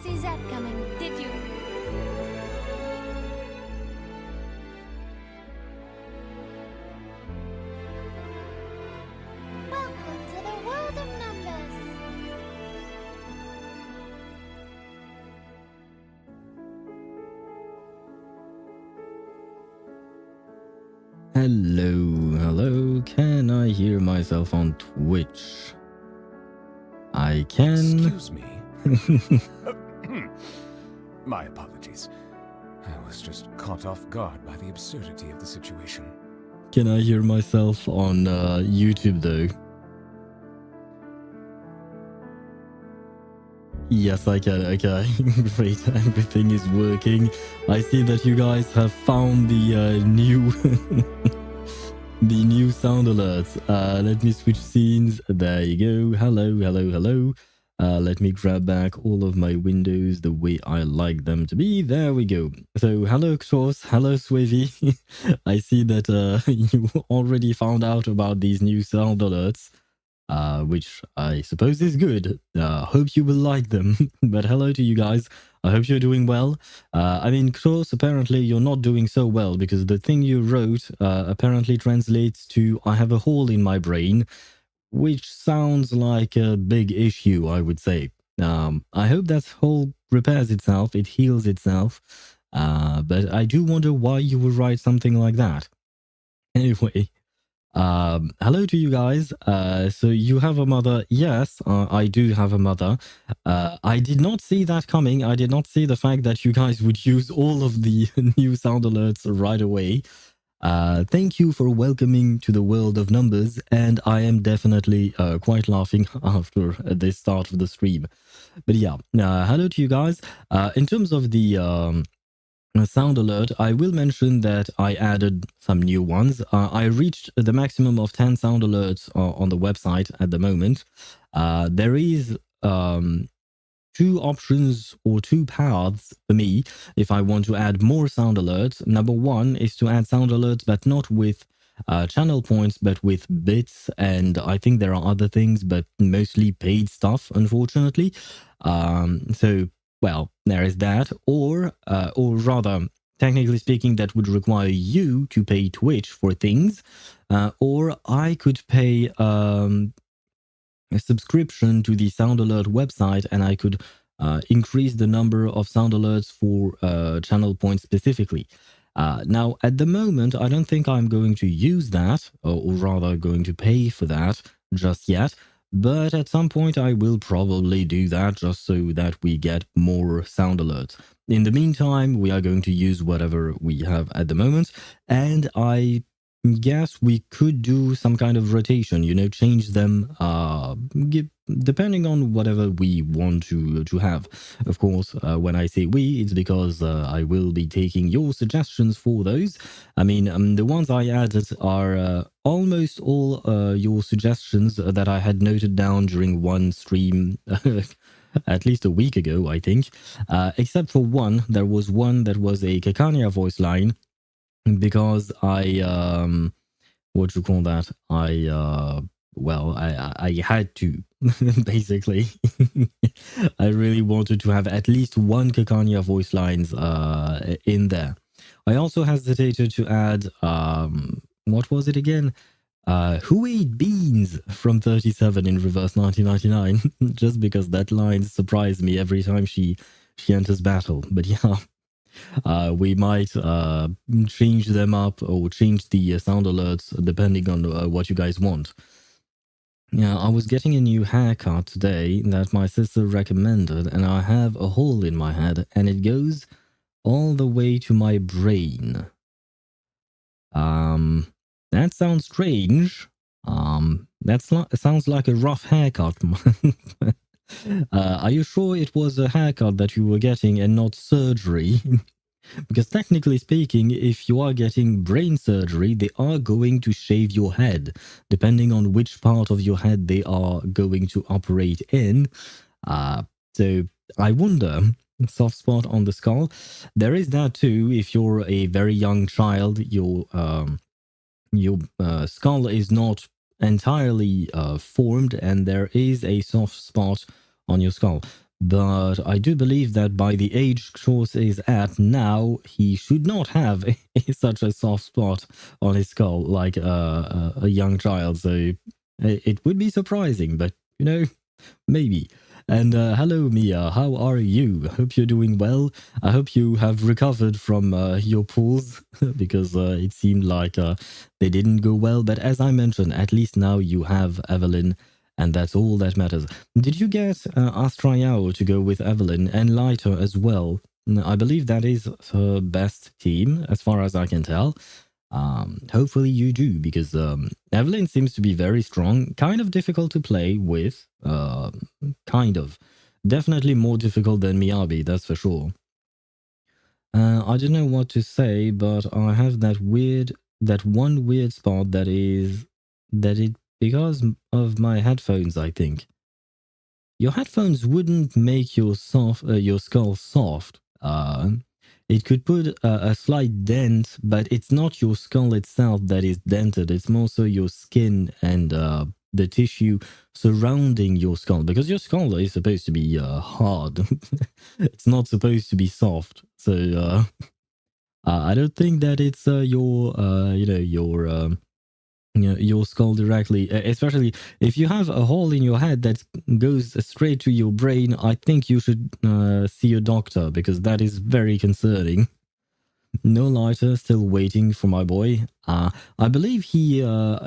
see that coming, did you? Welcome to the world of numbers. Hello. Can I hear myself on Twitch? I can. Excuse me. My apologies. I was just caught off guard by the absurdity of the situation. Can I hear myself on YouTube though? Yes, I can. Okay, great. Everything is working. I see that you guys have found the new the new sound alerts. Let me switch scenes. There you go. Hello. Let me grab back all of my windows the way I like them to be. There we go. So hello Xos, hello Swavy. I see that you already found out about these new sound alerts. Which I suppose is good. Hope you will like them. But hello to you guys. I hope you're doing well. I mean, Kroos, apparently you're not doing so well because the thing you wrote apparently translates to I have a hole in my brain, which sounds like a big issue, I would say. I hope that hole repairs itself, it heals itself. But I do wonder why you would write something like that. Anyway. Hello to you guys. So you have a mother. Yes, I do have a mother. I did not see that coming. I did not see the fact that you guys would use all of the new sound alerts right away. Thank you for welcoming to the world of numbers, and I am definitely quite laughing after the start of the stream. But yeah, hello to you guys. In terms of the sound alert, I will mention that I added some new ones. I reached the maximum of 10 sound alerts on the website at the moment. There is two options or two paths for me if I want to add more sound alerts. Number one is to add sound alerts, but not with channel points, but with bits. And I think there are other things, but mostly paid stuff, unfortunately. So well, there is that, or rather, technically speaking, that would require you to pay Twitch for things, or I could pay a subscription to the Sound Alert website, and I could increase the number of sound alerts for channel points specifically. Now, at the moment, I don't think I'm going to use that, or rather going to pay for that just yet. But at some point, I will probably do that just so that we get more sound alerts. In the meantime, we are going to use whatever we have at the moment. And I guess we could do some kind of rotation, change them depending on whatever we want to have. Of course, when I say we, it's because I will be taking your suggestions for those. I mean, the ones I added are almost all your suggestions that I had noted down during one stream at least a week ago, I think. Except for one. There was one that was a Kakania voice line, because I what you call that? I had to basically. I really wanted to have at least one Kakania voice lines in there. I also hesitated to add what was it again? Who ate beans from 37 in reverse 1999? Just because that line surprised me every time she enters battle. But yeah. We might change them up or change the sound alerts depending on what you guys want. Yeah, I was getting a new haircut today that my sister recommended, and I have a hole in my head, and it goes all the way to my brain. That sounds strange. Sounds like a rough haircut. Are you sure it was a haircut that you were getting and not surgery? Because technically speaking, if you are getting brain surgery, they are going to shave your head, depending on which part of your head they are going to operate in. So I wonder, soft spot on the skull. There is that too. If you're a very young child, your skull is not entirely formed, and there is a soft spot on your skull. but I do believe that by the age Cross is at now, he should not have such a soft spot on his skull like a young child. So it would be surprising, but you know, maybe. And hello, Mia. How are you? I hope you're doing well. I hope you have recovered from your pulls because it seemed like they didn't go well. But as I mentioned, at least now you have Evelyn, and that's all that matters. Did you get Astrayao to go with Evelyn and Lighter as well? I believe that is her best team, as far as I can tell. Hopefully you do, because Evelyn seems to be very strong, kind of difficult to play with, kind of. Definitely more difficult than Miyabi, that's for sure. I don't know what to say, but I have that one weird spot that it because of my headphones, I think. Your headphones wouldn't make your skull soft. It could put a slight dent, but it's not your skull itself that is dented. It's more so your skin and the tissue surrounding your skull, because your skull is supposed to be hard. It's not supposed to be soft. So I don't think that it's your skull directly, especially if you have a hole in your head that goes straight to your brain. I think you should see a doctor, because that is very concerning. No Lighter, still waiting for my boy. I believe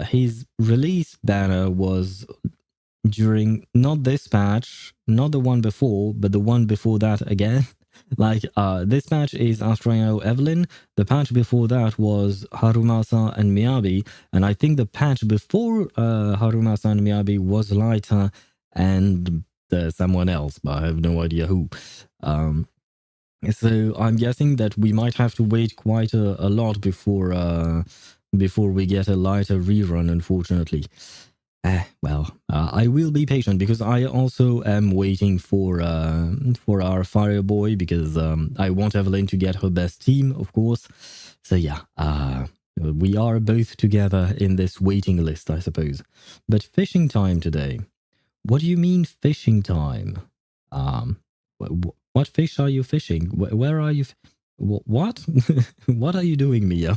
his release banner was during not this patch, not the one before, but the one before that again. Like, this patch is Astrayo Evelyn. The patch before that was Harumasa and Miyabi. And I think the patch before Harumasa and Miyabi was Lighter and someone else, but I have no idea who. So I'm guessing that we might have to wait quite a lot before we get a Lighter rerun, unfortunately. I will be patient, because I also am waiting for our Fire Boy, because I want Evelyn to get her best team, of course. So yeah, we are both together in this waiting list, I suppose. But fishing time today. What do you mean fishing time? What fish are you fishing? Where are you? What? What are you doing, Mia?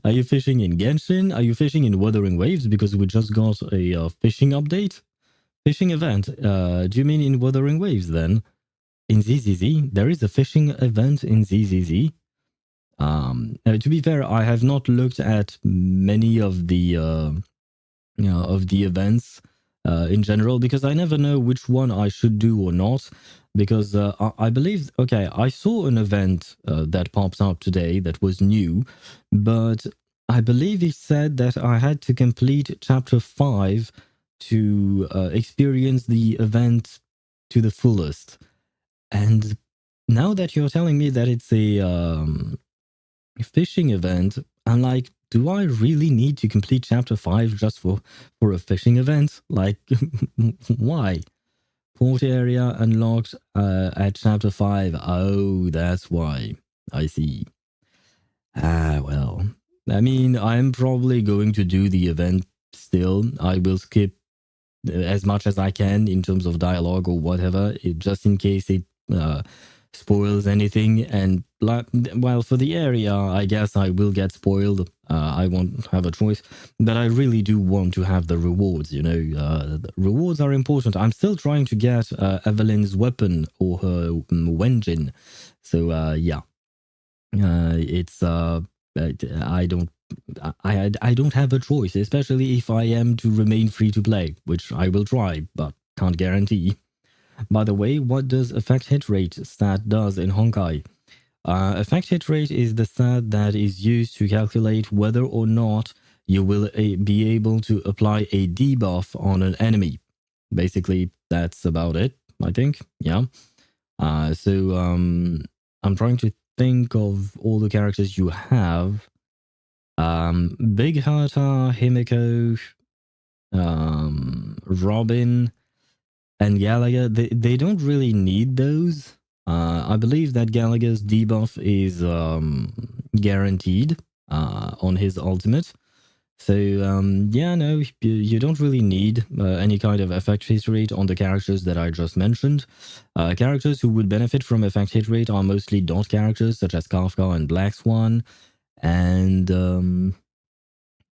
Are you fishing in Genshin? Are you fishing in Wuthering Waves? Because we just got a fishing update. Fishing event. Do you mean in Wuthering Waves then? In ZZZ? There is a fishing event in ZZZ. To be fair, I have not looked at many of the events in general, because I never know which one I should do or not. Because I believe, okay, I saw an event that pops up today that was new, but I believe it said that I had to complete chapter 5 to experience the event to the fullest. And now that you're telling me that it's a fishing event, I'm like, do I really need to complete chapter 5 just for a fishing event? Like, why? Port area unlocked at chapter 5. Oh, that's why. I see. Well. I mean, I'm probably going to do the event still. I will skip as much as I can in terms of dialogue or whatever, just in case it spoils anything. And well, for the area, I guess I will get spoiled. I won't have a choice, but I really do want to have the rewards. The rewards are important. I'm still trying to get Evelyn's weapon or her Wenjin. So yeah, it's I don't have a choice, especially if I am to remain free to play, which I will try, but can't guarantee. By the way, what does effect hit rate stat does in Honkai? Effect hit rate is the stat that is used to calculate whether or not you will be able to apply a debuff on an enemy. Basically, that's about it, I think. Yeah. So I'm trying to think of all the characters you have. Big Hata, Himiko, Robin, and Gallagher, they don't really need those. I believe that Gallagher's debuff is guaranteed on his ultimate. So yeah, no, you don't really need any kind of effect hit rate on the characters that I just mentioned. Characters who would benefit from effect hit rate are mostly dot characters such as Kafka and Black Swan. And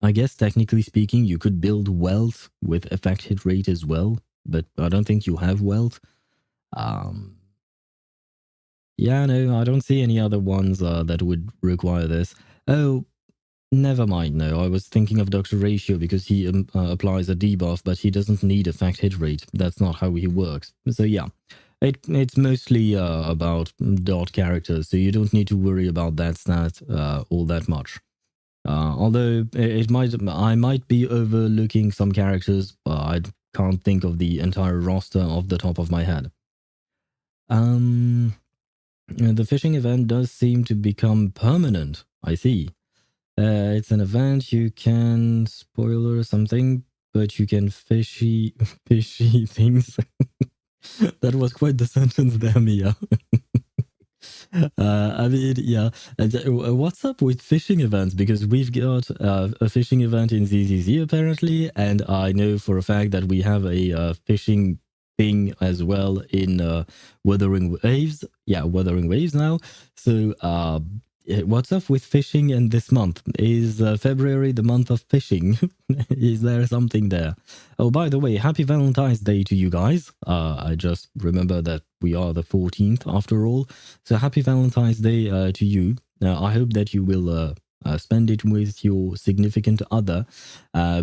I guess technically speaking, you could build wealth with effect hit rate as well, but I don't think you have wealth. Yeah, no, I don't see any other ones that would require this. Oh, never mind. No, I was thinking of Dr. Ratio because he applies a debuff, but he doesn't need effect hit rate. That's not how he works. So yeah, it's mostly about dot characters, so you don't need to worry about that stat all that much. Although I might be overlooking some characters, I can't think of the entire roster off the top of my head. The fishing event does seem to become permanent. I see. It's an event you can spoiler something, but you can fishy things. That was quite the sentence there, Mia. I mean, yeah. What's up with fishing events? Because we've got a fishing event in ZZZ apparently, and I know for a fact that we have a fishing thing as well in Wuthering Waves. Yeah, Wuthering Waves now. So, what's up with fishing and this month? Is February the month of fishing? Is there something there? Oh, by the way, happy Valentine's Day to you guys. I just remember that we are the 14th after all. So happy Valentine's Day to you. I hope that you will spend it with your significant other,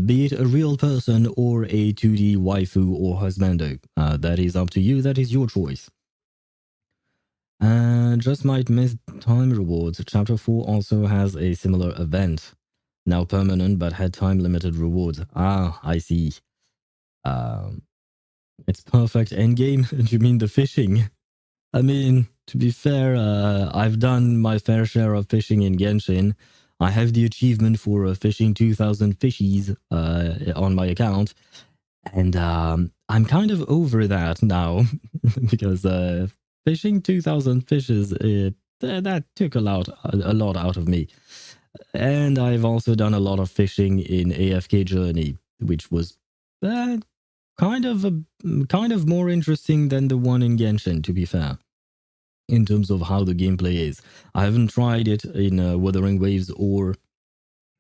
be it a real person or a 2D waifu or husbando. That is up to you. That is your choice. Just might miss time rewards. Chapter 4 also has a similar event. Now permanent, but had time limited rewards. Ah, I see. It's perfect endgame. Do you mean the fishing? I mean, to be fair, I've done my fair share of fishing in Genshin. I have the achievement for fishing 2,000 fishies on my account. And I'm kind of over that now because fishing 2,000 fishes, that took a lot out of me. And I've also done a lot of fishing in AFK Journey, which was kind of more interesting than the one in Genshin, to be fair, in terms of how the gameplay is. I haven't tried it in Wuthering Waves or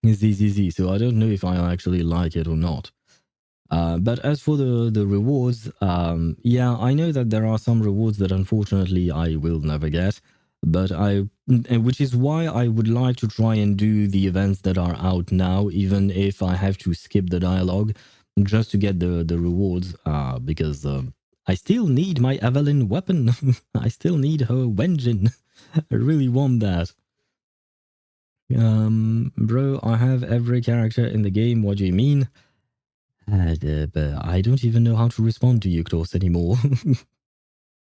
ZZZ, so I don't know if I actually like it or not. But as for the rewards, yeah, I know that there are some rewards that unfortunately I will never get, but which is why I would like to try and do the events that are out now, even if I have to skip the dialogue, just to get the rewards, because I still need my Evelyn weapon. I still need her Wenjin. I really want that. Bro, I have every character in the game. What do you mean? But I don't even know how to respond to you, Klaus, anymore.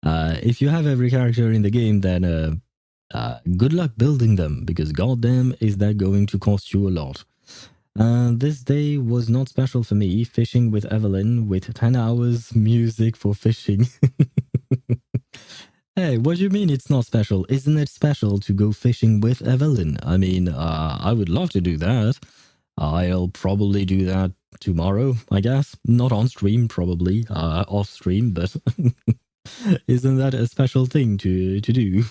If you have every character in the game, then good luck building them, because goddamn is that going to cost you a lot. This day was not special for me, fishing with Evelyn with 10 hours music for fishing. Hey, what do you mean it's not special? Isn't it special to go fishing with Evelyn? I mean, I would love to do that. I'll probably do that tomorrow, I guess. Not on stream, probably. Off stream, but isn't that a special thing to do?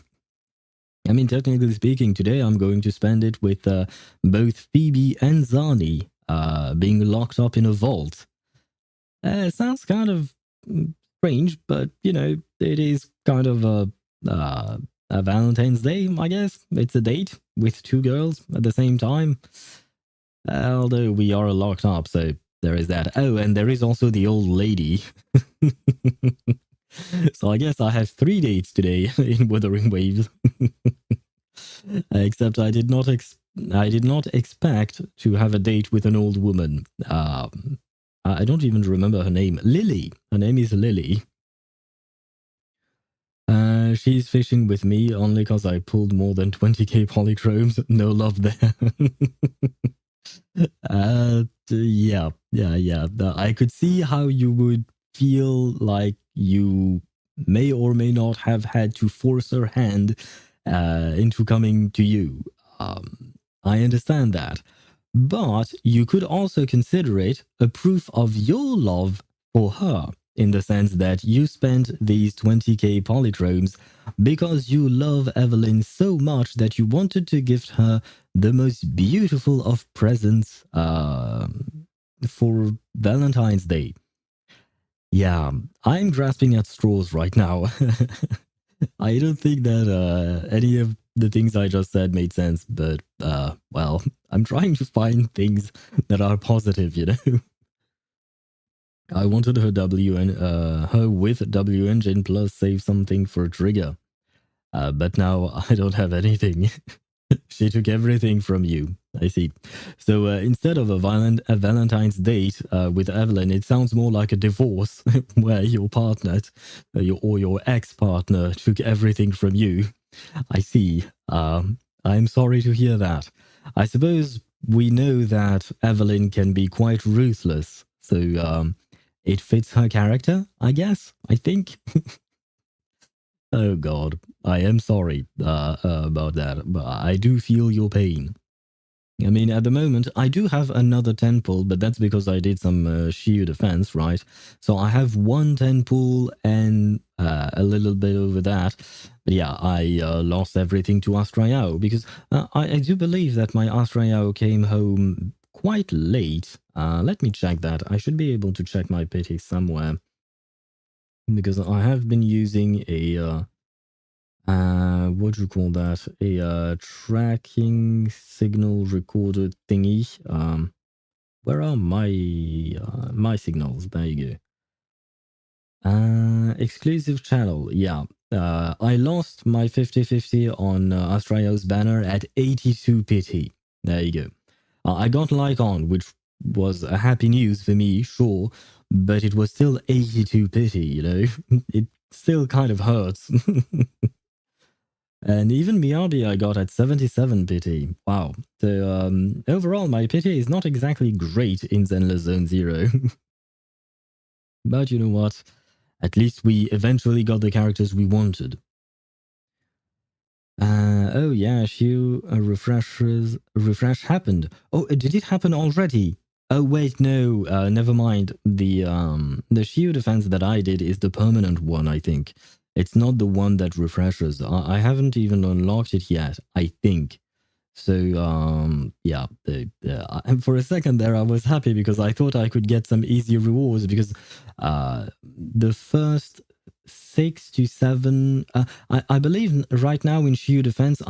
I mean, technically speaking, today I'm going to spend it with both Phoebe and Zani being locked up in a vault. It sounds kind of strange, but you know, it is kind of a Valentine's Day, I guess. It's a date with two girls at the same time. Although we are locked up, so there is that. Oh, and there is also the old lady. So I guess I have 3 dates today in Wuthering Waves. Except I did not expect to have a date with an old woman. I don't even remember her name. Lily. Her name is Lily. She's fishing with me only because I pulled more than 20k polychromes. No love there. Yeah. I could see how you would feel like you may or may not have had to force her hand into coming to you. I understand that. But you could also consider it a proof of your love for her, in the sense that you spent these 20k polychromes because you love Evelyn so much that you wanted to gift her the most beautiful of presents for Valentine's Day. Yeah, I'm grasping at straws right now. I don't think that any of the things I just said made sense, but well, I'm trying to find things that are positive, you know. I wanted her her with W engine plus save something for trigger, but now I don't have anything. She took everything from you. I see. So instead of a Valentine's date with Evelyn, it sounds more like a divorce where your partner or your ex-partner took everything from you. I see. I'm sorry to hear that. I suppose we know that Evelyn can be quite ruthless, so it fits her character, I guess. I think. Oh God, I am sorry about that, but I do feel your pain. I mean, at the moment, I do have another 10 pull, but that's because I did some sheer defense, right? So I have one 10 pull and a little bit over that. But yeah, I lost everything to Astrayao because I do believe that my Astrayao came home quite late. Let me check that. I should be able to check my pity somewhere because I have been using a what do you call that? A tracking signal recorder thingy. Where are my signals? There you go. Exclusive channel. Yeah. I lost my 50/50 on Astrayo's banner at 82 pity. There you go. I got like on, which was a happy news for me, sure, but it was still 82 pity, you know? It still kind of hurts. And even Miyabi I got at 77 pity. Wow. So overall, my pity is not exactly great in Zenless Zone Zero. But you know what? At least we eventually got the characters we wanted. Oh yeah, Shu refresh happened. Oh, did it happen already? Oh wait, no, never mind. The Shu defense that I did is the permanent one, I think. It's not the one that refreshes. I haven't even unlocked it yet, I think. So yeah, and for a second there I was happy because I thought I could get some easy rewards because the first 6 to 7 I believe right now in Shield Defense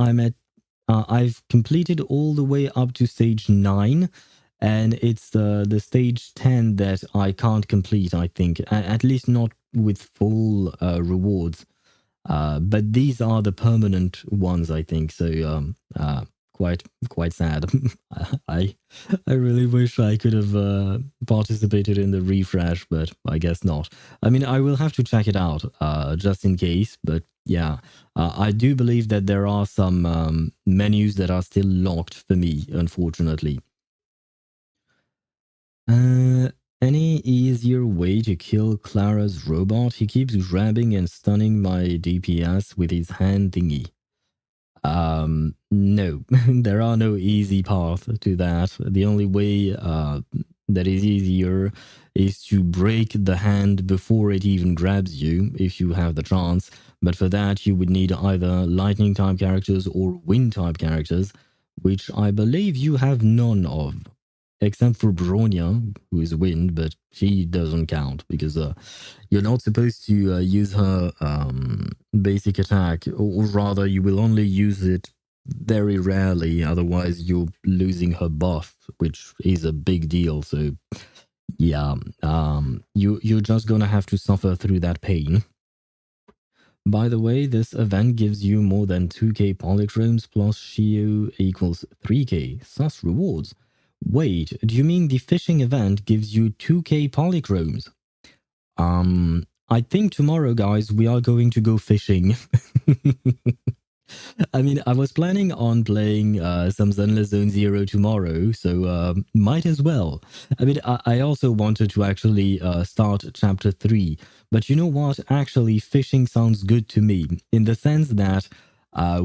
I've completed all the way up to stage 9 and it's the stage 10 that I can't complete, I think, at least not with full rewards. But these are the permanent ones, I think. So quite sad. I I really wish I could have participated in the refresh, but I guess not. I mean, I will have to check it out just in case. But yeah, I do believe that there are some menus that are still locked for me, unfortunately. Any easier way to kill Clara's robot? He keeps grabbing and stunning my DPS with his hand thingy. No, there are no easy path to that. The only way that is easier is to break the hand before it even grabs you, if you have the chance. But for that, you would need either lightning type characters or wind type characters, which I believe you have none of. Except for Bronya, who is wind, but she doesn't count because you're not supposed to use her basic attack, or rather, you will only use it very rarely. Otherwise, you're losing her buff, which is a big deal. So, yeah, you're just gonna have to suffer through that pain. By the way, this event gives you more than 2k polychromes plus Shio equals 3k sus rewards. Wait, do you mean the fishing event gives you 2k polychromes? I think tomorrow, guys, we are going to go fishing. I mean, I was planning on playing some Zenless Zone Zero tomorrow, so might as well. I mean, I also wanted to actually start Chapter 3, but you know what? Actually, fishing sounds good to me, in the sense that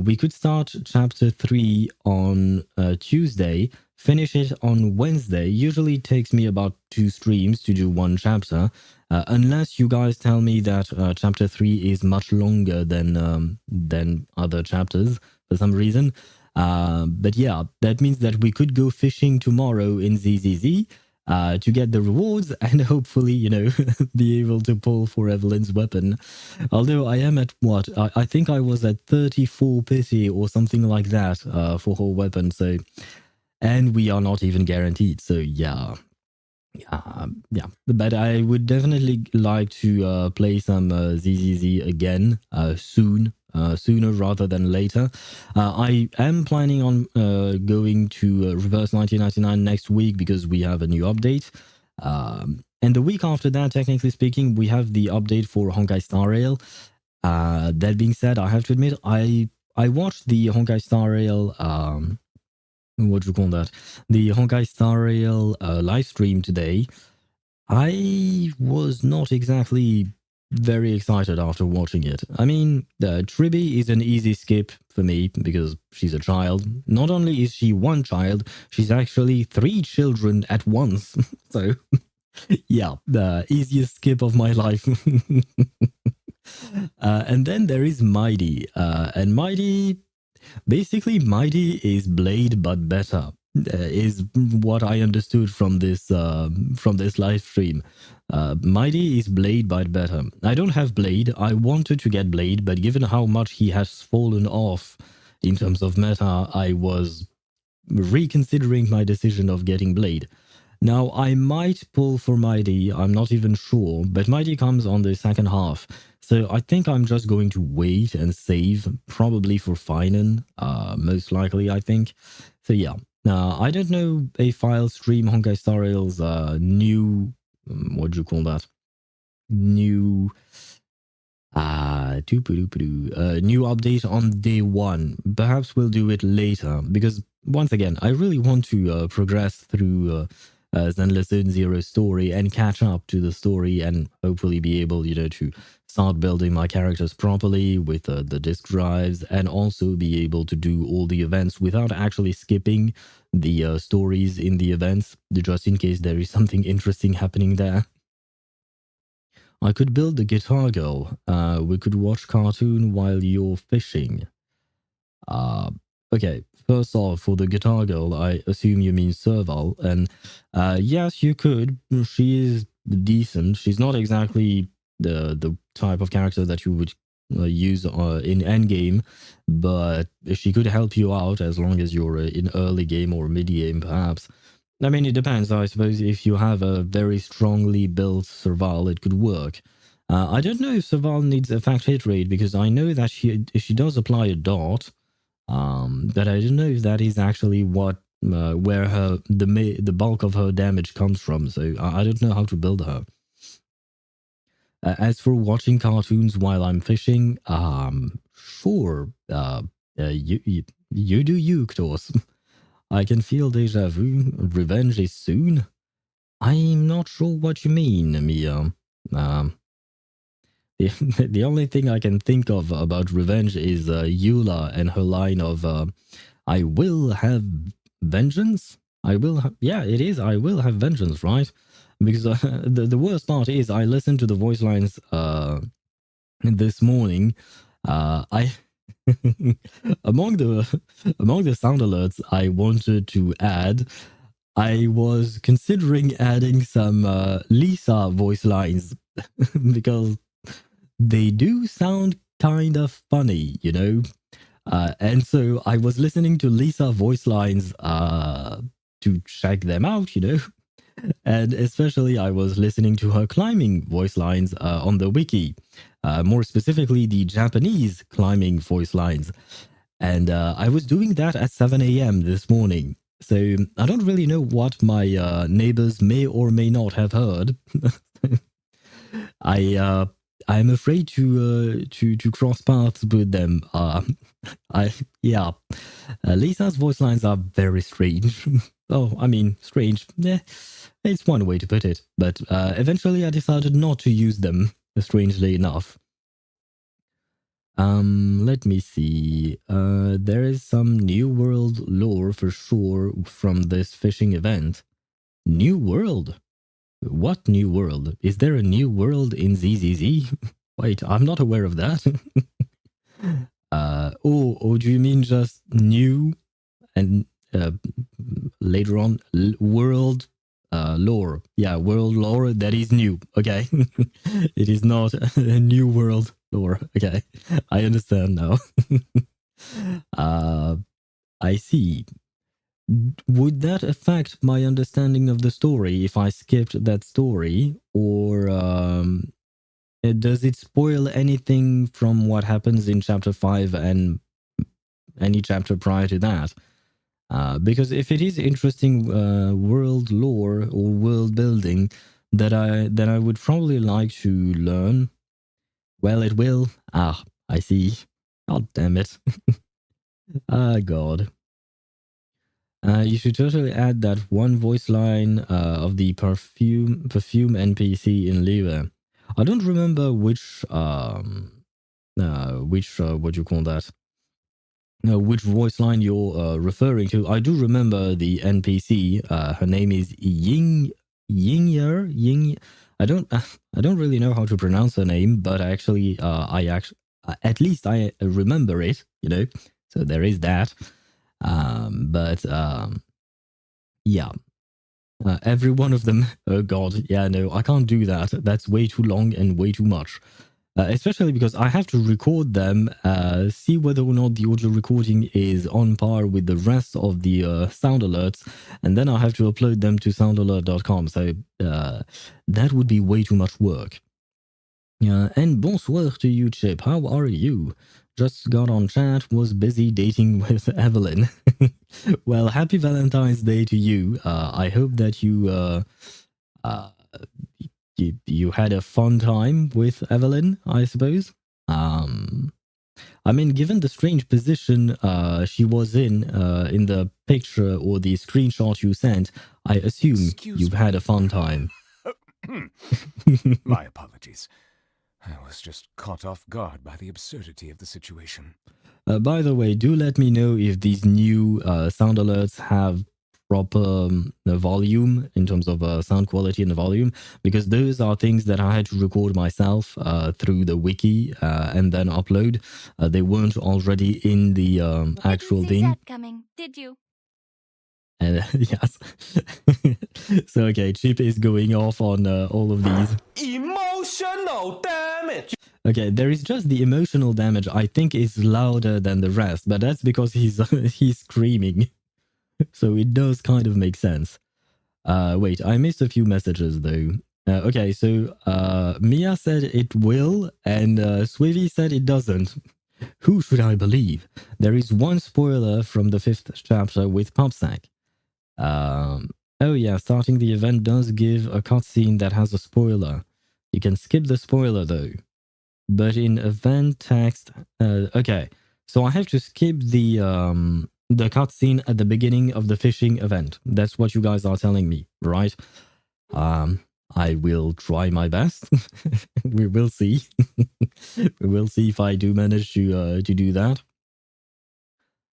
we could start Chapter 3 on Tuesday, finish it on Wednesday. Usually it takes me about 2 streams to do one chapter, unless you guys tell me that chapter 3 is much longer than other chapters for some reason. But yeah, that means that we could go fishing tomorrow in ZZZ to get the rewards and hopefully, be able to pull for Evelyn's weapon. Although I am at what? I think I was at 34 pity or something like that for her weapon. So, and we are not even guaranteed. So yeah. Yeah, but I would definitely like to play some ZZZ again soon, sooner rather than later. I am planning on going to Reverse 1999 next week because we have a new update. And the week after that, technically speaking, we have the update for Honkai Star Rail. That being said, I have to admit, I watched the Honkai Star Rail what do you call that? The Honkai Star Rail live stream today. I was not exactly very excited after watching it. I mean, Tribby is an easy skip for me because she's a child. Not only is she one child, she's actually 3 children at once. So, yeah, the easiest skip of my life. And then there is Mighty. And Mighty, basically, Mighty is Blade but better. Is what I understood from this live stream. Mighty is Blade but better. I don't have Blade. I wanted to get Blade, but given how much he has fallen off in terms of meta, I was reconsidering my decision of getting Blade. Now, I might pull for Mighty, I'm not even sure, but Mighty comes on the second half. So I think I'm just going to wait and save, probably for Finan, most likely, I think. So yeah, I don't know if I'll stream Honkai Star Rail's new, what do you call that? New new update on day 1. Perhaps we'll do it later because once again, I really want to progress through Zenless Zone Zero's story and catch up to the story and hopefully be able, to start building my characters properly with the disk drives and also be able to do all the events without actually skipping the stories in the events, just in case there is something interesting happening there. I could build the guitar girl. We could watch cartoon while you're fishing. Okay, first off, for the guitar girl, I assume you mean Serval. And yes, you could. She is decent. She's not exactly the type of character that you would use in endgame, but she could help you out as long as you're in early game or mid game, perhaps. I mean, it depends. I suppose if you have a very strongly built Serval, it could work. I don't know if Serval needs effect hit rate because I know that she does apply a dot, but I don't know if that is actually what where the bulk of her damage comes from. So I don't know how to build her. As for watching cartoons while I'm fishing, sure. You do you, Ktos. I can feel deja vu. Revenge is soon. I'm not sure what you mean, Mia. The only thing I can think of about revenge is Eula and her line of I will have vengeance. Yeah, it is. I will have vengeance, right? Because the worst part is I listened to the voice lines this morning. I among the sound alerts I wanted to add, I was considering adding some Lisa voice lines because they do sound kind of funny, and so I was listening to Lisa voice lines to check them out, and especially I was listening to her climbing voice lines on the wiki, more specifically the Japanese climbing voice lines. And I was doing that at 7 a.m. this morning. So I don't really know what my neighbors may or may not have heard. I'm afraid to cross paths with them. Lisa's voice lines are very strange. Oh, I mean, strange. It's one way to put it. But eventually I decided not to use them, strangely enough. Let me see. There is some New World lore for sure from this fishing event. New World? What New World? Is there a New World in ZZZ? Wait, I'm not aware of that. Or do you mean just new and later on world lore? Yeah, world lore that is new. Okay, it is not a new world lore. Okay, I understand now. I see. Would that affect my understanding of the story if I skipped that story, or does it spoil anything from what happens in chapter 5 and any chapter prior to that? Because if it is interesting world lore or world building that I would probably like to learn, well, it will. I see. God damn it. God. You should totally add that one voice line of the perfume NPC in Live. I don't remember which what you call that, which voice line you're referring to. I do remember the NPC. Her name is Ying. I don't really know how to pronounce her name, but at least I remember it. You know, so there is that. But yeah. Every one of them. Oh god, yeah, no, I can't do that. That's way too long and way too much. Especially because I have to record them, see whether or not the audio recording is on par with the rest of the sound alerts, and then I have to upload them to soundalert.com. So that would be way too much work. And bonsoir to you, Chip. How are you? Just got on chat, was busy dating with Evelyn. Well, happy Valentine's Day to you. I hope that you had a fun time with Evelyn, I suppose. I mean, given the strange position she was in the picture or the screenshot you sent, I assume you've had a fun time. My apologies. I was just caught off guard by the absurdity of the situation. By the way, do let me know if these new sound alerts have proper volume in terms of sound quality and the volume, because those are things that I had to record myself through the wiki and then upload. They weren't already in the actual Didn't see thing. that coming, did you? And yes. So okay, Chip is going off on all of these. Emotional damage. Okay, there is just the emotional damage. I think is louder than the rest, but that's because he's screaming. So it does kind of make sense. Wait, I missed a few messages though. Okay, so Mia said it will, and Swivy said it doesn't. Who should I believe? There is one spoiler from the 5th chapter with Popsack. Oh yeah, starting the event does give a cutscene that has a spoiler. You can skip the spoiler though. But in event text, okay. So I have to skip the cutscene at the beginning of the fishing event. That's what you guys are telling me, right? I will try my best. We will see. We will see if I do manage to do that.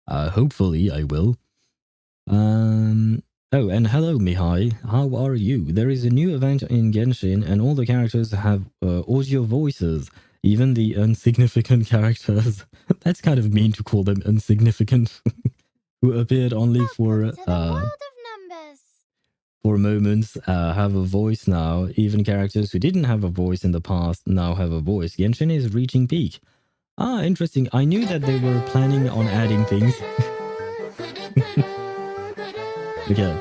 Hopefully I will. Oh, and hello, Mihai. How are you? There is a new event in Genshin, and all the characters have audio voices. Even the insignificant characters. That's kind of mean to call them insignificant. Who appeared only for Welcome to the world of numbers. for moments, have a voice now. Even characters who didn't have a voice in the past now have a voice. Genshin is reaching peak. Ah, interesting. I knew that they were planning on adding things. Okay,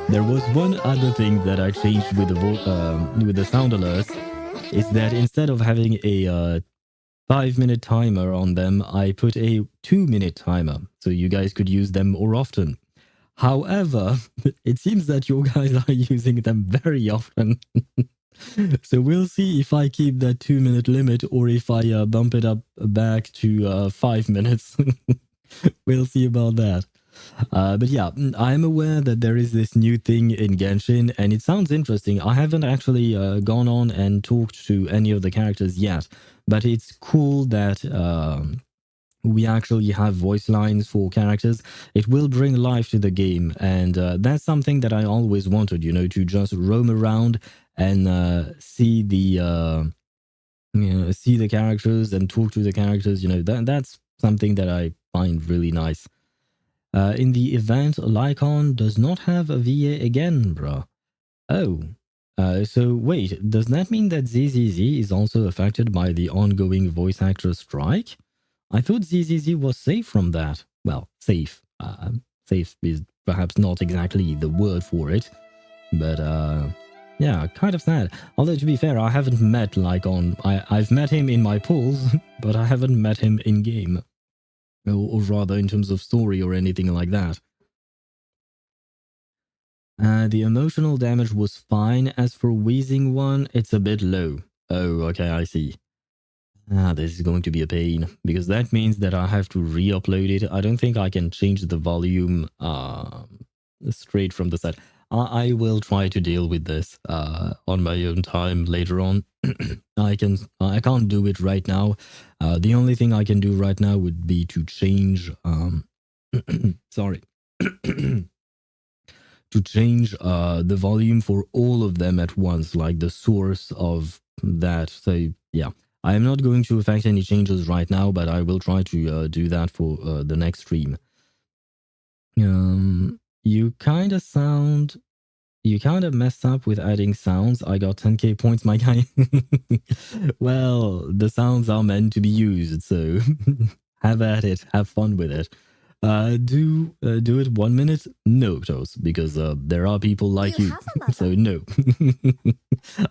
there was one other thing that I changed with the sound alerts, is that instead of having a 5-minute timer on them, I put a 2-minute timer, so you guys could use them more often. However, it seems that you guys are using them very often. So we'll see if I keep that 2-minute limit or if I bump it up back to 5 minutes. We'll see about that. But yeah, I'm aware that there is this new thing in Genshin, and it sounds interesting. I haven't actually gone on and talked to any of the characters yet, but it's cool that we actually have voice lines for characters. It will bring life to the game, and that's something that I always wanted, to just roam around and see the characters and talk to the characters. That's something that I find really nice. In the event, Lycon does not have a VA again, bruh. Oh. So wait, does that mean that ZZZ is also affected by the ongoing voice actor strike? I thought ZZZ was safe from that. Well, safe. Safe is perhaps not exactly the word for it, but yeah, kind of sad. Although to be fair, I haven't met Lycon. I've met him in my pools, but I haven't met him in game. Or rather in terms of story or anything like that. The emotional damage was fine. As for wheezing one, it's a bit low. Oh, okay, I see. This is going to be a pain, because that means that I have to re-upload it. I don't think I can change the volume straight from the set. I will try to deal with this on my own time later on. I can't do it right now. The only thing I can do right now would be to change sorry. To change the volume for all of them at once, like the source of that. So yeah, I am not going to affect any changes right now, but I will try to do that for the next stream. You kind of messed up with adding sounds. I got 10k points, my guy. Well, the sounds are meant to be used, so have at it. Have fun with it. Do it 1 minute? No, Toes, because there are people like you. So no.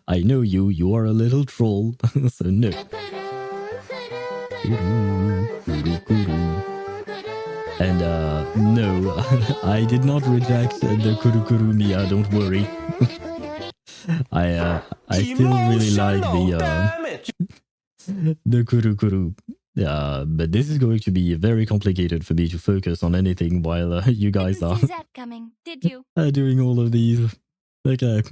I know you. You are a little troll. So no. And no, I did not reject the Kurukuru Mia. Don't worry. I still really like the Kurukuru. But this is going to be very complicated for me to focus on anything while you guys Didn't are see that coming, did you? doing all of these. Okay.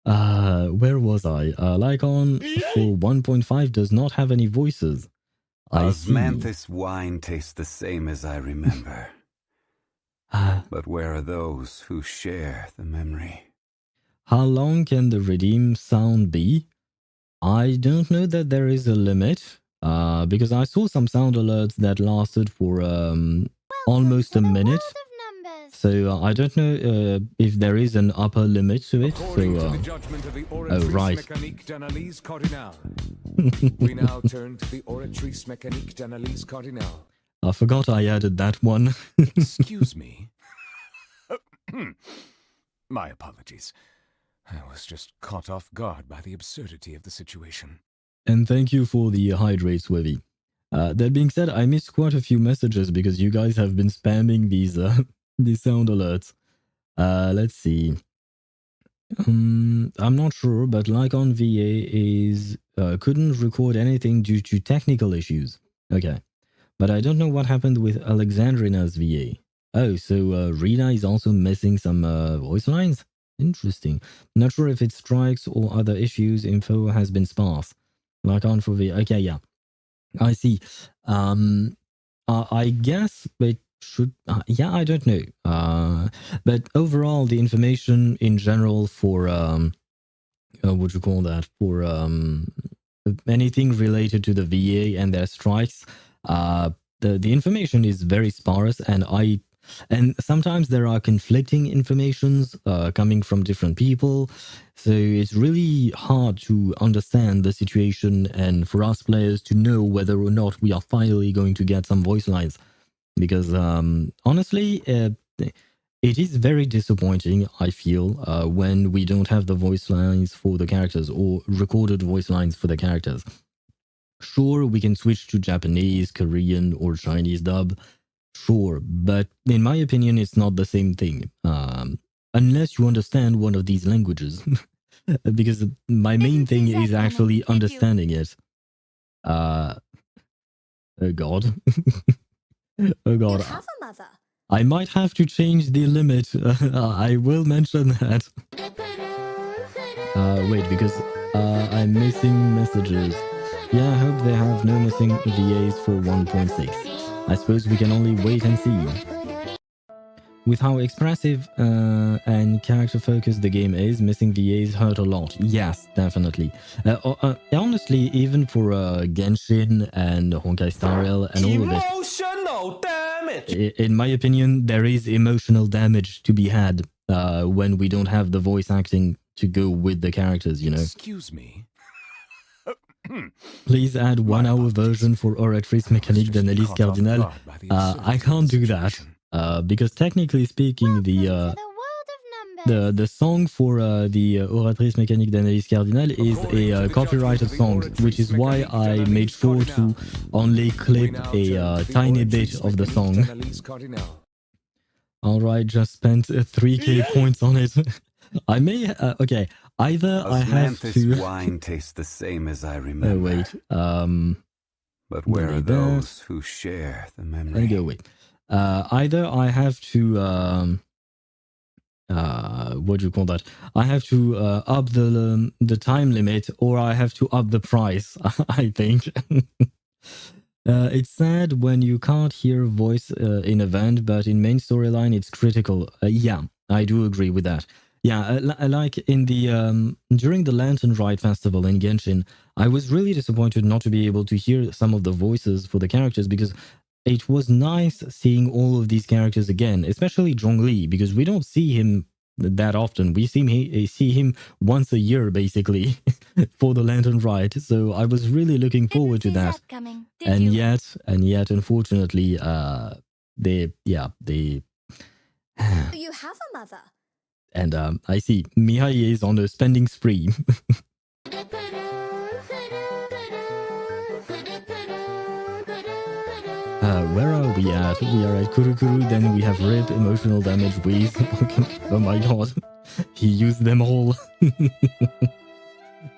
Where was I? Lycon for 1.5 does not have any voices. I see. Osmanthus wine tastes the same as I remember. But where are those who share the memory? How long can the redeem sound be? I don't know that there is a limit. Because I saw some sound alerts that lasted for almost a minute. So I don't know if there is an upper limit to it. According to the judgment of the Oratrice right. Mécanique d'Analyse Cardinale, we now turn to the Oratrice Mécanique d'Analyse Cardinale. I forgot I added that one. Excuse me. My apologies. I was just caught off guard by the absurdity of the situation. And thank you for the hydrate, Swivy. That being said, I missed quite a few messages because you guys have been spamming these sound alerts. Let's see. I'm not sure, but Lycon VA is couldn't record anything due to technical issues. Okay. But I don't know what happened with Alexandrina's VA. Oh, so Rina is also missing some voice lines? Interesting. Not sure if it's strikes or other issues. Info has been sparse. Lycon for VA. Okay, yeah. I see. I guess it should... yeah, I don't know. But overall, the information in general for... what you call that? For anything related to the VA and their strikes, the information is very sparse, and sometimes there are conflicting informations coming from different people, so it's really hard to understand the situation and for us players to know whether or not we are finally going to get some voice lines, because honestly it is very disappointing, I feel, when we don't have the voice lines for the characters or recorded voice lines for the characters. Sure, we can switch to Japanese, Korean, or Chinese dub. Sure, but in my opinion, it's not the same thing. Unless you understand one of these languages. Because my main thing is actually understanding it. Oh God. Oh God. You have a mother. I might have to change the limit. I will mention that. Wait, because I'm missing messages. Yeah, I hope they have no missing VAs for 1.6. I suppose we can only wait and see. With how expressive and character-focused the game is, missing VAs hurt a lot. Yes, definitely. Honestly, even for Genshin and Honkai Star Rail and all of it, Emotional damage. in my opinion, there is emotional damage to be had when we don't have the voice acting to go with the characters, you know. Excuse me. Please add 1 hour version for Oratrice Mécanique d'Analyse Cardinal. I can't do that because technically speaking, the song for the Oratrice Mécanique d'Analyse Cardinal is a copyrighted song, which is why I made sure to only clip a tiny bit of the song. Alright, just spent 3k points on it. I may, okay, either I have to... wine tastes the same as I remember. Oh, wait, But where are those who share the memory? Let me go, wait. Either I have to, what do you call that? I have to up the time limit, or I have to up the price, I think. It's sad when you can't hear voice in event, but in main storyline it's critical. Yeah, I do agree with that. Yeah, like in the during the Lantern Ride Festival in Genshin, I was really disappointed not to be able to hear some of the voices for the characters, because it was nice seeing all of these characters again, especially Zhongli, because we don't see him that often. We see him once a year, basically, for the Lantern Ride. So I was really looking forward to that. And yet, unfortunately, they. You have a mother. And I see Mihai is on a spending spree. Where are we at? We are at Kurukuru, then we have Rip, emotional damage, Wheeze. Oh my god. He used them all.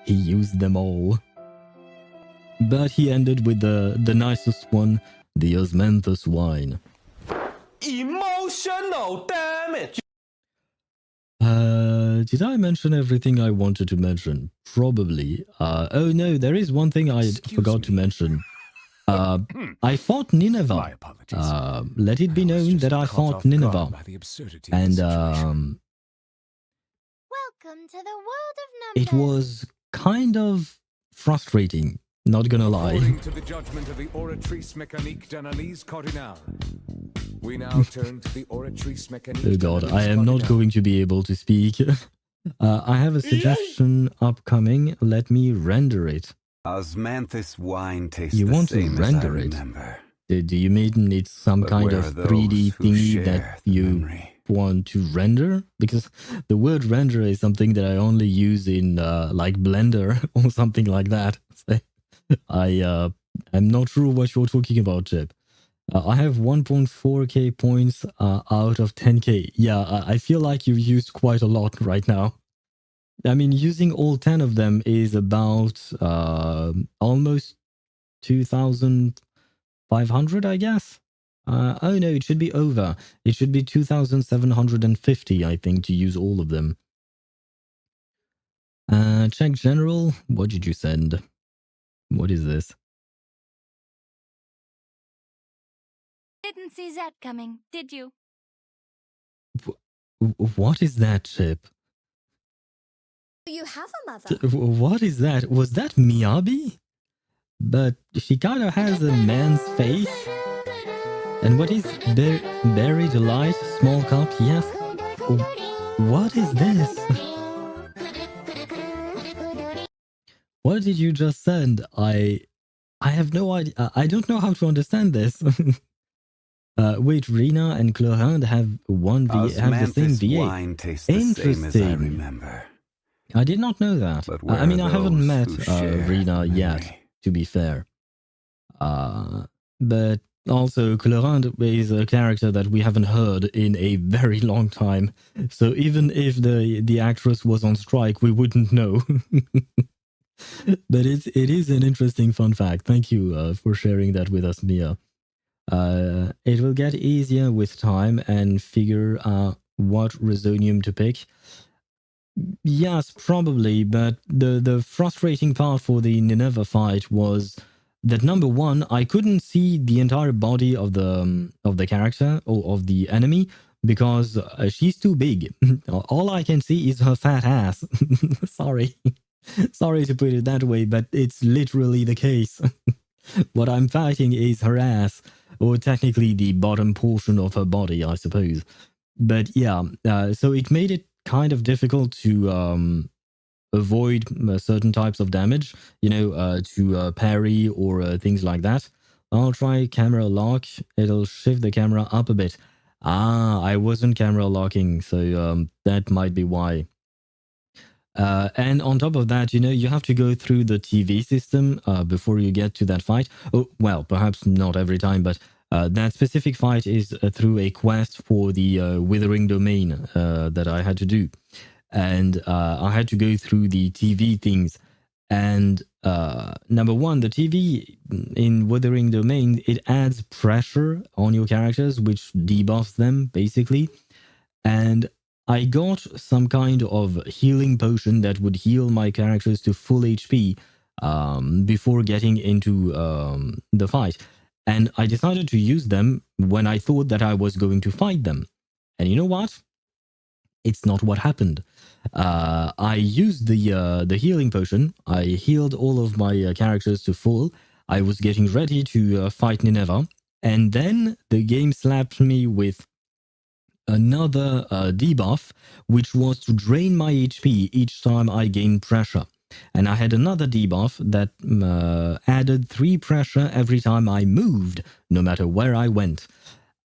He used them all. But he ended with the nicest one, the Osmanthus wine. Emotional damage. Did I mention everything I wanted to mention? Probably. Oh no, there is one thing I forgot to mention. I fought Nineveh. My apologies. Let it be known that I fought Nineveh. And Welcome to the world of numbers. it was kind of frustrating, not gonna lie. According to the judgment of the Oratrice Mécanique d'Analyse Cardinal, we now turn to the Oratrice Mécanique. Oh god, I am not going to be able to speak. I have a suggestion upcoming. Let me render it. Osmanthus wine tastes You the want to same render as I it? remember. Do you mean it's some But kind where of are those 3D who thingy share that the you memory? want to render? Because the word render is something that I only use in like Blender or something like that. So I'm not sure what you're talking about, Chip. I have 1.4k points out of 10k. Yeah, I feel like you used quite a lot right now. I mean, using all 10 of them is about almost 2,500, I guess. Oh no, it should be over. It should be 2,750, I think, to use all of them. Check general. What did you send? What is this? Didn't see that coming, did you? What is that, Chip? You have a mother. What is that? Was that Miyabi? But she kind of has a man's face. And what is Berry Delight? Small cup? Yes. What is this? What did you just send? I have no idea. I don't know how to understand this. Wait, Rena and Chlorinde have have the same VA. Wine tastes the same as I remember. I did not know that. I mean, I haven't met Rena yet, to be fair. But also, Chlorinde is a character that we haven't heard in a very long time. So even if the actress was on strike, we wouldn't know. But it is an interesting fun fact. Thank you for sharing that with us, Mia. It will get easier with time and figure out what Resonium to pick. Yes, probably, but the frustrating part for the Nineveh fight was that number one, I couldn't see the entire body of the character or of the enemy because she's too big. All I can see is her fat ass. Sorry. Sorry to put it that way, but it's literally the case. What I'm fighting is her ass, or technically the bottom portion of her body, I suppose. But yeah, so it made it kind of difficult to avoid certain types of damage, to parry or things like that. I'll try camera lock. It'll shift the camera up a bit. I wasn't camera locking, so that might be why. And on top of that, you have to go through the TV system before you get to that fight. Oh, well, perhaps not every time, but that specific fight is through a quest for the Withering Domain that I had to do. And I had to go through the TV things. And number one, the TV in Wuthering Domain, it adds pressure on your characters, which debuffs them, basically. And I got some kind of healing potion that would heal my characters to full HP before getting into the fight. And I decided to use them when I thought that I was going to fight them. And you know what? It's not what happened. I used the healing potion. I healed all of my characters to full. I was getting ready to fight Nineveh. And then the game slapped me with another debuff, which was to drain my HP each time I gained pressure. And I had another debuff that added 3 pressure every time I moved, no matter where I went.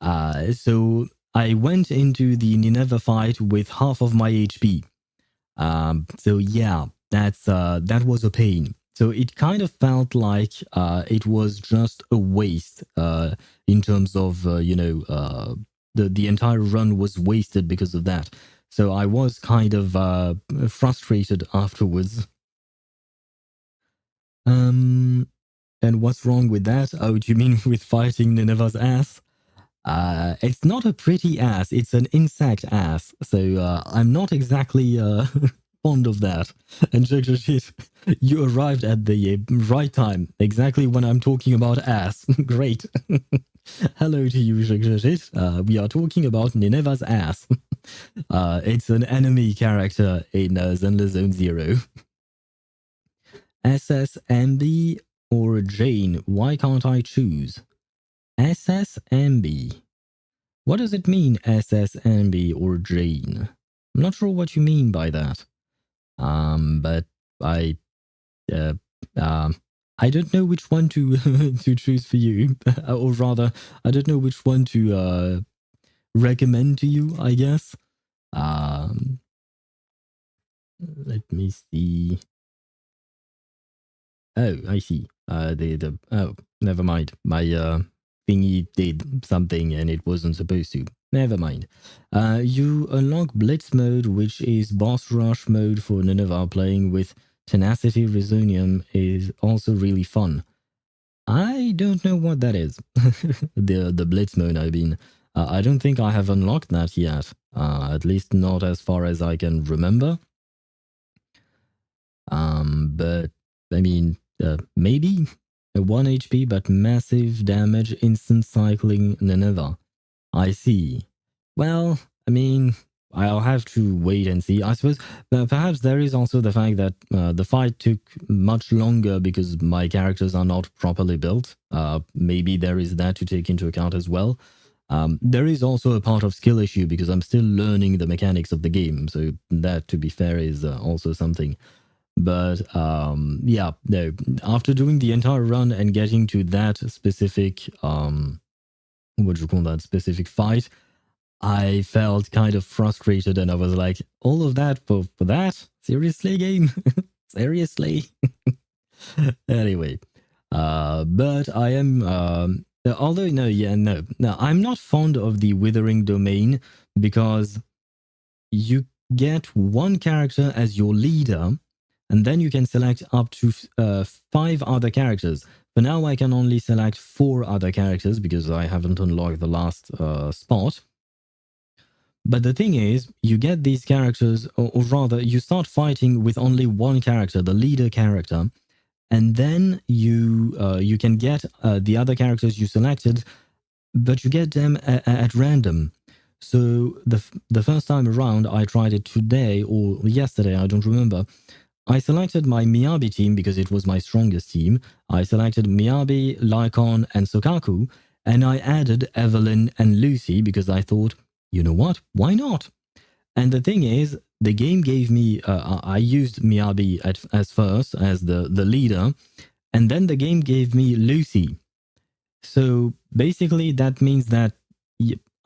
So I went into the Nineveh fight with half of my HP. So yeah, that was a pain. So it kind of felt like it was just a waste in terms of, the entire run was wasted because of that. So I was kind of frustrated afterwards. And what's wrong with that? Oh, do you mean with fighting Nineveh's ass? It's not a pretty ass, it's an insect ass. So I'm not exactly fond of that. And shit, you arrived at the right time, exactly when I'm talking about ass. Great. Hello to you, shit. We are talking about Nineveh's ass. It's an enemy character in Zenless Zone Zero. SSMB or Jane? Why can't I choose? SSMB. What does it mean, SSMB or Jane? I'm not sure what you mean by that. But I don't know which one to to choose for you, or rather, I don't know which one to recommend to you, I guess. Let me see. Oh, I see. Oh, never mind. My thingy did something and it wasn't supposed to. Never mind. You unlock Blitz mode, which is boss rush mode for Nineveh. Playing with Tenacity Resonium is also really fun. I don't know what that is. the Blitz mode, I mean. I don't think I have unlocked that yet. At least not as far as I can remember. But I mean, maybe a 1 HP but massive damage instant cycling Nineveh. I see. Well, I mean, I'll have to wait and see. I suppose perhaps there is also the fact that the fight took much longer because my characters are not properly built. Maybe there is that to take into account as well. There is also a part of skill issue because I'm still learning the mechanics of the game. So that, to be fair, is also something. But yeah, no. After doing the entire run and getting to that specific, what do you call that specific fight, I felt kind of frustrated, and I was like, all of that for that? Seriously, game? Seriously? Anyway, but I am, although no, I'm not fond of the Withering Domain because you get one character as your leader, and then you can select up to 5 other characters. For now, I can only select 4 other characters because I haven't unlocked the last spot. But the thing is, you get these characters, or rather, you start fighting with only one character, the leader character, and then you can get the other characters you selected, but you get them at random. So the first time around, I tried it today or yesterday, I don't remember. I selected my Miyabi team because it was my strongest team. I selected Miyabi, Lycon, and Sokaku, and I added Evelyn and Lucy because I thought, you know what, why not? And the thing is, the game gave me, I used Miyabi as first, as the leader, and then the game gave me Lucy. So basically that means that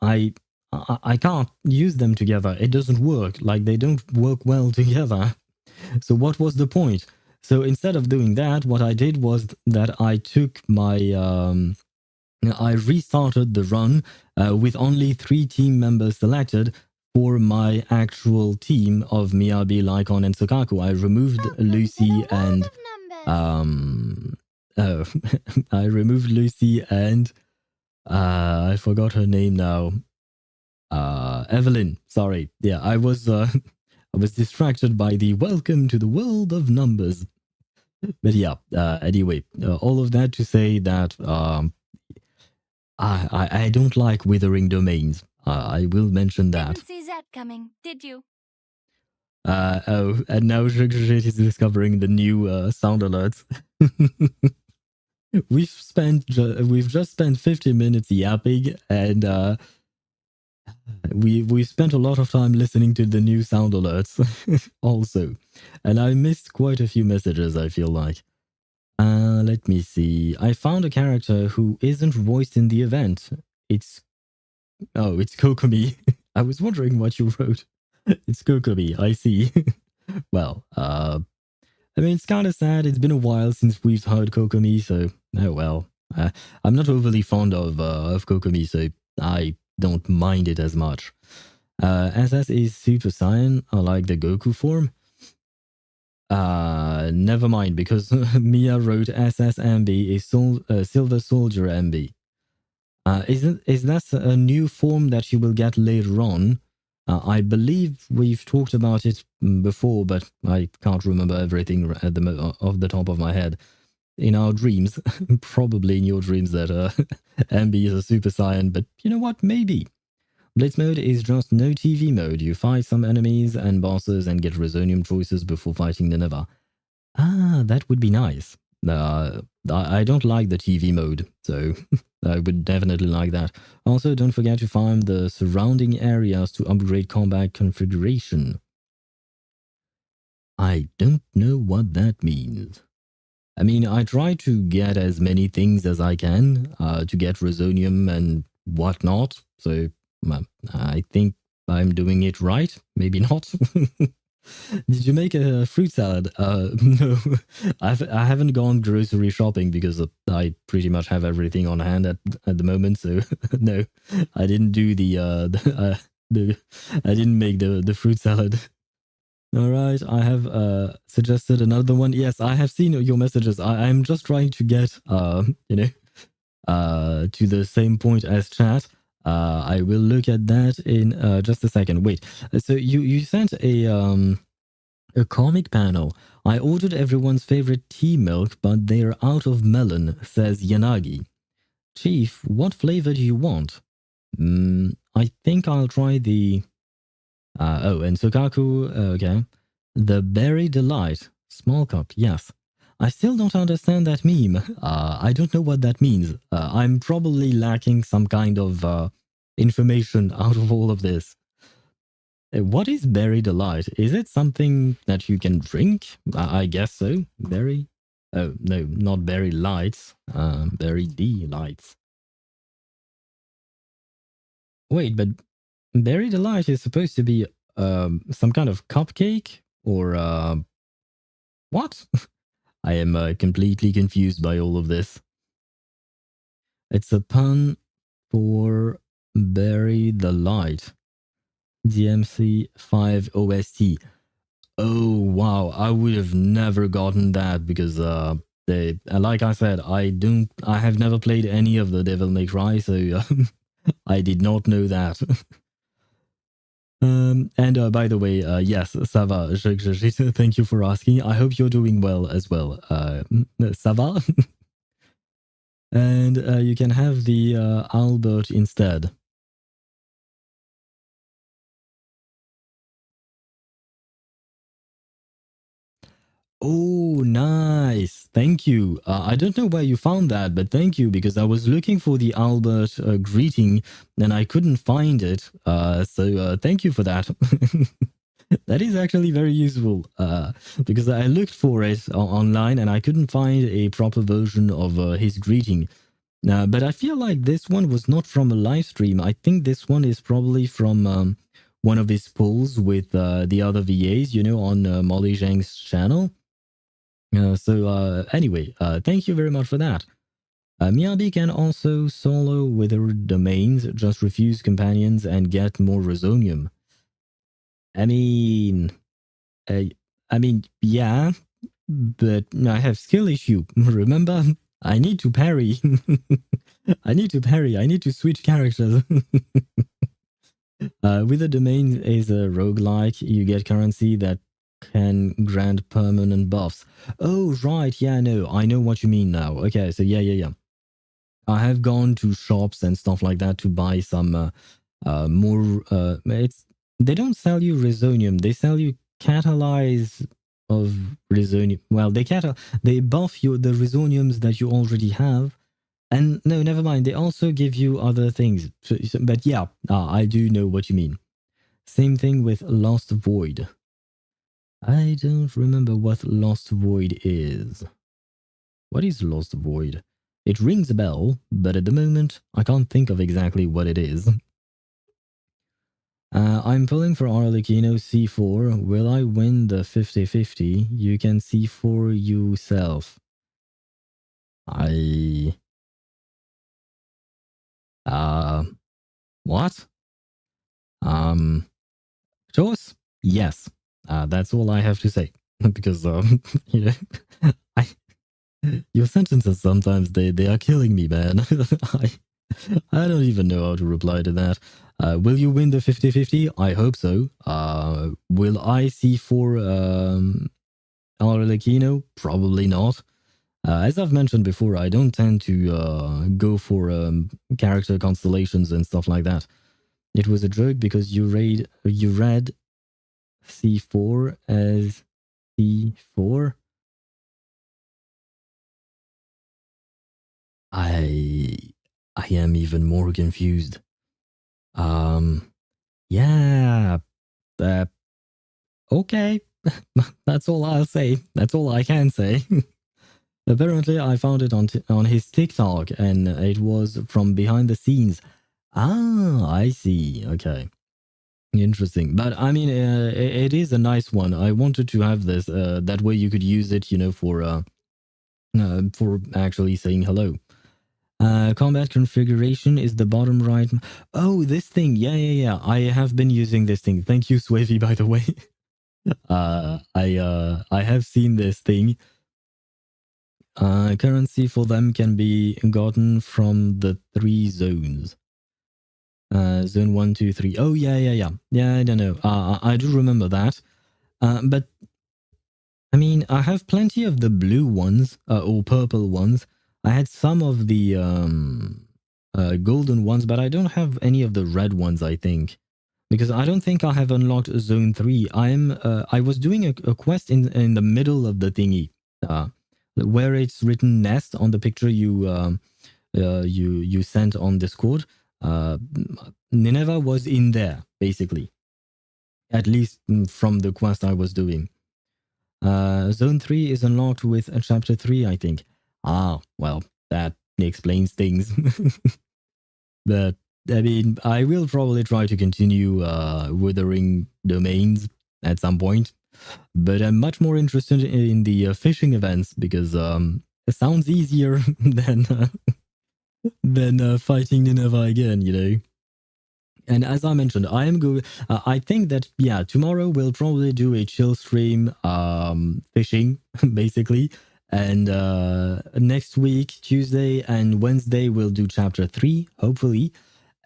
I can't use them together. It doesn't work, like they don't work well together. So what was the point? So instead of doing that, what I did was that I took my, I restarted the run with only 3 team members selected for my actual team of Miyabi, Lycon, and Sokaku. I removed Lucy and I removed Lucy and I forgot her name now. Evelyn. Sorry. Yeah, I was distracted by the welcome to the world of numbers. But yeah, anyway, all of that to say that I don't like withering domains. I will mention that. Didn't see that coming, did you? Oh, and now Sugarshit is discovering the new sound alerts. We've just spent 50 minutes yapping, and we spent a lot of time listening to the new sound alerts also, and I missed quite a few messages, I feel like. Let me see. I found a character who isn't voiced in the event. It's Kokomi. I was wondering what you wrote. It's Kokomi, I see. Well, I mean, it's kind of sad. It's been a while since we've heard Kokomi, so oh well. I'm not overly fond of Kokomi, so I don't mind it as much. SS is Super Saiyan. I like the Goku form. Never mind, because Mia wrote SS MB is Silver Soldier MB. Is that a new form that you will get later on? I believe we've talked about it before, but I can't remember everything off the top of my head. In our dreams, probably in your dreams that MB is a Super Saiyan, but you know what? Maybe. Blitz mode is just no TV mode. You fight some enemies and bosses and get Resonium choices before fighting Nineveh. Ah, that would be nice. I don't like the TV mode, so I would definitely like that. Also, don't forget to farm the surrounding areas to upgrade combat configuration. I don't know what that means. I mean, I try to get as many things as I can to get Resonium and whatnot, so I think I'm doing it right. Maybe not. Did you make a fruit salad? No, I haven't gone grocery shopping because I pretty much have everything on hand at the moment. So no, I didn't do I didn't make the fruit salad. All right, I have suggested another one. Yes, I have seen your messages. I'm just trying to get to the same point as chat. I will look at that in just a second. Wait, so you sent a comic panel. I ordered everyone's favorite tea milk, but they're out of melon, says Yanagi. Chief, what flavor do you want? I think I'll try the... and Sokaku, okay. The Berry Delight. Small cup, yes. I still don't understand that meme. I don't know what that means. I'm probably lacking some kind of information out of all of this. What is Berry Delight? Is it something that you can drink? I guess so. Berry? Oh, no, not Berry Lights. Berry Delights. Wait, but Berry Delight is supposed to be some kind of cupcake? Or what? I am completely confused by all of this. It's a pun for Bury the Light. DMC5 OST. Oh, wow. I would have never gotten that because like I said, I have never played any of the Devil May Cry, so I did not know that. And by the way, yes, ça va. Thank you for asking. I hope you're doing well as well. Ça va? And you can have the Albert instead. Oh, nice. Thank you. I don't know where you found that, but thank you, because I was looking for the Albert greeting and I couldn't find it. So thank you for that. That is actually very useful, because I looked for it online and I couldn't find a proper version of his greeting. But I feel like this one was not from a live stream. I think this one is probably from one of his polls with the other VAs, on Molly Zhang's channel. So anyway, thank you very much for that. Miyabi can also solo with her domains, just refuse companions and get more Resonium. I mean, yeah, but I have skill issue. Remember, I need to parry. I need to switch characters. With a domain is a roguelike, you get currency that can grant permanent buffs. Oh, right. Yeah, no, I know what you mean now. Okay, so yeah. I have gone to shops and stuff like that to buy some more. They don't sell you Resonium. They sell you catalyze of Resonium. Well, they buff you the Resoniums that you already have. And no, never mind. They also give you other things. But yeah, I do know what you mean. Same thing with Lost Void. I don't remember what Lost Void is. What is Lost Void? It rings a bell, but at the moment, I can't think of exactly what it is. I'm pulling for Arlecchino C4. Will I win the 50-50? You can C4 yourself. What? Choice? Yes. That's all I have to say. Because, your sentences sometimes, they are killing me, man. I don't even know how to reply to that. Will you win the 50-50? I hope so. Will I C4 Arlecchino? Probably not. As I've mentioned before, I don't tend to go for character constellations and stuff like that. It was a joke because you read C4 as C4. I am even more confused. Yeah. Okay. That's all I'll say. That's all I can say. Apparently, I found it on his TikTok, and it was from behind the scenes. Ah, I see. Okay. Interesting. But I mean, it is a nice one. I wanted to have this. That way you could use it, for actually saying hello. Combat configuration is the bottom right. Oh, this thing. Yeah. I have been using this thing. Thank you, Swavy, by the way. I have seen this thing. Currency for them can be gotten from the 3 zones. Zone 1, 2, 3. Oh, yeah. Yeah, I don't know. I do remember that. But, I mean, I have plenty of the blue ones, or purple ones. I had some of the golden ones, but I don't have any of the red ones, I think. Because I don't think I have unlocked Zone 3. I was doing a quest in the middle of the thingy. Where it's written nest on the picture you sent on Discord. Nineveh was in there, basically. At least from the quest I was doing. Zone 3 is unlocked with Chapter 3, I think. Well, that explains things. But, I mean, I will probably try to continue Wuthering Domains at some point. But I'm much more interested in the fishing events because it sounds easier than fighting Nineveh again, And as I mentioned, I am going. I think that tomorrow we'll probably do a chill stream, fishing basically, And next week, Tuesday and Wednesday, we'll do chapter 3, hopefully.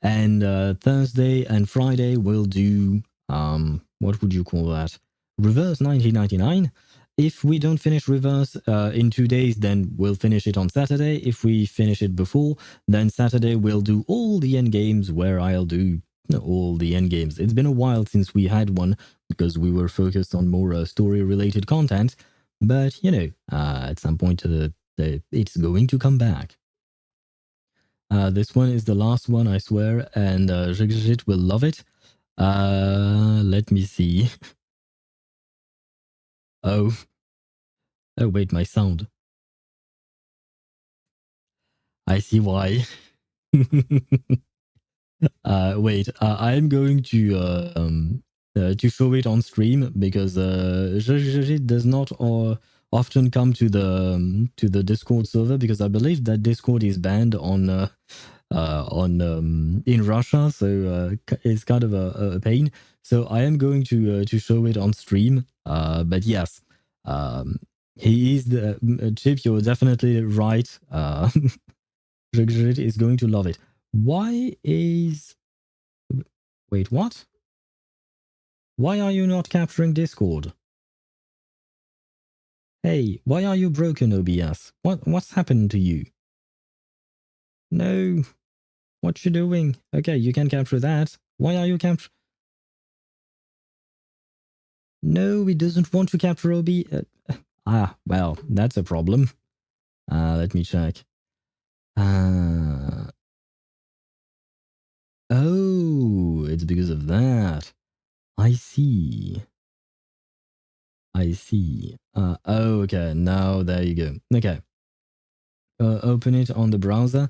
And Thursday and Friday, we'll do, what would you call that? Reverse 1999. If we don't finish Reverse in 2 days, then we'll finish it on Saturday. If we finish it before, then Saturday we'll do all the end games where I'll do all the end games. It's been a while since we had one because we were focused on more story-related content. But, you know, at some point it's going to come back. This one is the last one, I swear, and Jigjit will love it. Let me see. Oh, wait, my sound. I see why. Wait, I'm going to show it on stream because Jigjit does not often come to the Discord server because I believe that Discord is banned on in Russia, so it's kind of a pain. So I am going to show it on stream. But yes, he is the Chip. You're definitely right. Jigjit is going to love it. Why is? Wait, what? Why are you not capturing Discord? Hey, why are you broken, OBS? What's happened to you? No. What you doing? Okay, you can capture that. Why are you capture? No, it doesn't want to capture OB. Well, that's a problem. Let me check. Oh, it's because of that. I see. I see. Oh, okay. Now there you go. Okay. Open it on the browser.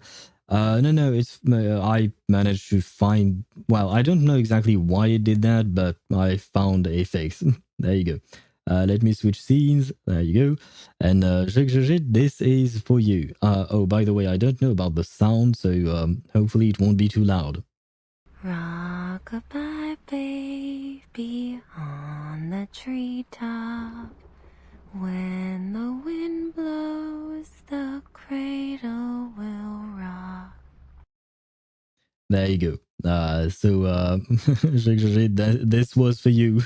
No, it's I managed to find. Well, I don't know exactly why it did that, but I found a fix. There you go. Let me switch scenes. There you go. And this is for you. Oh, by the way, I don't know about the sound, so hopefully it won't be too loud. Rock-a-bye, baby, on the treetop. When the wind blows, the cradle will rock. There you go. This was for you.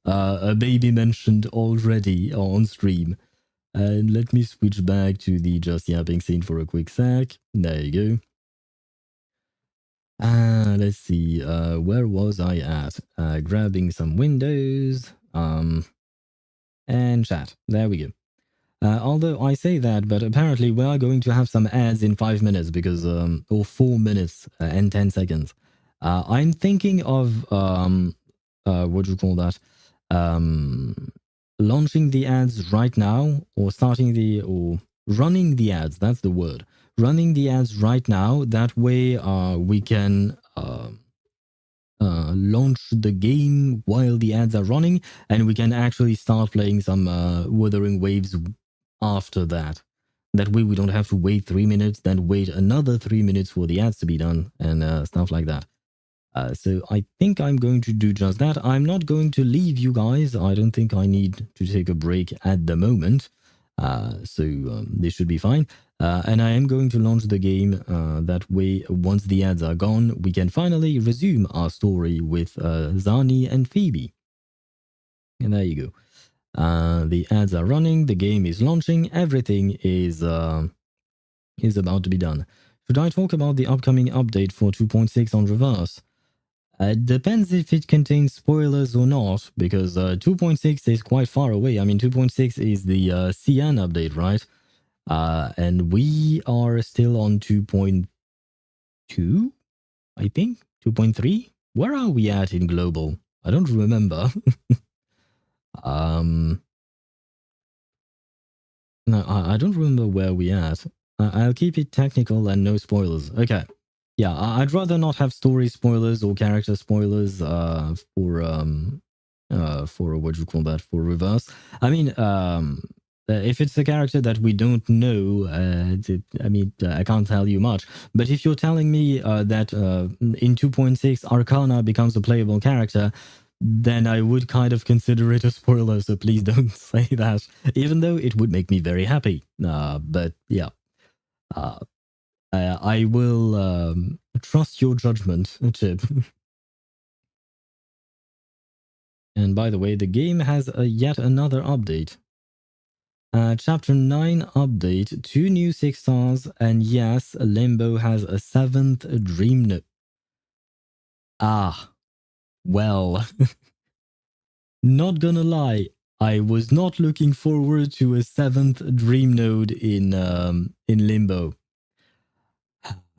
A baby mentioned already on stream. And let me switch back to the just yapping scene for a quick sec. There you go. Let's see. Where was I at? Grabbing some windows. And chat. There we go. Although I say that, but apparently we are going to have some ads in 5 minutes because, or 4 minutes and 10 seconds. I'm thinking of, what do you call that? Launching the ads right now or running the ads. That's the word. Running the ads right now. That way we can launch the game while the ads are running and we can actually start playing some Wuthering Waves after that. That way we don't have to wait 3 minutes, then wait another 3 minutes for the ads to be done and stuff like that. So I think I'm going to do just that. I'm not going to leave you guys. I don't think I need to take a break at the moment. So this should be fine. And I am going to launch the game. That way, once the ads are gone, we can finally resume our story with Zani and Phoebe. And there you go. The ads are running. The game is launching. Everything is about to be done. Should I talk about the upcoming update for 2.6 on Reverse? It depends if it contains spoilers or not, because 2.6 is quite far away. I mean, 2.6 is the CN update, right? And we are still on 2.2, I think? 2.3? Where are we at in global? I don't remember. No, I don't remember where we at. I'll keep it technical and no spoilers. Okay. Yeah, I'd rather not have story spoilers or character spoilers for what do you call that, for Reverse. I mean, if it's a character that we don't know, I can't tell you much. But if you're telling me that in 2.6 Arcana becomes a playable character, then I would kind of consider it a spoiler, so please don't say that, even though it would make me very happy. But yeah, I will trust your judgment, Chip. And by the way, the game has yet another update. Chapter 9 update, 2 new 6 stars, and yes, Limbo has a 7th dream node. Ah, well, not gonna lie, I was not looking forward to a 7th dream node in Limbo.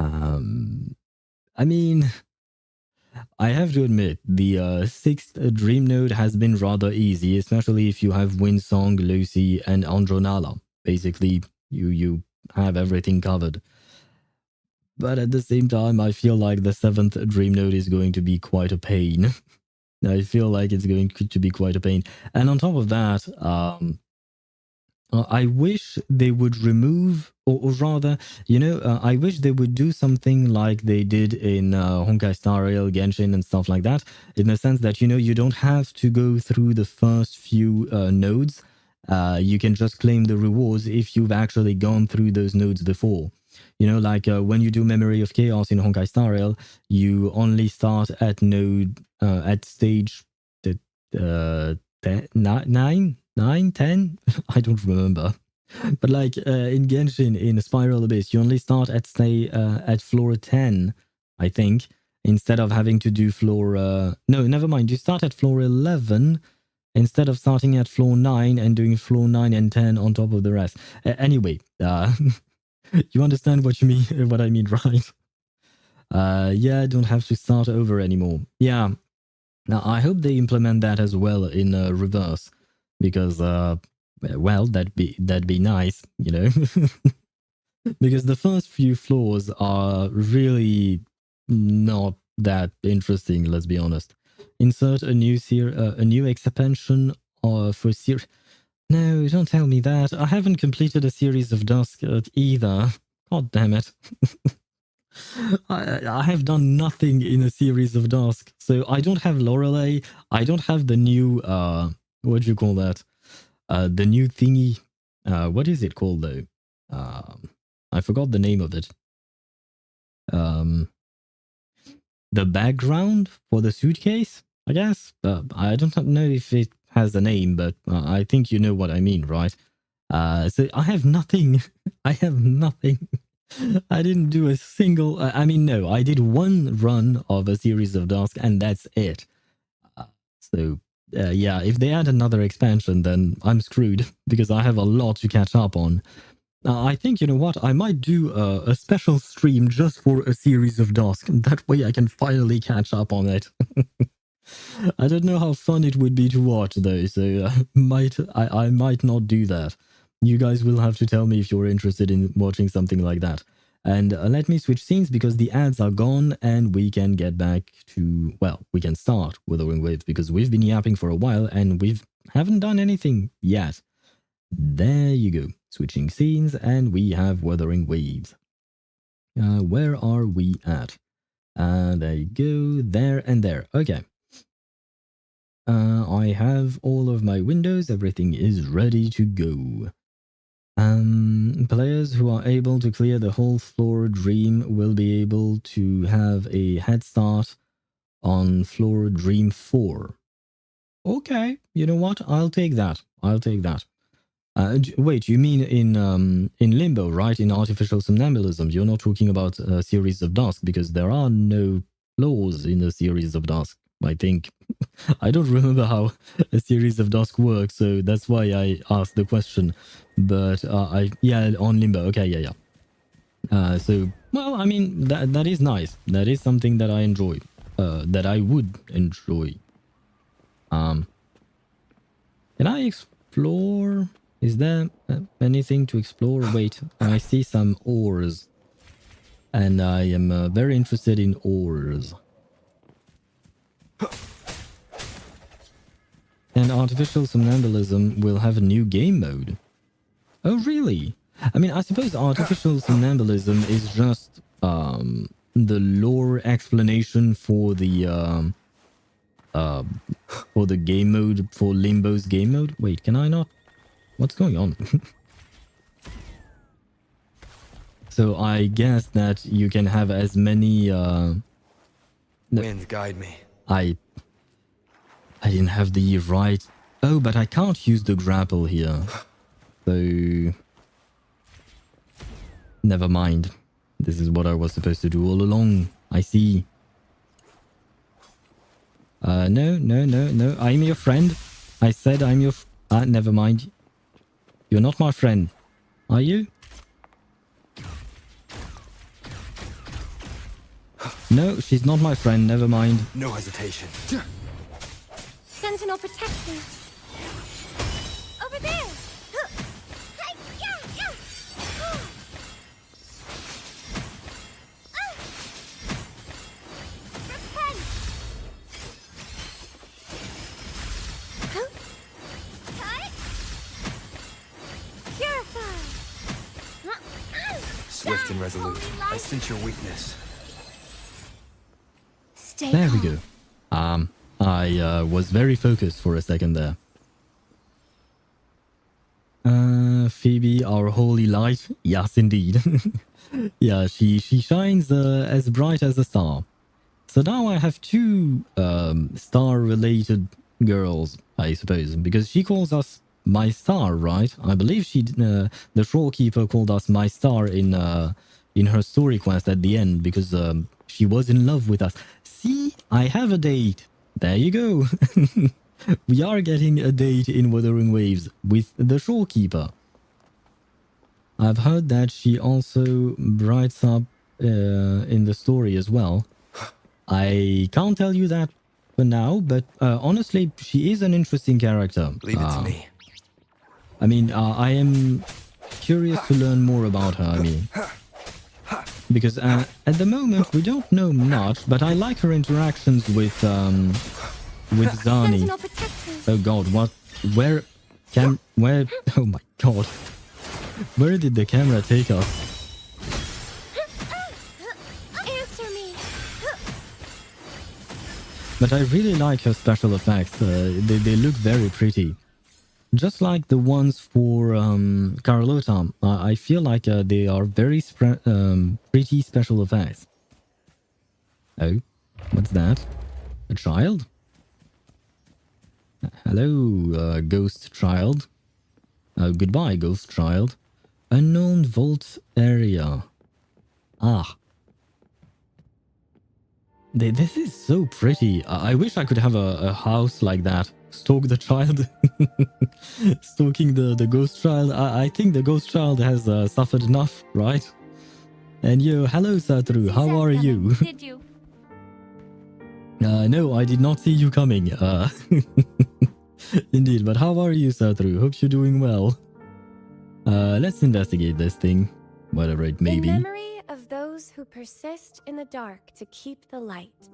I mean, I have to admit, the 6th dream node has been rather easy, especially if you have Windsong, Lucy, and Andronala. Basically, you have everything covered. But at the same time, I feel like the 7th dream node is going to be quite a pain. I feel like it's going to be quite a pain. And on top of that, I wish they would remove, or rather, I wish they would do something like they did in Honkai Star Rail, Genshin, and stuff like that, in the sense that, you don't have to go through the first few nodes. You can just claim the rewards if you've actually gone through those nodes before. Like when you do Memory of Chaos in Honkai Star Rail, you only start at at stage 9, 10? I don't remember. But like in Genshin, in Spiral Abyss, you only start at, say, at floor 10, I think, instead of having to do floor... no, never mind. You start at floor 11 instead of starting at floor 9 and doing floor 9 and 10 on top of the rest. Anyway, you understand what I mean, right? Yeah, don't have to start over anymore. Yeah. Now, I hope they implement that as well in reverse, because, well, that'd be nice, because the first few floors are really not that interesting. Let's be honest. Insert a new expansion for series. No, don't tell me that. I haven't completed a Series of Dusk either. God damn it. I have done nothing in a Series of Dusk. So I don't have Lorelei. I don't have the new, what do you call that? The new thingy. What is it called though? I forgot the name of it. The background for the suitcase, I guess. I don't know if it has a name, but I think you know what I mean, right? So I have nothing. I have nothing. I didn't do a single... I mean, no, I did one run of a Series of Dusk, and that's it. Yeah, if they add another expansion, then I'm screwed, because I have a lot to catch up on. I think, you know what, I might do a special stream just for a Series of Dusk. That way I can finally catch up on it. I don't know how fun it would be to watch, though, so I might not do that. You guys will have to tell me if you're interested in watching something like that. And let me switch scenes because the ads are gone and we can get back to, well, we can start Wuthering Waves because we've been yapping for a while and we haven't done anything yet. There you go. Switching scenes and we have Wuthering Waves. Where are we at? There you go. There and there. Okay. I have all of my windows. Everything is ready to go. Players who are able to clear the whole floor Dream will be able to have a head start on floor Dream 4. Okay, you know what? I'll take that. I'll take that. Wait, you mean in Limbo, right? In Artificial Somnambulism. You're not talking about a Series of Dusk because there are no floors in a Series of Dusk, I think. I don't remember how a Series of Dusk works, so that's why I asked the question. But yeah, on Limbo. Okay, yeah. So, well, I mean, that is nice. That is something that I enjoy. That I would enjoy. Can I explore? Is there anything to explore? Wait, I see some ores. And I am very interested in ores. And Artificial Somnambulism will have a new game mode. Oh, really? I mean, I suppose Artificial Somnambulism is just the lore explanation for the for the game mode, for Limbo's game mode. Wait, can I not? What's going on? So I guess that you can have as many Wind guide me. I didn't have the right. Oh, but I can't use the grapple here. So never mind. This is what I was supposed to do all along. I see. No. I'm your friend. I said I'm your... never mind. You're not my friend. Are you? No, she's not my friend. Never mind. No hesitation. Sentinel, protect me. Over there. Swift and resolute. I sense your weakness. Stay There we calm. go. I was very focused for a second there. Phoebe, our holy light. Yes, indeed. Yeah, she shines as bright as a star. So now I have two star-related girls, I suppose, because she calls us my star, right? I believe she, the Shorekeeper, called us my star in her story quest at the end because she was in love with us. See, I have a date. There you go. We are getting a date in Wuthering Waves with the Shorekeeper. I've heard that she also brights up in the story as well. I can't tell you that for now, but honestly, she is an interesting character. Leave it to me. I mean, I am curious to learn more about her, I mean. Because at the moment, we don't know much, but I like her interactions with Zani. Sentinel, protect me. Oh god, what? Where? Oh my god. Where did the camera take us? Answer me. But I really like her special effects. They look very pretty. Just like the ones for Carlotta. I feel like they are very pretty special effects. Oh, what's that? A child? Hello, ghost child. Goodbye, ghost child. Unknown vault area. Ah. This is so pretty. I wish I could have a house like that. Stalk the child. Stalking the ghost child. I think the ghost child has suffered enough, right? And yo, hello Satru, how are you? Did you? No, I did not see you coming. Indeed, but how are you, Satru? Hope you're doing well. Let's investigate this thing, whatever it may In be. memory of those who persist in the dark to keep the light.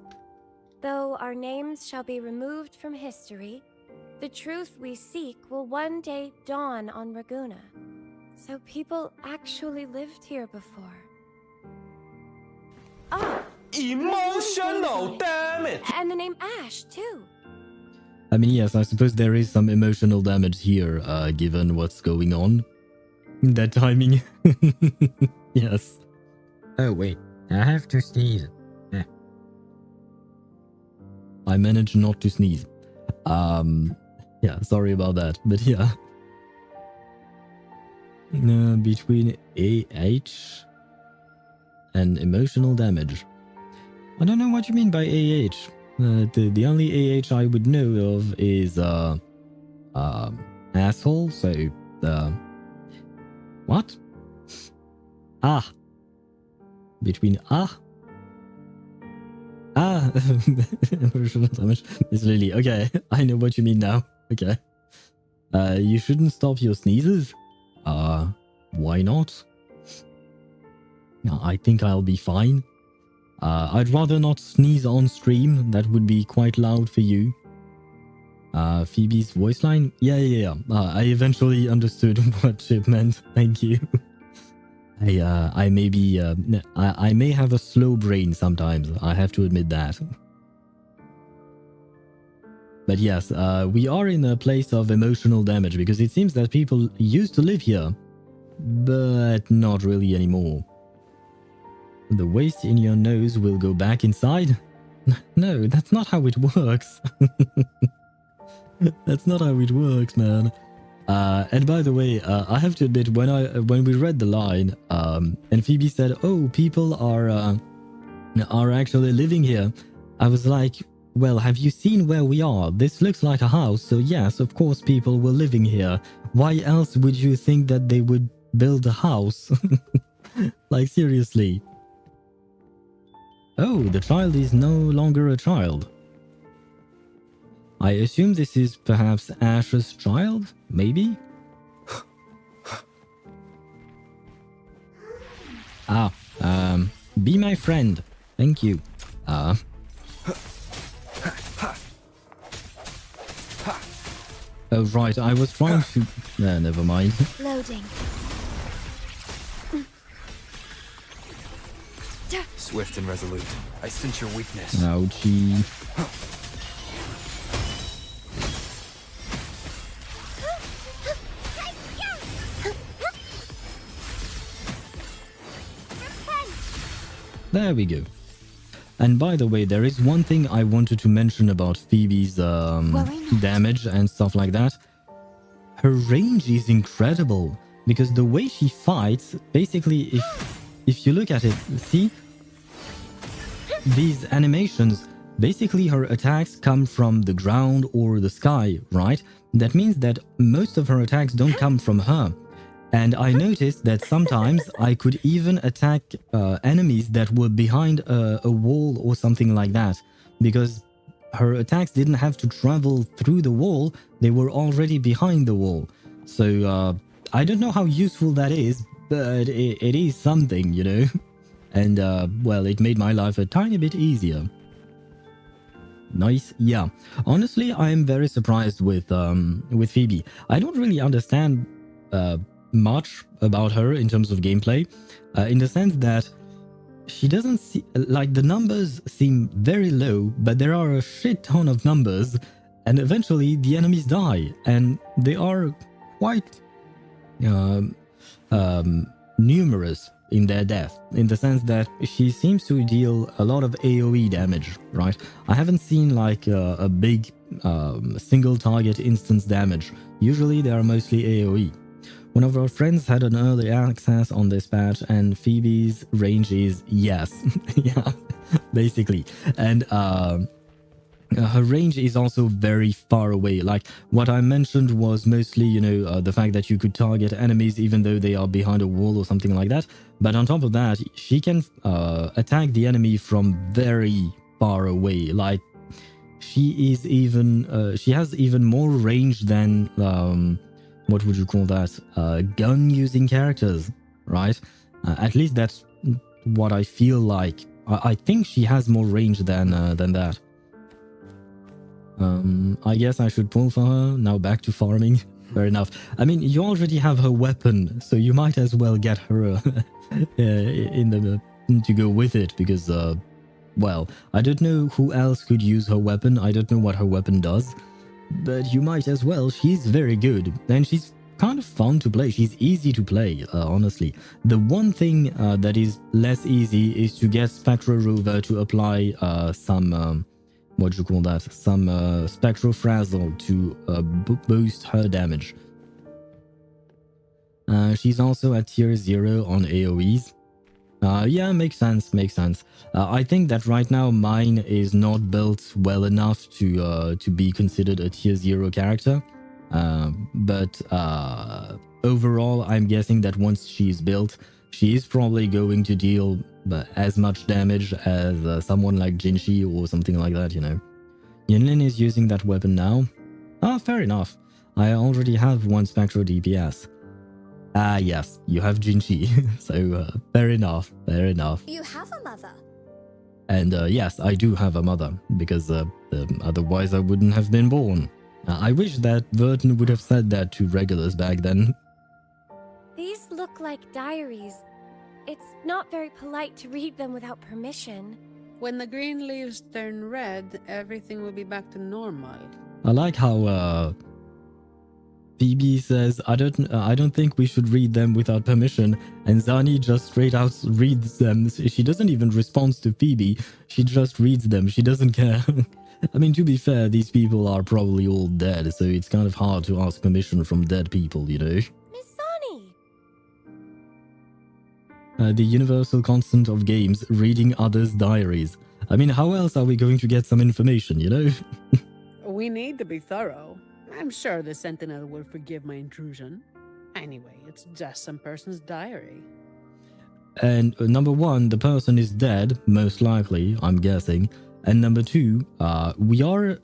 Though our names shall be removed from history, the truth we seek will one day dawn on Raguna. So people actually lived here before. Oh, Emotional damage! and the name Ash, too. I mean, yes, I suppose there is some emotional damage here, given what's going on. That timing. Yes. Oh, wait. I have to sneeze. I managed not to sneeze. Yeah, sorry about that. But yeah. Between AH and emotional damage. I don't know what you mean by AH. The only AH I would know of is asshole. So what? Ah. Between emotional damage. Miss Lily. Okay, I know what you mean now. Okay. You shouldn't stop your sneezes. Why not? I think I'll be fine. I'd rather not sneeze on stream. That would be quite loud for you. Phoebe's voice line? Yeah. I eventually understood what it meant. Thank you. I may be, I may have a slow brain sometimes. I have to admit that. But yes, we are in a place of emotional damage because it seems that people used to live here, but not really anymore. The waste in your nose will go back inside? No, that's not how it works. That's not how it works, man. And by the way, I have to admit, when we read the line, and Phoebe said, "Oh, people are actually living here," I was like, "Well, have you seen where we are? This looks like a house, so yes, of course people were living here. Why else would you think that they would build a house?" Like, seriously. Oh, the child is no longer a child. I assume this is perhaps Ash's child? Maybe? Be my friend. Thank you. Oh, right, I was trying to... never mind. Loading. Swift and resolute. I sense your weakness. Ouchie. There we go. And by the way, there is one thing I wanted to mention about Phoebe's damage and stuff like that. Her range is incredible because the way she fights, basically, if you look at it, see? These animations, basically her attacks come from the ground or the sky, right? That means that most of her attacks don't come from her. And I noticed that sometimes I could even attack enemies that were behind a wall or something like that. Because her attacks didn't have to travel through the wall, they were already behind the wall. So I don't know how useful that is, but it is something, you know? And, well, it made my life a tiny bit easier. Nice. Yeah. Honestly, I am very surprised with Phoebe. I don't really understand much about her in terms of gameplay, in the sense that she doesn't see... Like, the numbers seem very low, but there are a shit ton of numbers, and eventually the enemies die, and they are quite numerous in their death, in the sense that she seems to deal a lot of AoE damage, right? I haven't seen like a big single target instance damage. Usually they are mostly AoE. One of our friends had an early access on this patch, and Phoebe's range is yes. Yeah, basically. And her range is also very far away. Like, what I mentioned was mostly, you know, the fact that you could target enemies even though they are behind a wall or something like that. But on top of that, she can attack the enemy from very far away. Like, she is even... she has even more range than... what would you call that? Gun-using characters, right? At least that's what I feel like. I think she has more range than that. I guess I should pull for her. Now back to farming. Fair enough. I mean, you already have her weapon, so you might as well get her to go with it, because, well, I don't know who else could use her weapon. I don't know what her weapon does, but you might as well. She's very good, and she's kind of fun to play. She's easy to play, honestly. The one thing that is less easy is to get Spectral Rover to apply some... what do you call that? Some Spectral Frazzle to boost her damage. She's also at tier 0 on AoEs. Yeah, makes sense, makes sense. I think that right now mine is not built well enough to be considered a tier 0 character. But overall, I'm guessing that once she's built, she is probably going to deal as much damage as someone like Jinshi or something like that, you know. Yinlin is using that weapon now. Ah, fair enough. I already have one Spectral DPS. Ah, yes, you have Jinshi. So, fair enough, fair enough. You have a mother. And yes, I do have a mother, because otherwise I wouldn't have been born. I wish that Verton would have said that to regulars back then. These look like diaries. It's not very polite to read them without permission. When the green leaves turn red, everything will be back to normal. I like how Phoebe says, I don't think we should read them without permission, and Zani just straight out reads them. She doesn't even respond to Phoebe. She just reads them. She doesn't care. I mean, to be fair, these people are probably all dead, so it's kind of hard to ask permission from dead people, you know? Miss Zani! The universal constant of games, reading others' diaries. I mean, how else are we going to get some information, you know? We need to be thorough. I'm sure the Sentinel will forgive my intrusion. Anyway, it's just some person's diary. And number one, the person is dead, most likely, I'm guessing. And number two, we are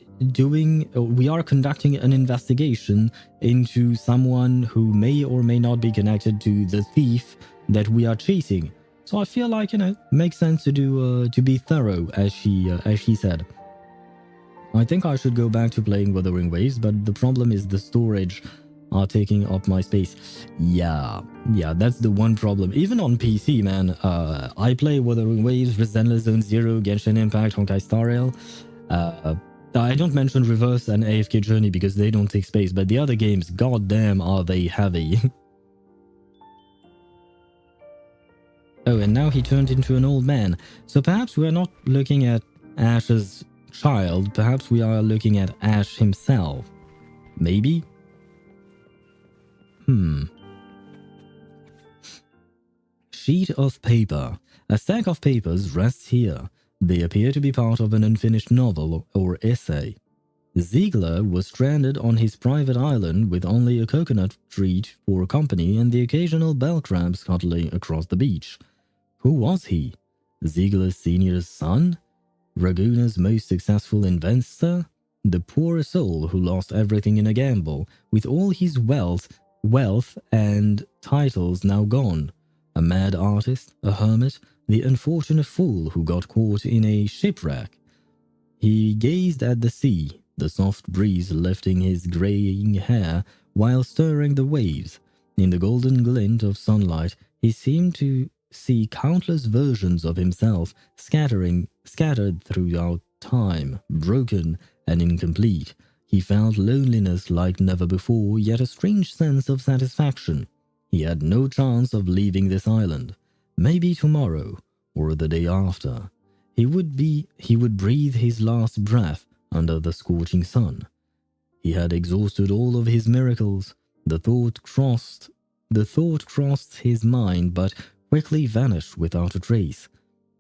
conducting an investigation into someone who may or may not be connected to the thief that we are chasing. So I feel like, you know, makes sense to be thorough, as she said. I think I should go back to playing Wuthering Waves, but the problem is the storage are taking up my space. Yeah, that's the one problem. Even on PC, man, I play Wuthering Waves, Resentless Zone Zero, Genshin Impact, Honkai Star Rail. I don't mention Reverse and AFK Journey because they don't take space, but the other games, goddamn, are they heavy. Oh, and now he turned into an old man. So perhaps we're not looking at Ash's child, perhaps we are looking at Ash himself. Maybe? Sheet of paper. A stack of papers rests here. They appear to be part of an unfinished novel or essay. Ziegler was stranded on his private island with only a coconut tree for company and the occasional bell crab scuttling across the beach. Who was he? Ziegler Sr.'s son? Raguna's most successful investor? The poor soul who lost everything in a gamble, with all his wealth and titles now gone. A mad artist, a hermit, the unfortunate fool who got caught in a shipwreck. He gazed at the sea, the soft breeze lifting his graying hair while stirring the waves. In the golden glint of sunlight, he seemed to see countless versions of himself scattered throughout time, broken and incomplete. He felt loneliness like never before, yet a strange sense of satisfaction. He had no chance of leaving this island. Maybe tomorrow, or the day after. He would breathe his last breath under the scorching sun. He had exhausted all of his miracles. The thought crossed his mind, but quickly vanished without a trace.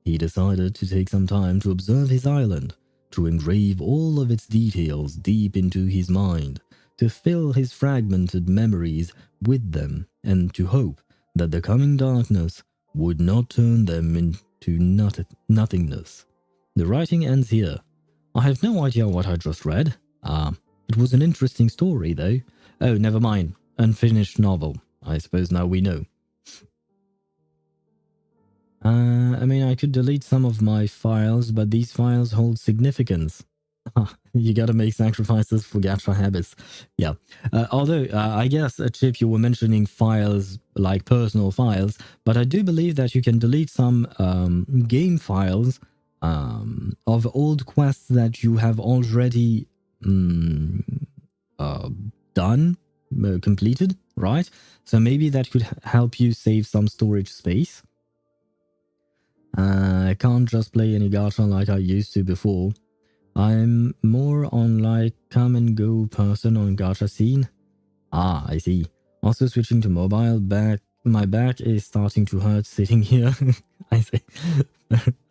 He decided to take some time to observe his island, to engrave all of its details deep into his mind, to fill his fragmented memories with them, and to hope that the coming darkness would not turn them into nothingness. The writing ends here. I have no idea what I just read. It was an interesting story, though. Oh, never mind. Unfinished novel. I suppose now we know. I mean, I could delete some of my files, but these files hold significance. You gotta make sacrifices for gacha habits. Yeah. Although, I guess, Chip, you were mentioning files like personal files, but I do believe that you can delete some game files of old quests that you have already done, completed, right? So maybe that could help you save some storage space. I can't just play any gacha like I used to before. I'm more on like come and go person on gacha scene. Ah, I see. Also switching to mobile, my back is starting to hurt sitting here. I see.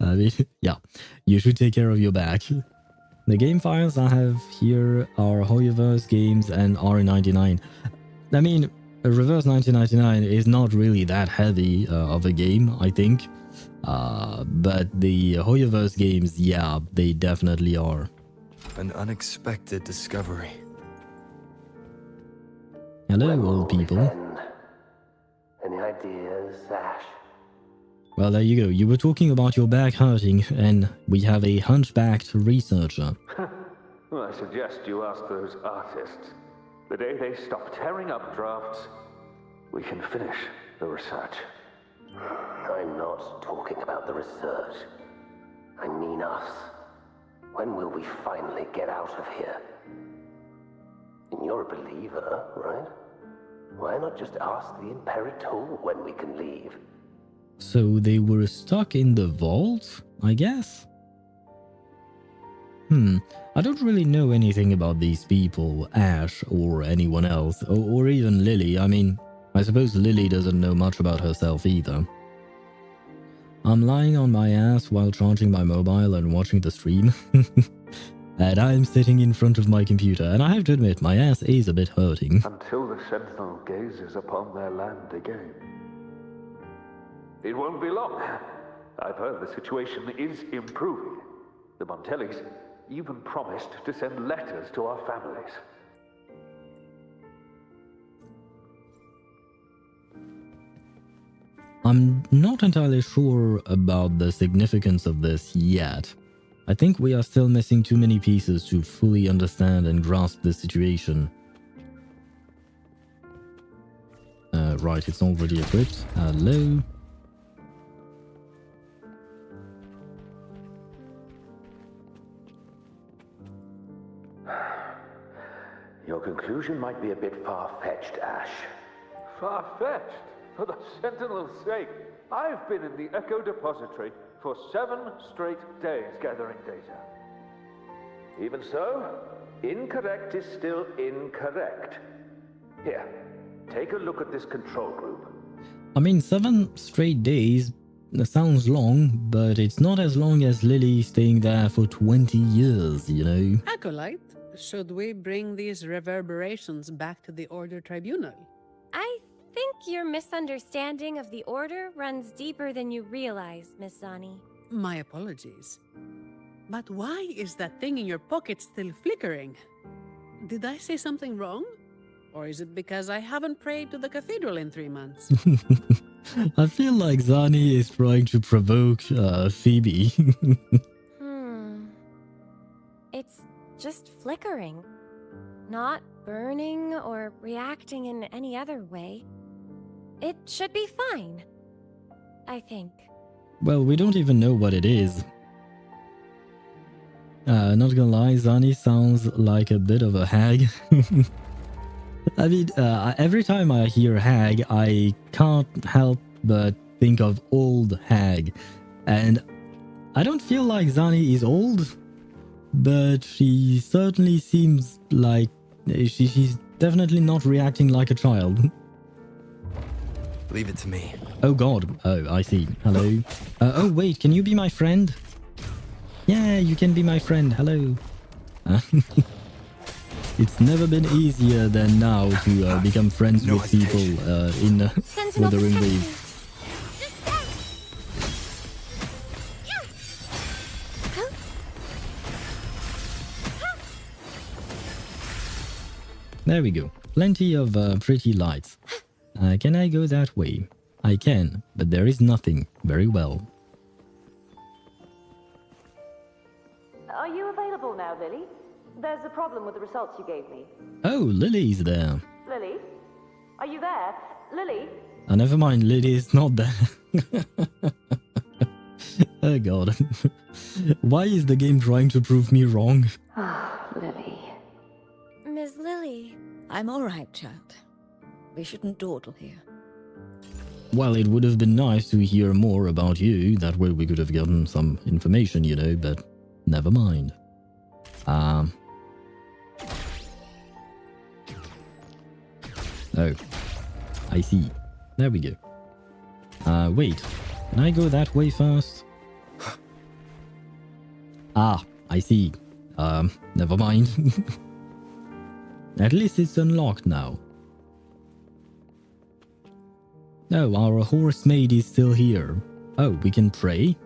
I mean, yeah, you should take care of your back. The game files I have here are Hoyoverse games and RE99. I mean, Reverse 1999 is not really that heavy of a game, I think. But the Hoyoverse games, yeah, they definitely are. An unexpected discovery. Hello, old people. Any ideas, Ash? Well, there you go. You were talking about your back hurting, and we have a hunchbacked researcher. Well, I suggest you ask those artists. The day they stop tearing up drafts, we can finish the research. I'm not talking about the research. I mean us. When will we finally get out of here? And you're a believer, right? Why not just ask the Imperator when we can leave? So they were stuck in the vault, I guess? I don't really know anything about these people, Ash or anyone else, or even Lily. I mean, I suppose Lily doesn't know much about herself either. I'm lying on my ass while charging my mobile and watching the stream. And I'm sitting in front of my computer, and I have to admit, my ass is a bit hurting. Until the Sentinel gazes upon their land again. It won't be long. I've heard the situation is improving. The Montellis even promised to send letters to our families. I'm not entirely sure about the significance of this yet. I think we are still missing too many pieces to fully understand and grasp the situation. Right, it's already equipped. Hello. Your conclusion might be a bit far-fetched, Ash. Far-fetched? For the Sentinel's sake, I've been in the Echo Depository for 7 straight days gathering data. Even so, incorrect is still incorrect. Here, take a look at this control group. I mean, 7 straight days sounds long, but it's not as long as Lily staying there for 20 years, you know? Acolyte, should we bring these reverberations back to the Order Tribunal? I think your misunderstanding of the Order runs deeper than you realize, Miss Zani. My apologies. But why is that thing in your pocket still flickering? Did I say something wrong? Or is it because I haven't prayed to the cathedral in 3 months? I feel like Zani is trying to provoke Phoebe. It's just flickering. Not burning or reacting in any other way. It should be fine, I think. Well, we don't even know what it is. Not gonna lie, Zani sounds like a bit of a hag. I mean, every time I hear hag, I can't help but think of old hag. And I don't feel like Zani is old, but she certainly seems like she's definitely not reacting like a child. Leave it to me. Oh god. Oh, I see. Hello. Oh wait, can you be my friend? Yeah, you can be my friend. Hello. It's never been easier than now to become friends with people in Wuthering Waves. There we go. Plenty of pretty lights. Can I go that way? I can, but there is nothing. Very well. Are you available now, Lily? There's a problem with the results you gave me. Oh, Lily's there. Lily? Are you there? Lily? Oh, never mind, Lily's not there. Oh god. Why is the game trying to prove me wrong? Lily. Ms. Lily. I'm all right, child. We shouldn't dawdle here. Well, it would have been nice to hear more about you. That way we could have gotten some information, you know, but never mind. Oh, I see. There we go. Wait. Can I go that way first? Ah, I see. Never mind. At least it's unlocked now. Oh, our horse maid is still here. Oh, we can pray?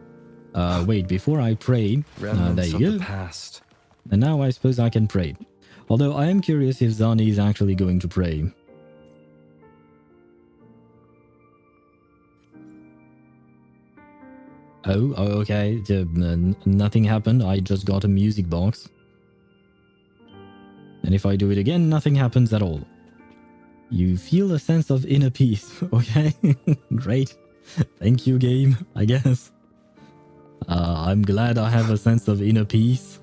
Wait, before I pray... there you go. Past. And now I suppose I can pray. Although I am curious if Zani is actually going to pray. Oh, okay. Nothing happened. I just got a music box. And if I do it again, nothing happens at all. You feel a sense of inner peace, okay? Great. Thank you, game, I guess. I'm glad I have a sense of inner peace.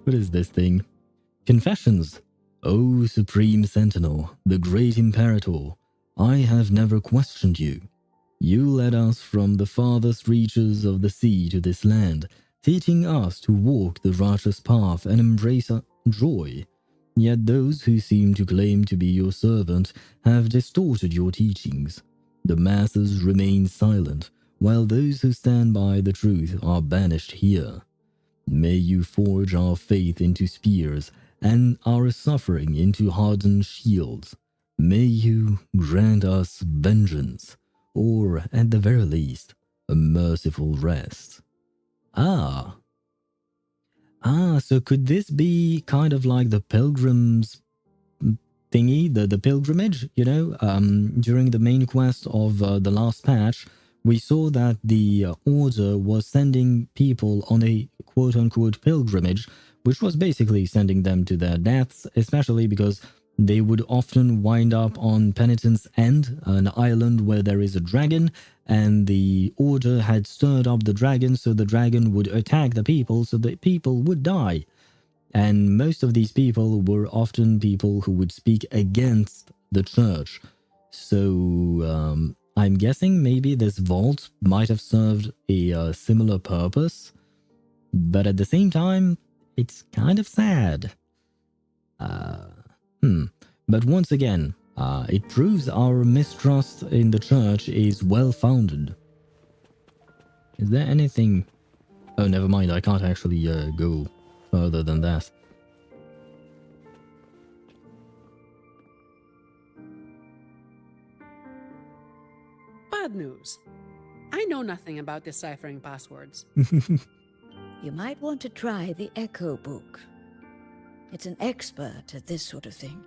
What is this thing? Confessions. O Supreme Sentinel, the Great Imperator, I have never questioned you. You led us from the farthest reaches of the sea to this land, teaching us to walk the righteous path and embrace joy. Yet those who seem to claim to be your servant have distorted your teachings. The masses remain silent, while those who stand by the truth are banished here. May you forge our faith into spears and our suffering into hardened shields. May you grant us vengeance, or at the very least, a merciful rest. So could this be kind of like the pilgrim's thingy, the pilgrimage, you know? During the main quest of the last patch, we saw that the Order was sending people on a quote-unquote pilgrimage, which was basically sending them to their deaths, especially because they would often wind up on Penitent's End, an island where there is a dragon, and the Order had stirred up the dragon so the dragon would attack the people so the people would die. And most of these people were often people who would speak against the church. So I'm guessing maybe this vault might have served a similar purpose. But at the same time, it's kind of sad. But once again, it proves our mistrust in the church is well-founded. Is there anything... Oh, never mind, I can't actually go further than that. Bad news. I know nothing about deciphering passwords. You might want to try the Echo Book. It's an expert at this sort of thing.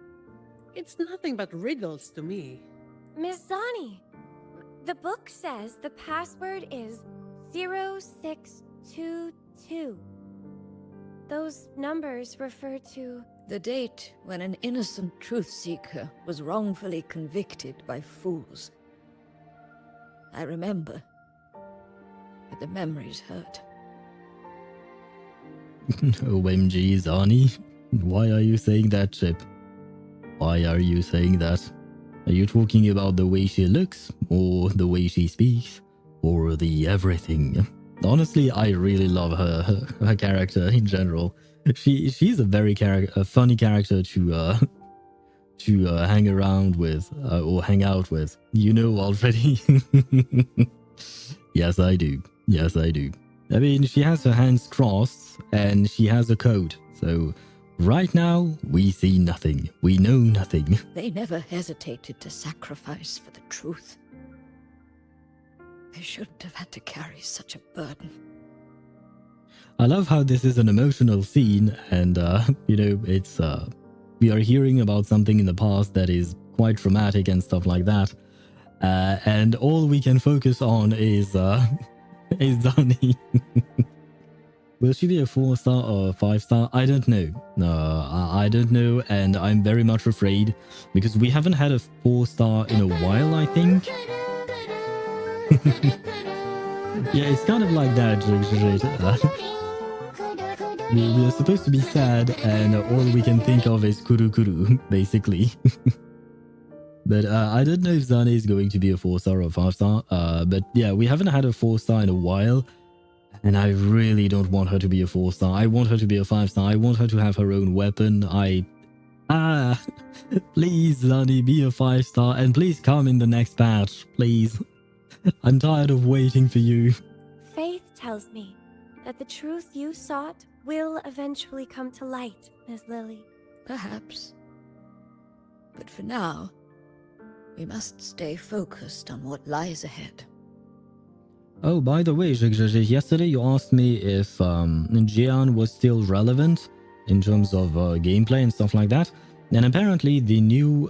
It's nothing but riddles to me. Miss Zani, the book says the password is 0622. Those numbers refer to... the date when an innocent truth seeker was wrongfully convicted by fools. I remember, but the memories hurt. OMG, Zani. Why are you saying that, Chip? Why are you saying that? Are you talking about the way she looks, or the way she speaks, or the everything? Honestly, I really love her character in general. She's a very funny character to hang around with or hang out with. You know already. Yes, I do. Yes, I do. I mean, she has her hands crossed and she has a code. So right now, we see nothing. We know nothing. They never hesitated to sacrifice for the truth. They shouldn't have had to carry such a burden. I love how this is an emotional scene and, you know, it's, we are hearing about something in the past that is quite traumatic and stuff like that. And all we can focus on is Zani. Will she be a 4-star or a 5-star? I don't know. I don't know, and I'm very much afraid because we haven't had a 4-star in a while, I think. Yeah, it's kind of like that. We are supposed to be sad, and all we can think of is kuru kuru, basically. But I don't know if Zani is going to be a 4-star or a 5-star. But yeah, we haven't had a 4-star in a while. And I really don't want her to be a 4-star. I want her to be a 5-star. I want her to have her own weapon. Please, Zani, be a 5-star. And please come in the next patch. Please. I'm tired of waiting for you. Faith tells me that the truth you sought will eventually come to light, Miss Lily. Perhaps. But for now, we must stay focused on what lies ahead. Oh, by the way, yesterday you asked me if Jian was still relevant in terms of gameplay and stuff like that. And apparently the new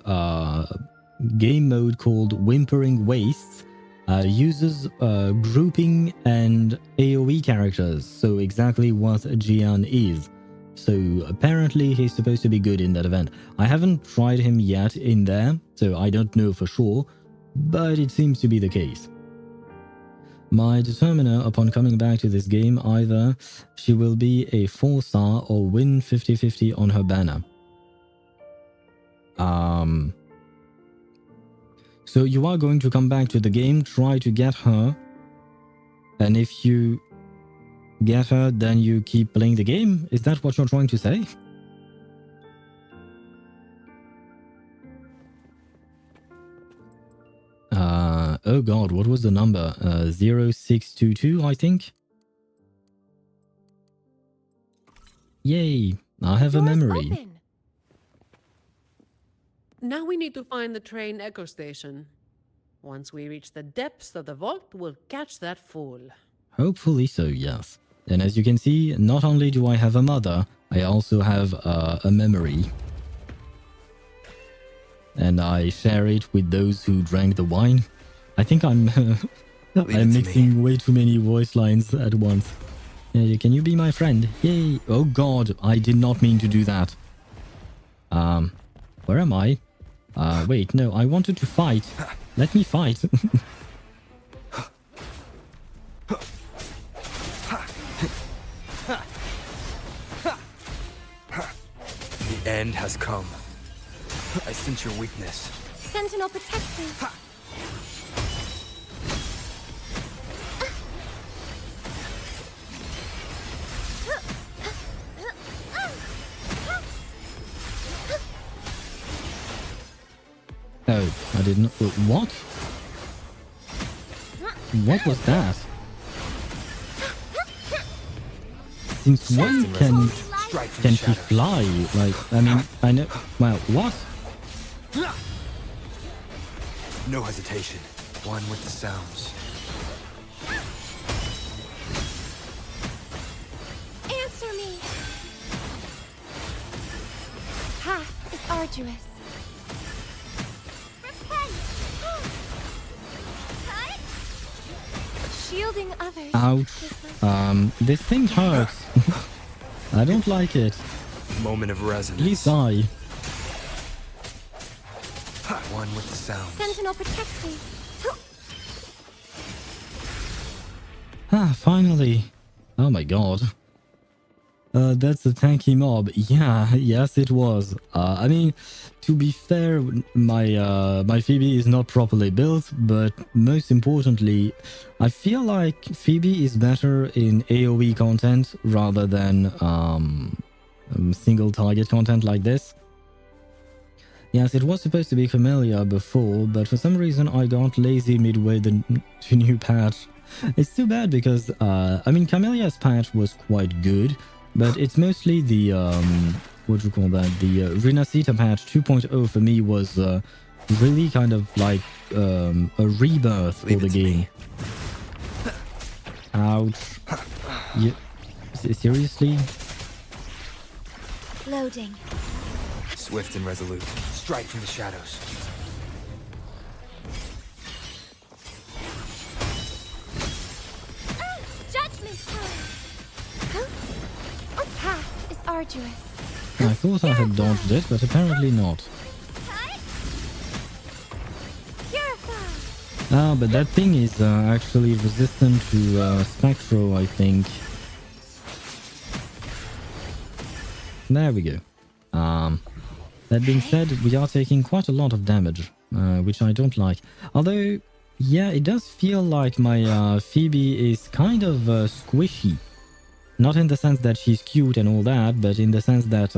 game mode called Whimpering Wastes uses grouping and AoE characters. So exactly what Jian is. So apparently he's supposed to be good in that event. I haven't tried him yet in there, so I don't know for sure, but it seems to be the case. My determiner upon coming back to this game, either she will be a 4-star or win 50-50 on her banner. So you are going to come back to the game, try to get her, and if you get her, then you keep playing the game? Is that what you're trying to say? Oh god, what was the number? 0622, I think? Yay, I have a memory. Open. Now we need to find the train echo station. Once we reach the depths of the vault, we'll catch that fool. Hopefully so, yes. And as you can see, not only do I have a mother, I also have a memory. And I share it with those who drank the wine. I think I'm I'm mixing way too many voice lines at once. Can you be my friend? Yay! Oh god, I did not mean to do that. Where am I? Wait, no, I wanted to fight. Let me fight. The end has come. I sense your weakness. Sentinel, protect me. Oh, I didn't. What? What was that? Since when can she fly? Like, I mean, I know. Well, what? No hesitation. One with the sounds. Answer me. Path is arduous. Shielding others. Ouch. This thing hurts. I don't like it. Moment of resonance. Please die. One with the sound. Sentinel, protect me. Ah, finally. Oh my god. That's a tanky mob. Yeah, yes it was. I mean, to be fair, my Phoebe is not properly built, but most importantly, I feel like Phoebe is better in AoE content rather than single target content like this. Yes, it was supposed to be Camellia before, but for some reason I got lazy midway the new patch. It's too bad because, I mean, Camellia's patch was quite good, but it's mostly the, what do you call that, the Renacita patch 2.0 for me was really kind of like a rebirth for the game. Ouch. Yeah. Seriously? Loading. Swift and resolute. Strike from the shadows. Judgment time. Our path is arduous. I thought I had dodged it, but apparently not. Ah, but that thing is actually resistant to Spectro, I think. There we go. That being said, we are taking quite a lot of damage, which I don't like. Although, yeah, it does feel like my Phoebe is kind of squishy. Not in the sense that she's cute and all that, but in the sense that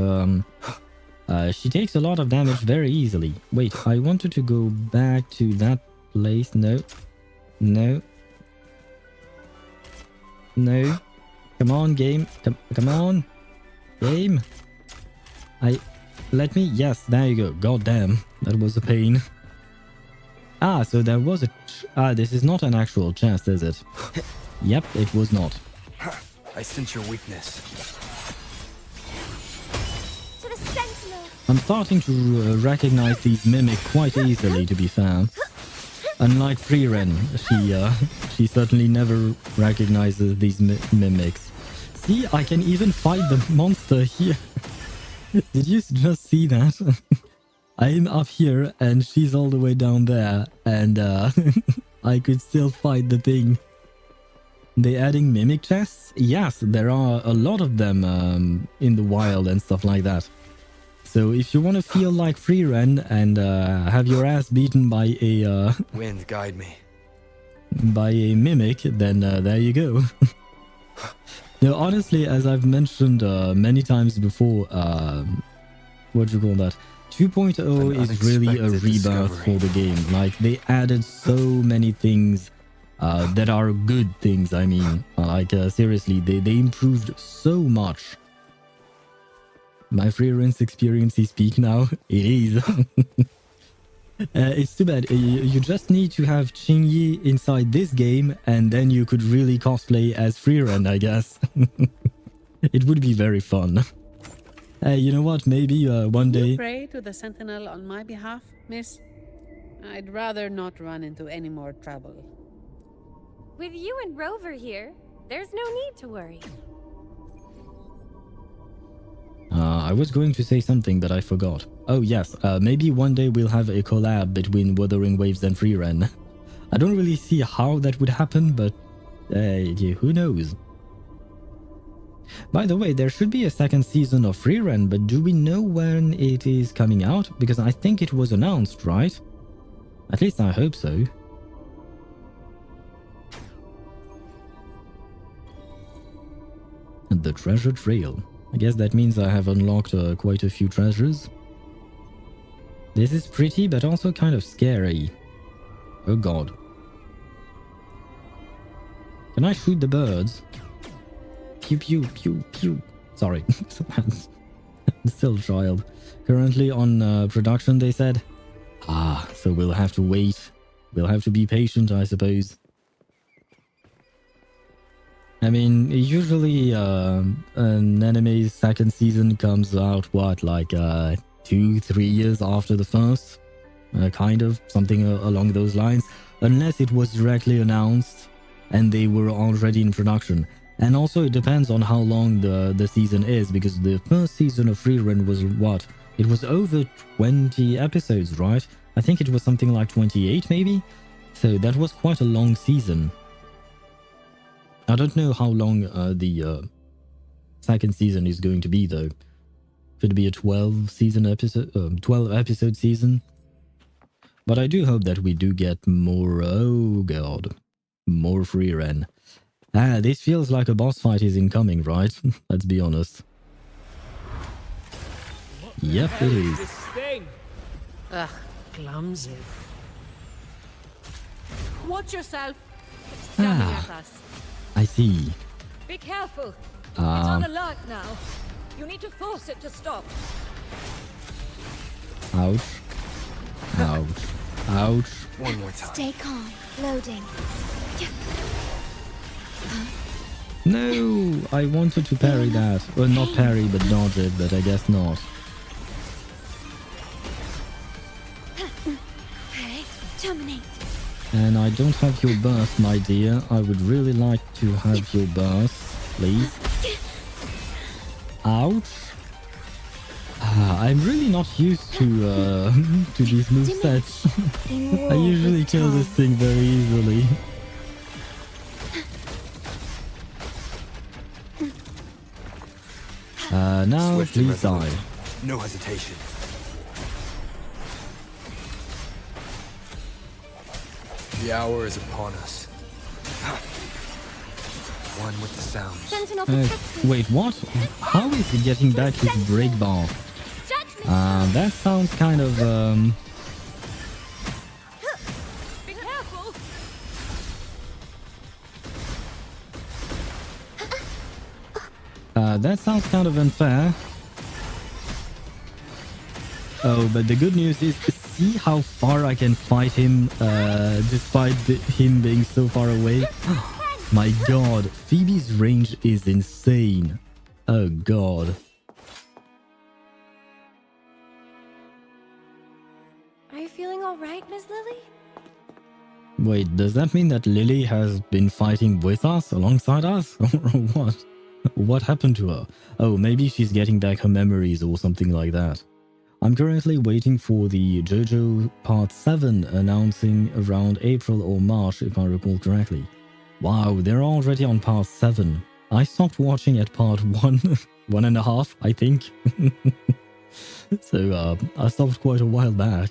she takes a lot of damage very easily. Wait, I wanted to go back to that place. No. No. No. Come on, game. Come on. Game. Let me... Yes, there you go. God damn. That was a pain. Ah, so there was a... this is not an actual chest, is it? Yep, it was not. I sense your weakness. To the Sentinel. I'm starting to recognize these mimics quite easily, to be fair. Unlike Freeren, she certainly never recognizes these mimics. See, I can even fight the monster here. Did you just see that? I'm up here and she's all the way down there, and I could still fight the thing. They adding mimic chests? Yes, there are a lot of them in the wild and stuff like that. So if you want to feel like Freeren and have your ass beaten by a Wind, guide me. by a mimic, then there you go. No, honestly, as I've mentioned many times before, what do you call that? 2.0 is really a rebirth for the game. Like, they added so many things that are good things, I mean. Seriously, they improved so much. My Freeren's experience is peak now. It is. It's too bad. You just need to have Qingyi inside this game, and then you could really cosplay as Freeren, I guess. It would be very fun. Hey, you know what? Maybe one day... You pray to the Sentinel on my behalf, miss? I'd rather not run into any more trouble. With you and Rover here, there's no need to worry. I was going to say something, but I forgot. Oh yes, maybe one day we'll have a collab between Wuthering Waves and Freeren. I don't really see how that would happen, but who knows? By the way, there should be a second season of Freeren, but do we know when it is coming out? Because I think it was announced, right? At least I hope so. The treasure trail. I guess that means I have unlocked quite a few treasures. This is pretty, but also kind of scary. Oh god. Can I shoot the birds? Pew pew pew pew. Sorry. I'm still a child. Currently on production, they said. So we'll have to wait. We'll have to be patient, I suppose. I mean, usually an anime's second season comes out, what, like 2-3 years after the first? Kind of, something along those lines. Unless it was directly announced and they were already in production. And also it depends on how long the season is, because the first season of Freeren was what? It was over 20 episodes, right? I think it was something like 28 maybe? So that was quite a long season. I don't know how long the second season is going to be though. Could be a 12 episode season. But I do hope that we do get more. Oh god, more Freeren. This feels like a boss fight is incoming, right? Let's be honest. Yep, it is. Ugh, clumsy. Watch yourself. It's coming at us. I see. Be careful. It's on alert now. You need to force it to stop. Ouch. Ouch. Ouch. One more time. Stay calm. Loading. No, I wanted to parry that. Well, not parry, but dodge it, but I guess not. Okay, dominate. And I don't have your burst, my dear. I would really like to have your burst, please. Ouch. I'm really not used to these movesets. I usually kill this thing very easily. Now Swift please and die. resolute. No hesitation. The hour is upon us. One with the sounds. Sentinel protects me. Wait, what? How is he getting back his break bar? That sounds kind of Be careful. that sounds kind of unfair. Oh, but the good news is, see how far I can fight him, despite him being so far away. My god, Phoebe's range is insane. Oh god. Are you feeling all right, Miss Lily? Wait, does that mean that Lily has been fighting with us, alongside us? Or what? What happened to her? Oh, maybe she's getting back her memories or something like that. I'm currently waiting for the JoJo Part 7 announcing around April or March, if I recall correctly. Wow, they're already on Part 7. I stopped watching at Part 1, 1.5, I think. So I stopped quite a while back.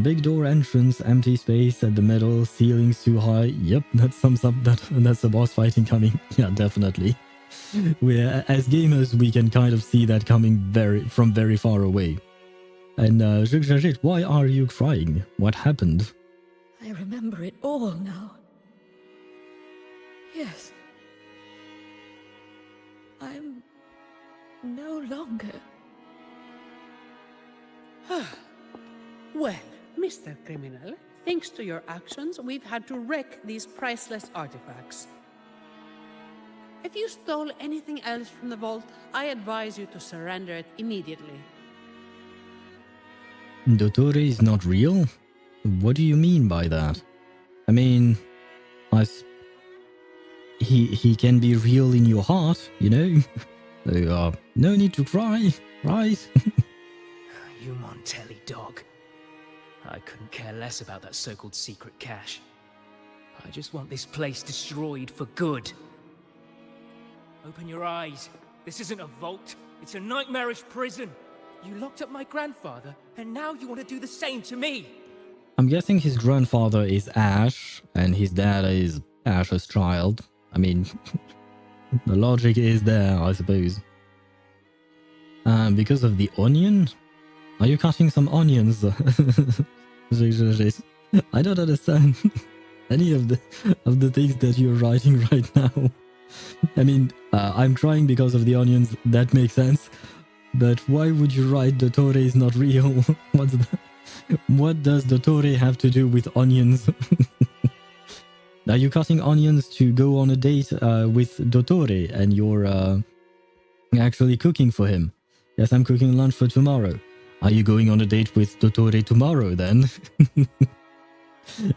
Big door entrance, empty space at the middle, ceilings too high. Yep, that sums up that's a boss fighting coming. Yeah, definitely. As gamers, we can kind of see that coming from very far away. And why are you crying? What happened? I remember it all now. Yes. I'm no longer... Well, Mr. Criminal, thanks to your actions, we've had to wreck these priceless artifacts. If you stole anything else from the vault, I advise you to surrender it immediately. Dottore is not real? What do you mean by that? I mean, he can be real in your heart, you know? So, no need to cry, right? You Montelli dog. I couldn't care less about that so-called secret cache. I just want this place destroyed for good. Open your eyes. This isn't a vault. It's a nightmarish prison. You locked up my grandfather, and now you want to do the same to me. I'm guessing his grandfather is Ash, and his dad is Ash's child. I mean, the logic is there, I suppose. Because of the onion? Are you cutting some onions? I don't understand any of the things that you're writing right now. I mean, I'm crying because of the onions. That makes sense. But why would you write Dottore is not real? What's that? What does Dottore have to do with onions? Are you cutting onions to go on a date with Dottore and you're actually cooking for him? Yes, I'm cooking lunch for tomorrow. Are you going on a date with Dottore tomorrow then?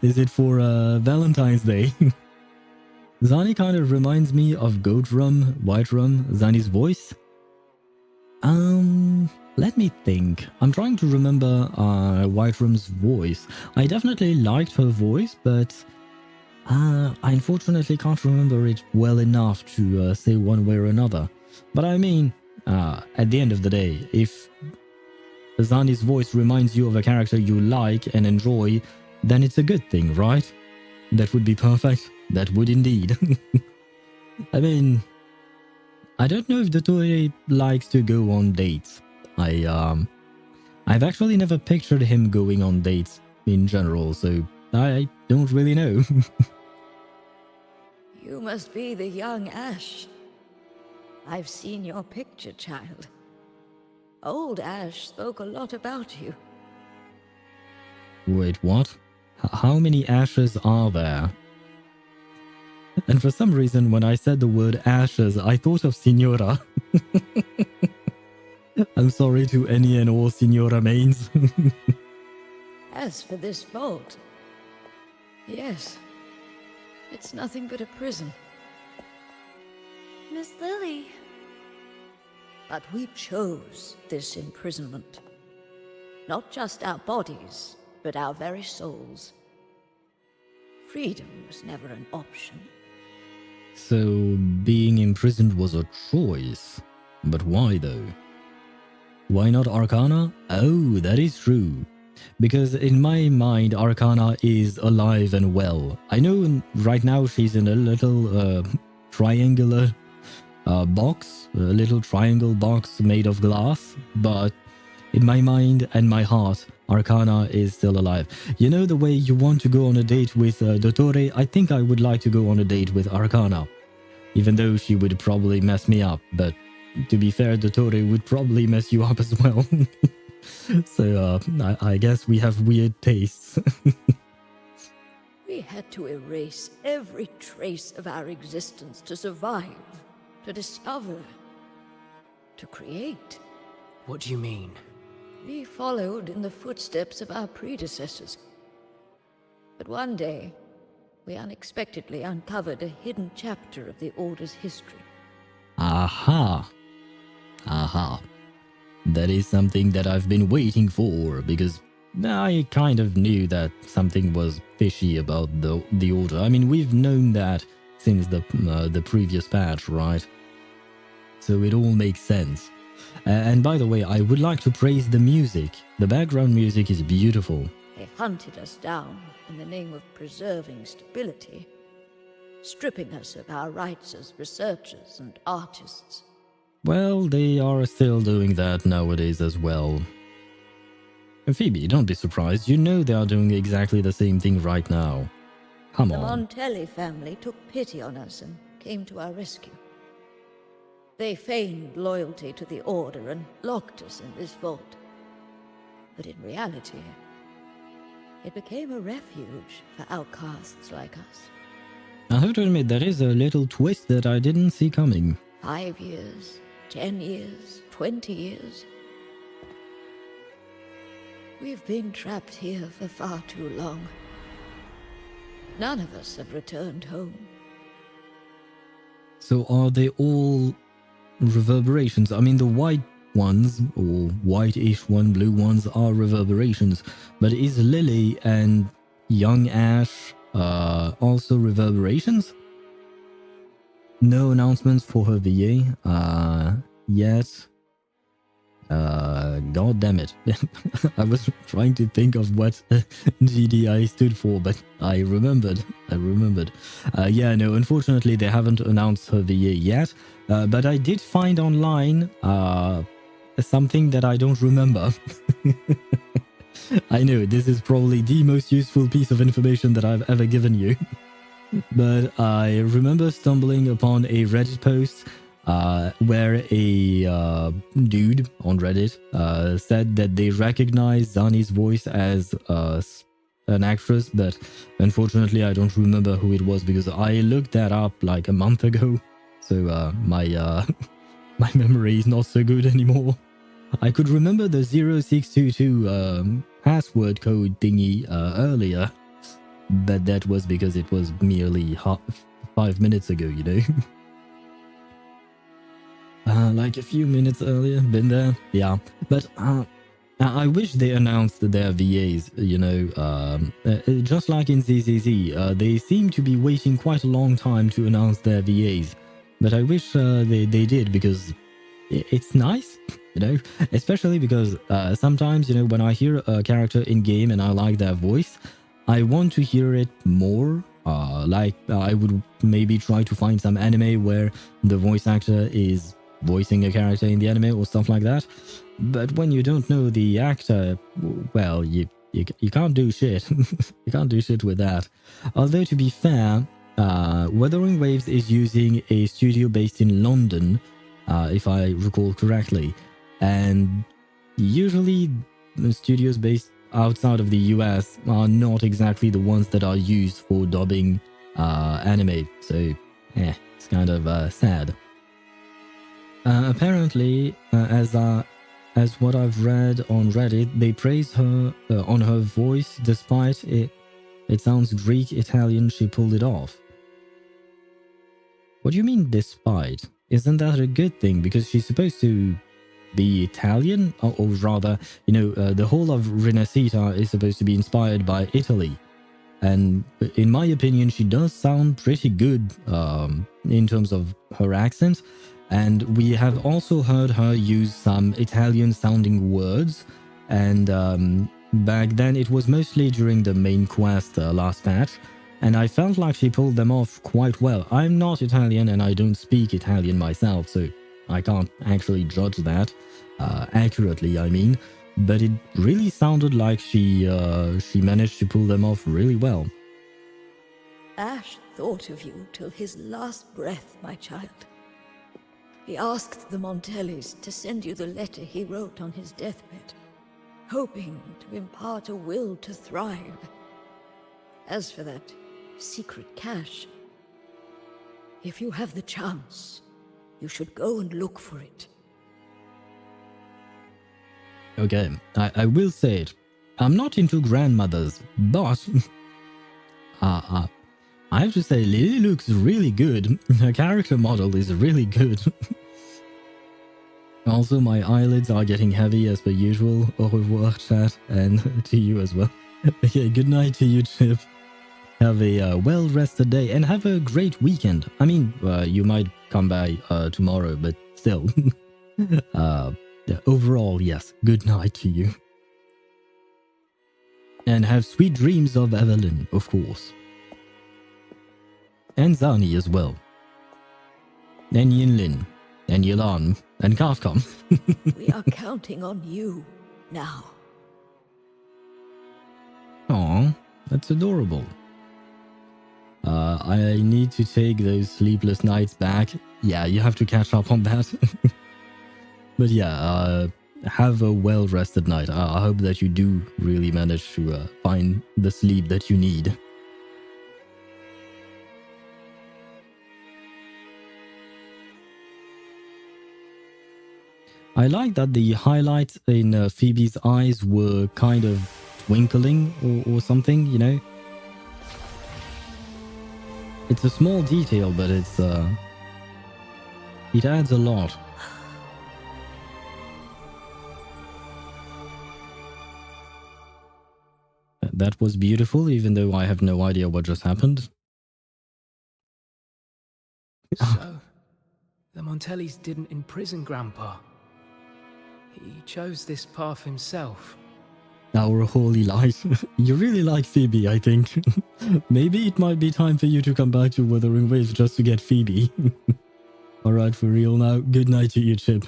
Is it for Valentine's Day? Zani kind of reminds me of goat rum, white rum, Zani's voice. Let me think. I'm trying to remember White Rum's voice. I definitely liked her voice, but I unfortunately can't remember it well enough to say one way or another. But I mean, at the end of the day, if Zani's voice reminds you of a character you like and enjoy, then it's a good thing, right? That would be perfect. That would indeed. I mean, I don't know if Dottore likes to go on dates. I've actually never pictured him going on dates in general, so I don't really know. You must be the young Ash. I've seen your picture, child. Old Ash spoke a lot about you. Wait, what? How many ashes are there? And for some reason, when I said the word ashes, I thought of Signora. I'm sorry to any and all Signora mains. As for this vault, yes, it's nothing but a prison. Miss Lily. But we chose this imprisonment. Not just our bodies, but our very souls. Freedom was never an option. So, being imprisoned was a choice. But why though? Why not Arcana? Oh, that is true. Because in my mind, Arcana is alive and well. I know right now she's in a little triangular box, a little triangle box made of glass, but in my mind and my heart, Arcana is still alive. You know, the way you want to go on a date with Dottore, I think I would like to go on a date with Arcana. Even though she would probably mess me up, but to be fair, Dottore would probably mess you up as well. So I guess we have weird tastes. We had to erase every trace of our existence to survive, to discover, to create. What do you mean? We followed in the footsteps of our predecessors. But one day, we unexpectedly uncovered a hidden chapter of the Order's history. Aha. Aha. That is something that I've been waiting for, because I kind of knew that something was fishy about the Order. I mean, we've known that since the previous patch, right? So it all makes sense. And by the way, I would like to praise the music. The background music is beautiful. They hunted us down in the name of preserving stability, stripping us of our rights as researchers and artists. Well, they are still doing that nowadays as well. Phoebe, don't be surprised. You know they are doing exactly the same thing right now. Come on. The Montelli family took pity on us and came to our rescue. They feigned loyalty to the Order and locked us in this vault. But in reality, it became a refuge for outcasts like us. I have to admit, there is a little twist that I didn't see coming. 5 years, 10 years, 20 years. We've been trapped here for far too long. None of us have returned home. So are they all reverberations? I mean, the white ones, or whitish one, blue ones, are reverberations. But is Lily and young Ash also reverberations? No announcements for her VA yet. God damn it. I was trying to think of what GDI stood for, but I remembered. Yeah, no, unfortunately they haven't announced her VA yet, but I did find online something that I don't remember. I know, this is probably the most useful piece of information that I've ever given you. But I remember stumbling upon a Reddit post where a dude on Reddit said that they recognized Zani's voice as an actress, but unfortunately I don't remember who it was because I looked that up like a month ago, so my my memory is not so good anymore. I could remember the 0622 password code thingy earlier, but that was because it was merely 5 minutes ago, you know. Like a few minutes earlier, been there, yeah. But I wish they announced their VAs, you know, just like in ZZZ. They seem to be waiting quite a long time to announce their VAs. But I wish they did, because it's nice, you know, especially because sometimes, you know, when I hear a character in game and I like their voice, I want to hear it more. Like I would maybe try to find some anime where the voice actor is voicing a character in the anime or stuff like that. But when you don't know the actor, well, you can't do shit. You can't do shit with that. Although, to be fair, Wuthering Waves is using a studio based in London, if I recall correctly. And usually studios based outside of the US are not exactly the ones that are used for dubbing anime. So, it's kind of sad. Apparently, as what I've read on Reddit, they praise her on her voice, despite it sounds Greek, Italian, she pulled it off. What do you mean, despite? Isn't that a good thing? Because she's supposed to be Italian, or rather, you know, the whole of Rinascita is supposed to be inspired by Italy. And in my opinion, she does sound pretty good in terms of her accent. And we have also heard her use some Italian-sounding words. And back then, it was mostly during the main quest last patch. And I felt like she pulled them off quite well. I'm not Italian and I don't speak Italian myself, so I can't actually judge that accurately, I mean. But it really sounded like she managed to pull them off really well. Ash thought of you till his last breath, my child. He asked the Montellis to send you the letter he wrote on his deathbed, hoping to impart a will to thrive. As for that secret cache, if you have the chance, you should go and look for it. Okay, I will say it. I'm not into grandmothers, but I have to say Lily looks really good. Her character model is really good. Also, my eyelids are getting heavy as per usual. Au revoir, chat, and to you as well. Okay, good night to you, Chip. Have a well-rested day and have a great weekend. I mean, you might come by tomorrow, but still. Overall, yes, good night to you. And have sweet dreams of Evelyn, of course. And Zani as well. And Yinlin. And Yilan. And Kafkam. We are counting on you now. Aw, that's adorable. I need to take those sleepless nights back. Yeah, you have to catch up on that. But yeah, have a well-rested night. I hope that you do really manage to find the sleep that you need. I like that the highlights in Phoebe's eyes were kind of twinkling or something, you know? It's a small detail, but it adds a lot. That was beautiful, even though I have no idea what just happened. So, the Montellis didn't imprison Grandpa. He chose this path himself. Our holy light. You really like Phoebe, I think. Maybe it might be time for you to come back to Wuthering Waves just to get Phoebe. Alright, for real now. Good night to you, Chip.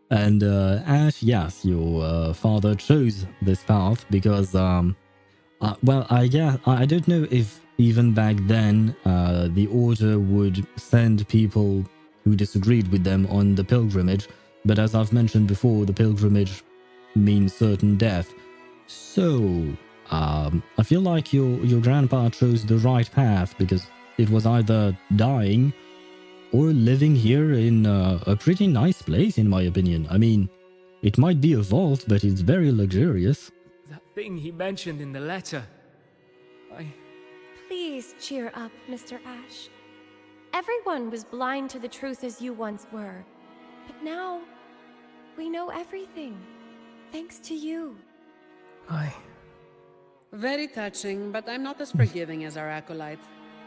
And Ash, yes, your father chose this path because, well, I don't know if even back then the Order would send people who disagreed with them on the pilgrimage. But as I've mentioned before, the pilgrimage means certain death. So, I feel like your grandpa chose the right path because it was either dying or living here in a pretty nice place, in my opinion. I mean, it might be a vault, but it's very luxurious. That thing he mentioned in the letter. Please cheer up, Mr. Ash. Everyone was blind to the truth as you once were. But now, we know everything. Thanks to you. Very touching, but I'm not as forgiving as our acolyte.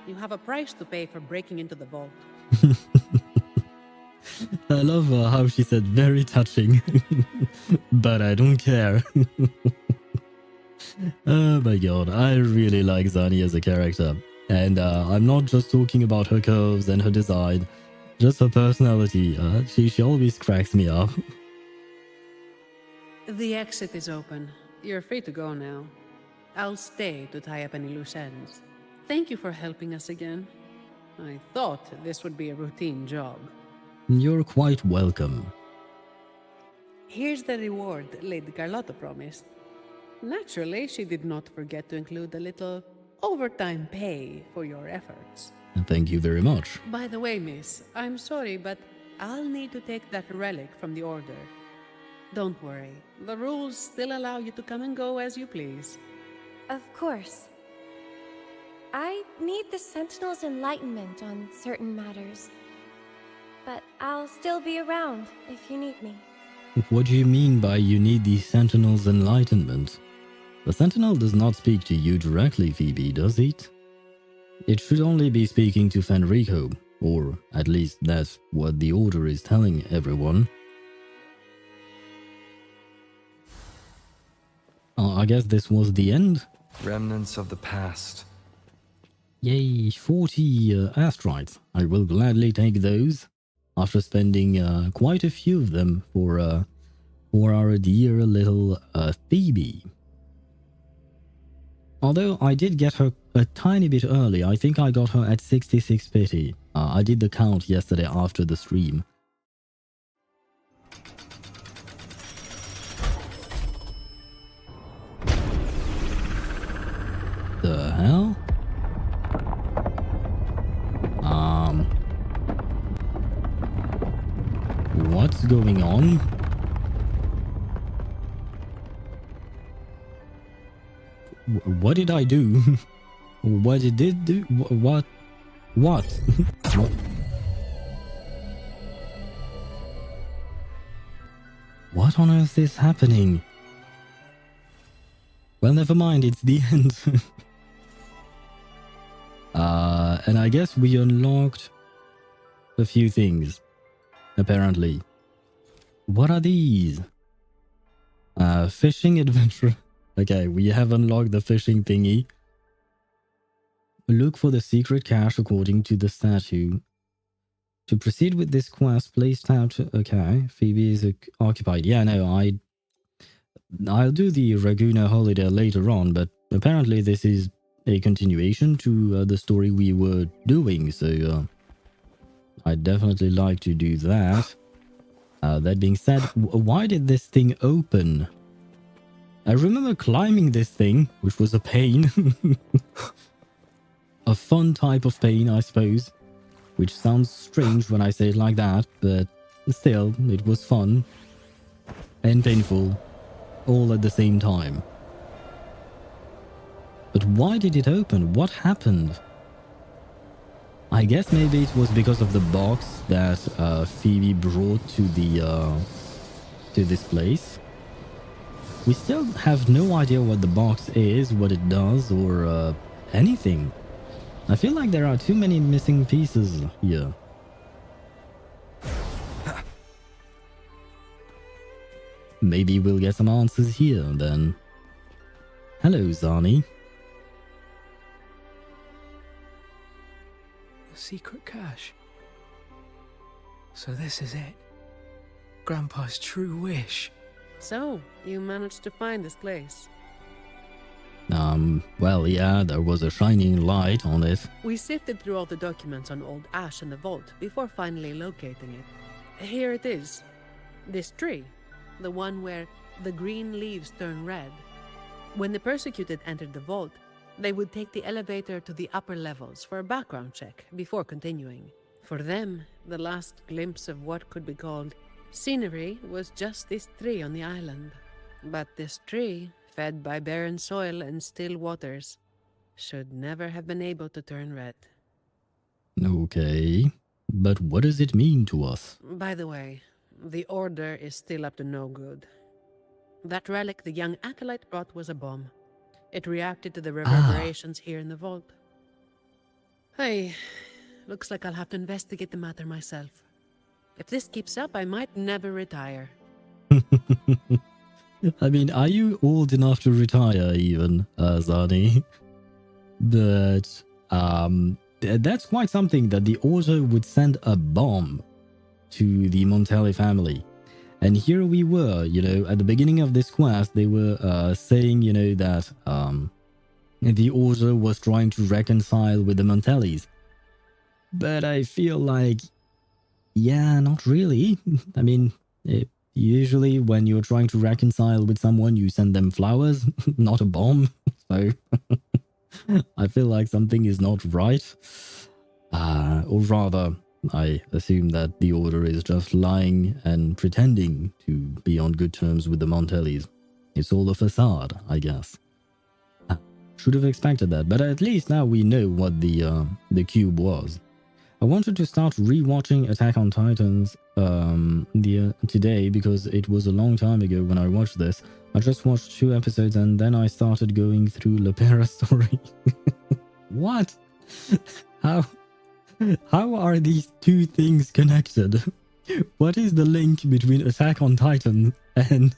You have a price to pay for breaking into the vault. I love how she said very touching, but I don't care. Oh my god, I really like Zani as a character. And I'm not just talking about her curves and her design, just her personality. She always cracks me up. The exit is open. You're free to go now. I'll stay to tie up any loose ends. Thank you for helping us again. I thought this would be a routine job. You're quite welcome. Here's the reward Lady Carlotta promised. Naturally, she did not forget to include a little overtime pay for your efforts. Thank you very much. By the way, miss, I'm sorry, but I'll need to take that relic from the Order. Don't worry, the rules still allow you to come and go as you please. Of course. I need the Sentinel's enlightenment on certain matters. But I'll still be around if you need me. What do you mean by you need the Sentinel's enlightenment? The Sentinel does not speak to you directly, Phoebe, does it? It should only be speaking to Fenrico, or at least that's what the Order is telling everyone. I guess this was the end. Remnants of the past. Yay, 40 asteroids. I will gladly take those. After spending quite a few of them for our dear little Phoebe. Although I did get her a tiny bit early, I think I got her at 66 pity. I did the count yesterday after the stream. The hell? What's going on? What did I do? What did it do? What? What? What? What on earth is happening? Well, never mind, it's the end. And I guess we unlocked a few things, apparently. What are these? Fishing adventure. Okay, we have unlocked the fishing thingy. Look for the secret cache according to the statue. To proceed with this quest, please tap to... Okay, Phoebe is occupied. Yeah, no, I'll do the Ragusa holiday later on, but apparently this is a continuation to the story we were doing, so I'd definitely like to do that. That being said, why did this thing open? I remember climbing this thing, which was a pain. A fun type of pain, I suppose. Which sounds strange when I say it like that, but still, it was fun. And painful. All at the same time. But why did it open? What happened? I guess maybe it was because of the box that Phoebe brought to this place. We still have no idea what the box is, what it does, or anything. I feel like there are too many missing pieces here. Maybe we'll get some answers here then. Hello, Zani. The secret cache. So this is it. Grandpa's true wish. So, you managed to find this place. Well, yeah, there was a shining light on it. We sifted through all the documents on Old Ash in the vault before finally locating it. Here it is. This tree. The one where the green leaves turn red. When the persecuted entered the vault, they would take the elevator to the upper levels for a background check before continuing. For them, the last glimpse of what could be called scenery was just this tree on the island. But this tree, fed by barren soil and still waters, should never have been able to turn red. Okay, but what does it mean to us? By the way, the Order is still up to no good. That relic the young acolyte brought was a bomb. It reacted to the reverberations here in the vault. Hey, looks like I'll have to investigate the matter myself. If this keeps up, I might never retire. I mean, are you old enough to retire even, Zani? But, that's quite something that the Order would send a bomb to the Montelli family. And here we were, you know, at the beginning of this quest, they were saying, you know, that the Order was trying to reconcile with the Montellis. But I feel like, yeah, not really. I mean, usually when you're trying to reconcile with someone, you send them flowers, not a bomb. So I feel like something is not right. Or rather, I assume that the Order is just lying and pretending to be on good terms with the Montellis. It's all a facade, I guess. Should have expected that, but at least now we know what the cube was. I wanted to start rewatching Attack on Titans today because it was a long time ago when I watched this. I just watched 2 episodes and then I started going through Lepera story. What? How are these 2 things connected? What is the link between Attack on Titan and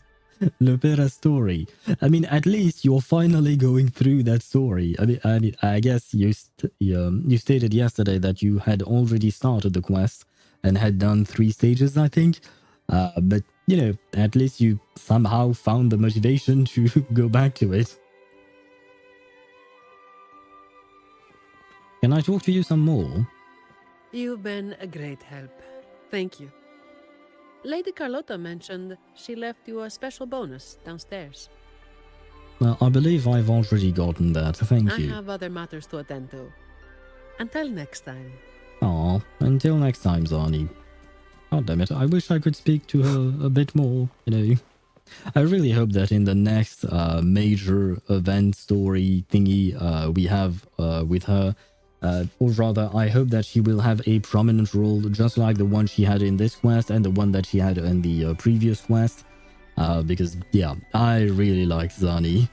Lepera story? I mean, at least you're finally going through that story. I guess you stated yesterday that you had already started the quest and had done 3 stages, I think. But, you know, at least you somehow found the motivation to go back to it. Can I talk to you some more? You've been a great help. Thank you. Lady Carlotta mentioned she left you a special bonus downstairs. I believe I've already gotten that, thank you. I have other matters to attend to. Until next time. Aw, until next time, Zani. Oh, damn it, I wish I could speak to her a bit more, you know. I really hope that in the next major event story thingy we have with her, or rather, I hope that she will have a prominent role, just like the one she had in this quest and the one that she had in the previous quest. Because, yeah, I really like Zani.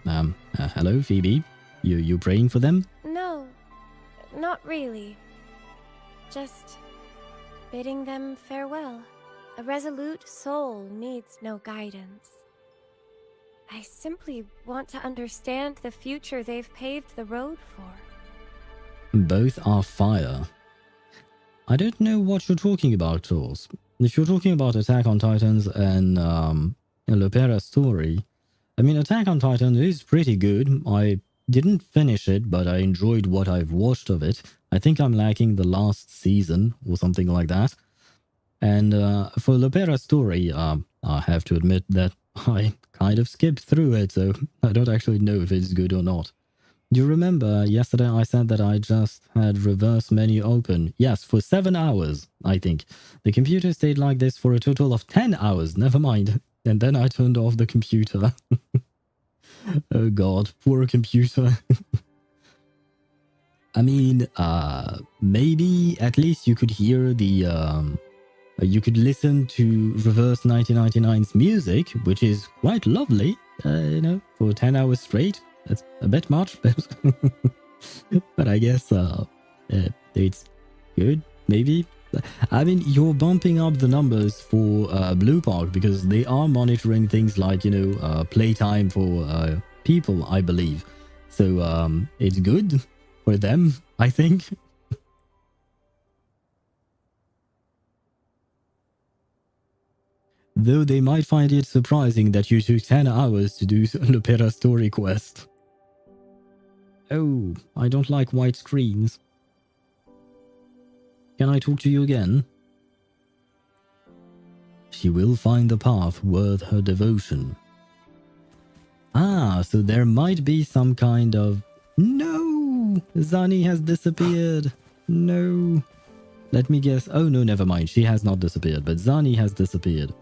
Hello, Phoebe. You praying for them? No, not really. Just bidding them farewell. A resolute soul needs no guidance. I simply want to understand the future they've paved the road for. Both are fire. I don't know what you're talking about, Tools. If you're talking about Attack on Titans and Lopera's story, I mean, Attack on Titan is pretty good. I didn't finish it, but I enjoyed what I've watched of it. I think I'm lacking the last season or something like that. And for Lopera's story, I have to admit that I kind of skipped through it, so I don't actually know if it's good or not. Do you remember yesterday I said that I just had reverse menu open? Yes, for 7 hours, I think. The computer stayed like this for a total of 10 hours, never mind. And then I turned off the computer. Oh god, poor computer. I mean, maybe at least you could hear the... you could listen to Reverse 1999's music, which is quite lovely, you know, for 10 hours straight. That's a bit much, but I guess it's good, maybe. I mean, you're bumping up the numbers for Blue Park because they are monitoring things like, you know, playtime for people, I believe. So it's good for them, I think. Though they might find it surprising that you took 10 hours to do Lopera story quest. Oh, I don't like white screens. Can I talk to you again? She will find the path worth her devotion. Ah, so there might be some kind of... No! Zani has disappeared. No. Let me guess. Oh no, never mind. She has not disappeared, but Zani has disappeared.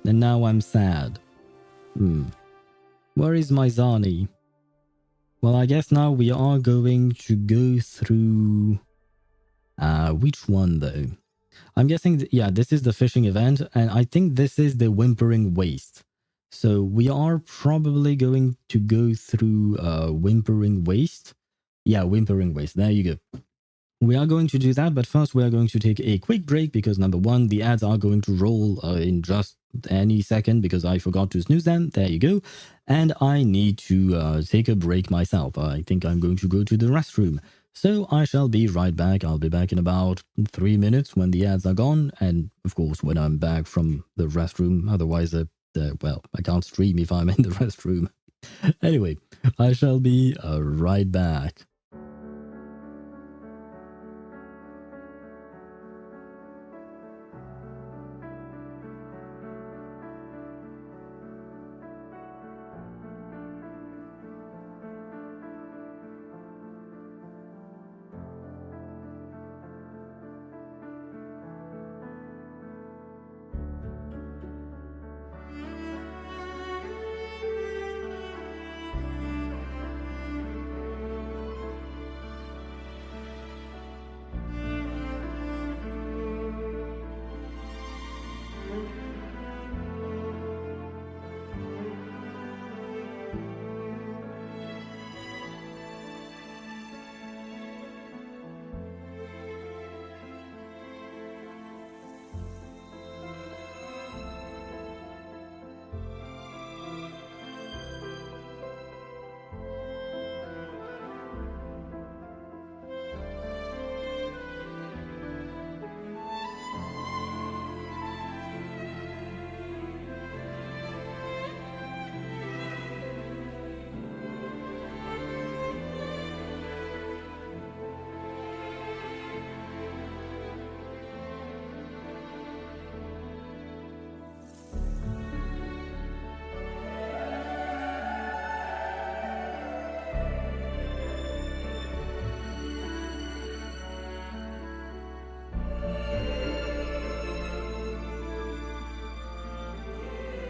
And now I'm sad. Where is my Zani? Well, I guess now we are going to go through... which one though? I'm guessing, yeah, this is the fishing event, and I think this is the Whimpering Waste. So we are probably going to go through Whimpering Waste. Yeah, Whimpering Waste, there you go. We are going to do that, but first we are going to take a quick break because number one, the ads are going to roll in just any second because I forgot to snooze them. There you go. And I need to take a break myself. I think I'm going to go to the restroom. So I shall be right back. I'll be back in about 3 minutes when the ads are gone. And of course, when I'm back from the restroom. Otherwise, well, I can't stream if I'm in the restroom. Anyway, I shall be right back.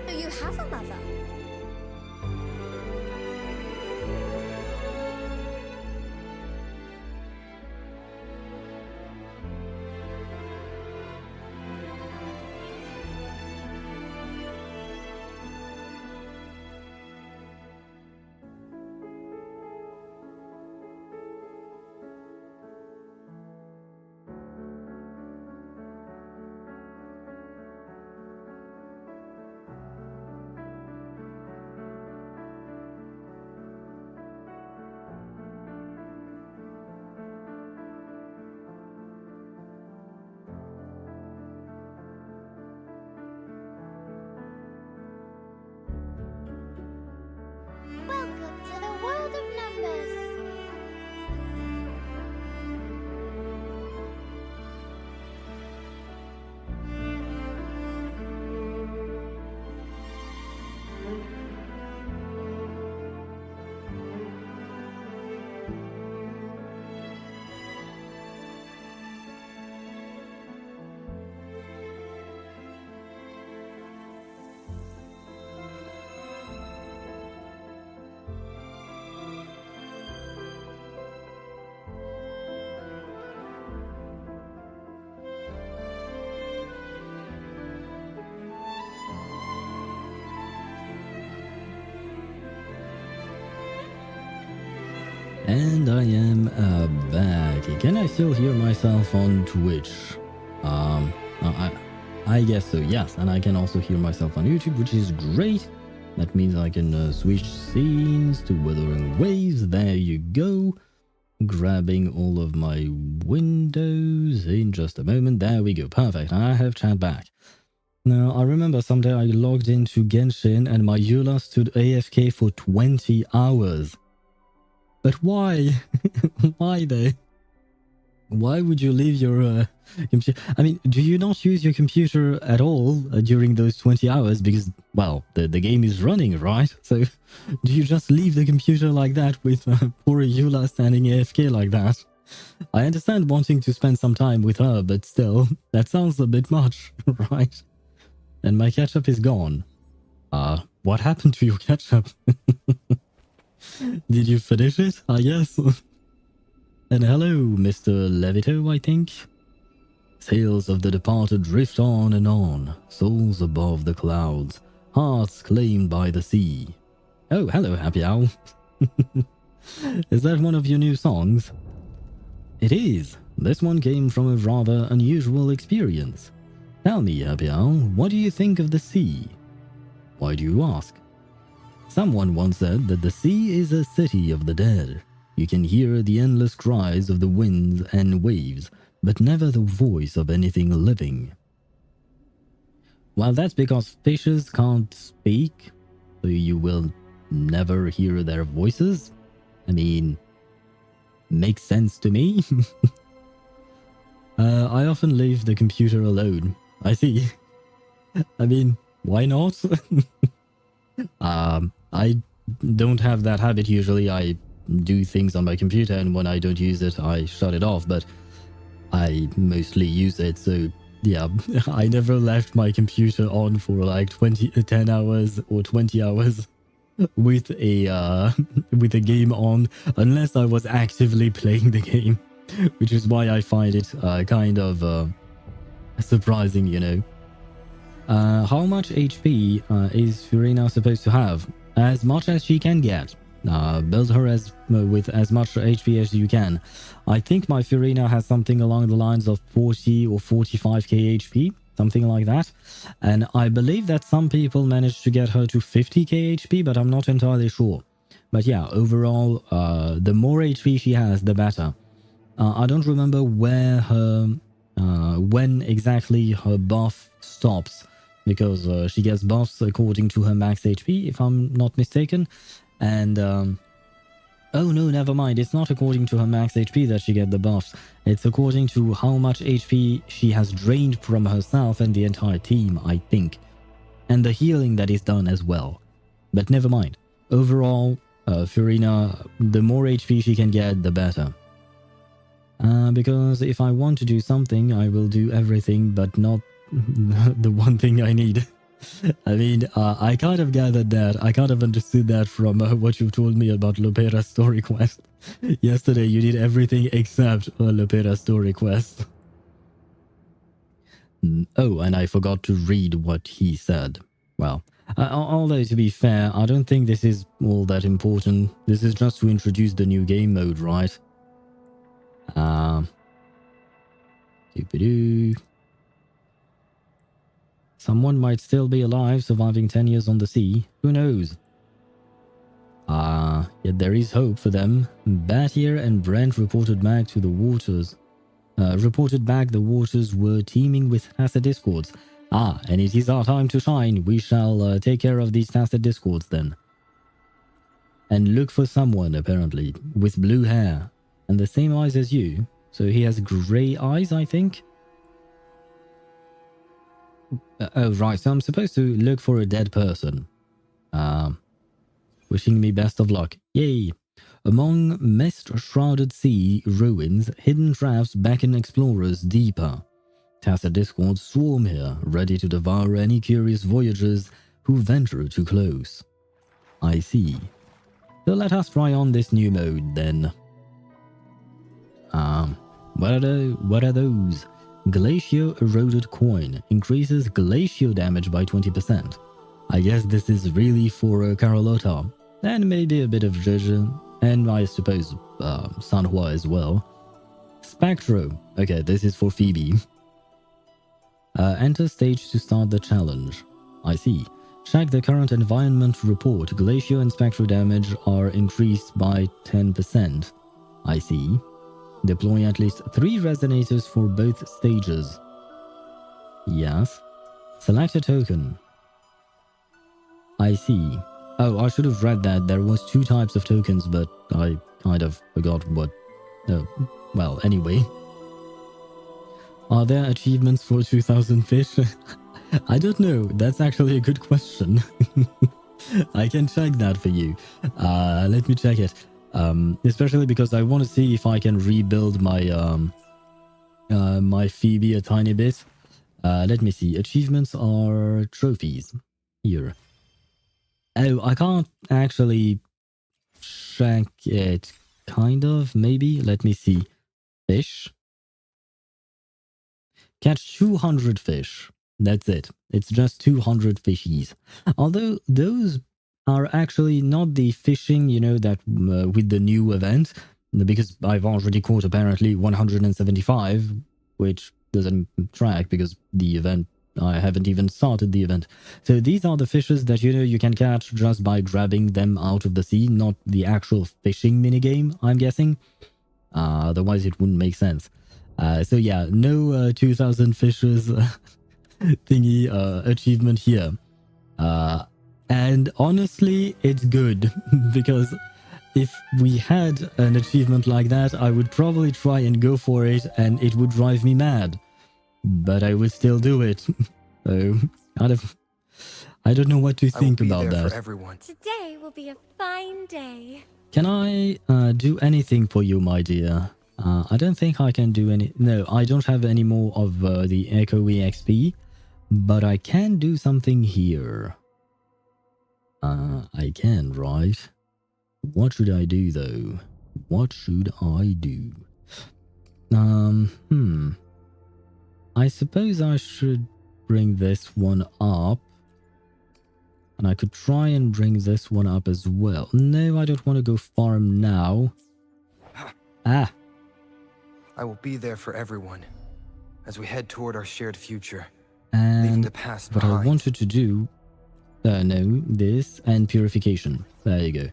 You have a mother. And I am back. Can I still hear myself on Twitch? I guess so, yes. And I can also hear myself on YouTube, which is great. That means I can switch scenes to Wuthering Waves. There you go. Grabbing all of my windows in just a moment. There we go. Perfect. I have chat back. Now, I remember someday I logged into Genshin and my Eula stood AFK for 20 hours. But why? Why though? Why would you leave your computer? I mean, do you not use your computer at all during those 20 hours? Because, well, the game is running, right? So, do you just leave the computer like that with poor Eula standing AFK like that? I understand wanting to spend some time with her, but still, that sounds a bit much, right? And my ketchup is gone. What happened to your ketchup? Did you finish it? Yes. And hello, Mr. Levito, I think. Tales of the departed drift on and on, souls above the clouds, hearts claimed by the sea. Oh, hello, Happy Owl. Is that one of your new songs? It is. This one came from a rather unusual experience. Tell me, Happy Owl, what do you think of the sea? Why do you ask? Someone once said that the sea is a city of the dead. You can hear the endless cries of the winds and waves, but never the voice of anything living. Well, that's because fishes can't speak, so you will never hear their voices. I mean, makes sense to me. I often leave the computer alone. I see. I mean, why not? I don't have that habit usually. I do things on my computer, and when I don't use it, I shut it off, but I mostly use it, so yeah, I never left my computer on for like 10 hours or 20 hours with a game on, unless I was actively playing the game, which is why I find it kind of surprising, you know. How much HP is Furina supposed to have? As much as she can get. Build her with as much HP as you can. I think my Furina has something along the lines of 40 or 45k HP, something like that. And I believe that some people managed to get her to 50k HP, but I'm not entirely sure. But yeah, overall, the more HP she has, the better. I don't remember where her, when exactly her buff stops, because she gets buffs according to her max HP, if I'm not mistaken. And, oh no, never mind. It's not according to her max HP that she gets the buffs. It's according to how much HP she has drained from herself and the entire team, I think. And the healing that is done as well. But never mind. Overall, Furina, the more HP she can get, the better. Because if I want to do something, I will do everything, but not the one thing I need. I mean, I kind of gathered that. I kind of understood that from what you told me about Lopera's story quest. Yesterday, you did everything except Lopera's story quest. Oh, and I forgot to read what he said. Well, although to be fair, I don't think this is all that important. This is just to introduce the new game mode, right? Someone might still be alive, surviving 10 years on the sea. Who knows? Yet there is hope for them. Batir and Brent reported back the waters were teeming with tacet discords. And it is our time to shine. We shall take care of these tacet discords then. And look for someone, apparently, with blue hair. And the same eyes as you. So he has grey eyes, I think? Oh, right. So I'm supposed to look for a dead person. Wishing me best of luck. Yay. Among mist-shrouded sea ruins, hidden traps beckon explorers deeper. Tacet discords swarm here, ready to devour any curious voyagers who venture too close. I see. So let us try on this new mode then. What are those? Glacier-eroded coin increases glacial damage by 20%. I guess this is really for Carlotta, and maybe a bit of Zhezhen. And I suppose Sanhua as well. Spectro. Okay, this is for Phoebe. Enter stage to start the challenge. I see. Check the current environment report. Glacial and Spectro damage are increased by 10%. I see. Deploy at least 3 resonators for both stages. Yes. Select a token. I see. Oh, I should have read that there was 2 types of tokens, but I kind of forgot what... well, anyway. Are there achievements for 2000 fish? I don't know. That's actually a good question. I can check that for you. Let me check it. Especially because I want to see if I can rebuild my my Phoebe a tiny bit. Let me see. Achievements are trophies. Here. Oh, I can't actually check it. Kind of, maybe. Let me see. Fish. Catch 200 fish. That's it. It's just 200 fishies. Although those are actually not the fishing, you know, that with the new event, because I've already caught apparently 175, which doesn't track because the event, I haven't even started the event. So these are the fishes that, you know, you can catch just by grabbing them out of the sea, not the actual fishing minigame, I'm guessing. Otherwise it wouldn't make sense. So yeah, no 2000 fishes thingy achievement here. And honestly, it's good because if we had an achievement like that, I would probably try and go for it and it would drive me mad. But I would still do it. So, kind of, I don't know what to think about that. Today will be a fine day. Can I do anything for you, my dear? I don't think I can do any... No, I don't have any more of the Echo EXP, but I can do something here. I can, right? What should I do, though? What should I do? I suppose I should bring this one up. And I could try and bring this one up as well. No, I don't want to go farm now. Ah. I will be there for everyone as we head toward our shared future, And leaving the past what behind. I wanted to do... no, this and purification. There you go.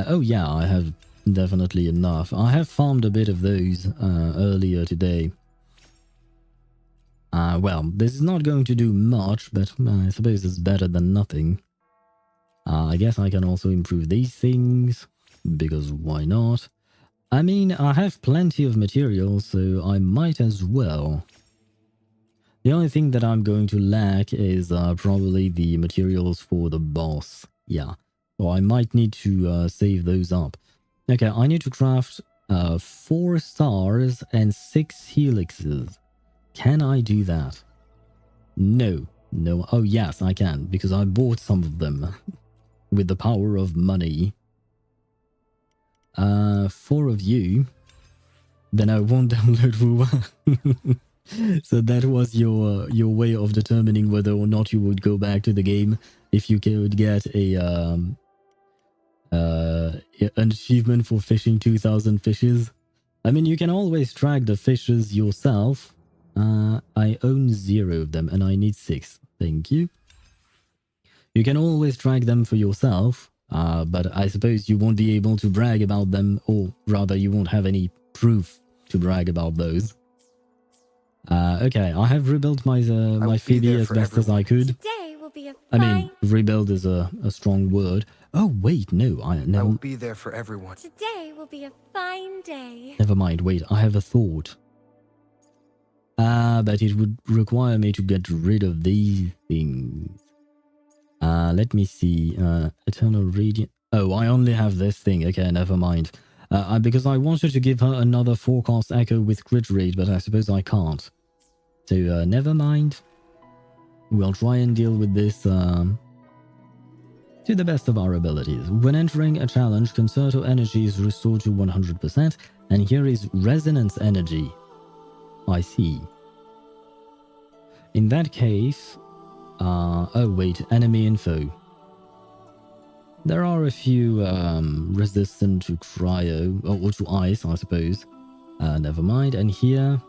Oh yeah, I have definitely enough. I have farmed a bit of those earlier today. Well, this is not going to do much, but I suppose it's better than nothing. I guess I can also improve these things, because why not? I mean, I have plenty of materials, so I might as well. The only thing that I'm going to lack is probably the materials for the boss. Yeah, so I might need to save those up. Okay, I need to craft 4 stars and 6 helixes. Can I do that? No. No. Oh, yes, I can, because I bought some of them with the power of money. 4 of you. Then I won't download Wuwa. So that was your way of determining whether or not you would go back to the game if you could get a an achievement for fishing 2000 fishes. I mean, you can always track the fishes yourself. I own 0 of them and I need 6. Thank you. You can always track them for yourself, but I suppose you won't be able to brag about them, or rather you won't have any proof to brag about those. Okay, I have rebuilt my my Phoebe as best as I could. Today will be a I mean, rebuild is a strong word. Oh wait, no, I will be there for everyone. Today will be a fine day. Never mind, wait, I have a thought. But it would require me to get rid of these things. Let me see. Eternal Radiant. Oh, I only have this thing. Okay, never mind. Because I wanted to give her another forecast echo with crit rate, but I suppose I can't. So, never mind. We'll try and deal with this to the best of our abilities. When entering a challenge, concerto energy is restored to 100%, and here is resonance energy. I see. In that case... oh wait, enemy info. There are a few resistant to cryo, or to ice, I suppose. Never mind. And here...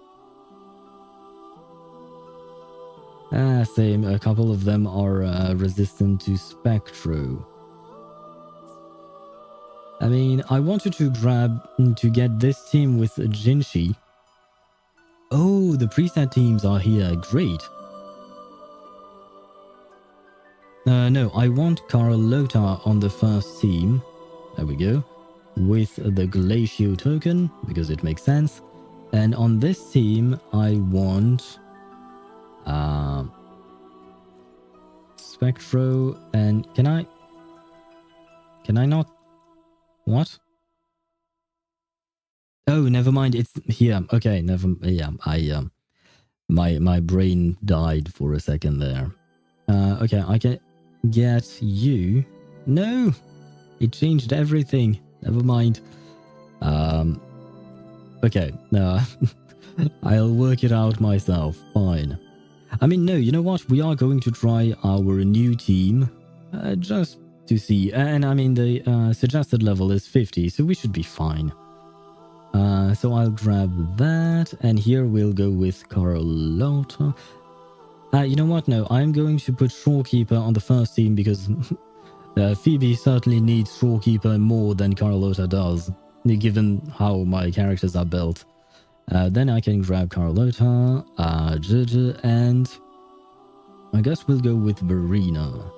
same. A couple of them are resistant to spectro. I mean, I wanted to get this team with Jinshi. Oh, the preset teams are here. Great. No, I want Carlotta on the first team. There we go. With the Glacio token, because it makes sense. And on this team, I want... Spectro and... Can I not... What? Oh, never mind. It's here. Okay, never... Yeah, my brain died for a second there. Okay, I can get you. No! It changed everything. Never mind. Okay, I'll work it out myself. Fine. I mean, no, you know what? We are going to try our new team. Just to see. And I mean, the suggested level is 50, so we should be fine. So I'll grab that. And here we'll go with Carlotta. You know what? No, I'm going to put Shorekeeper on the first team because Phoebe certainly needs Shorekeeper more than Carlotta does, given how my characters are built. Then I can grab Carlotta, Gigi, and I guess we'll go with Verena.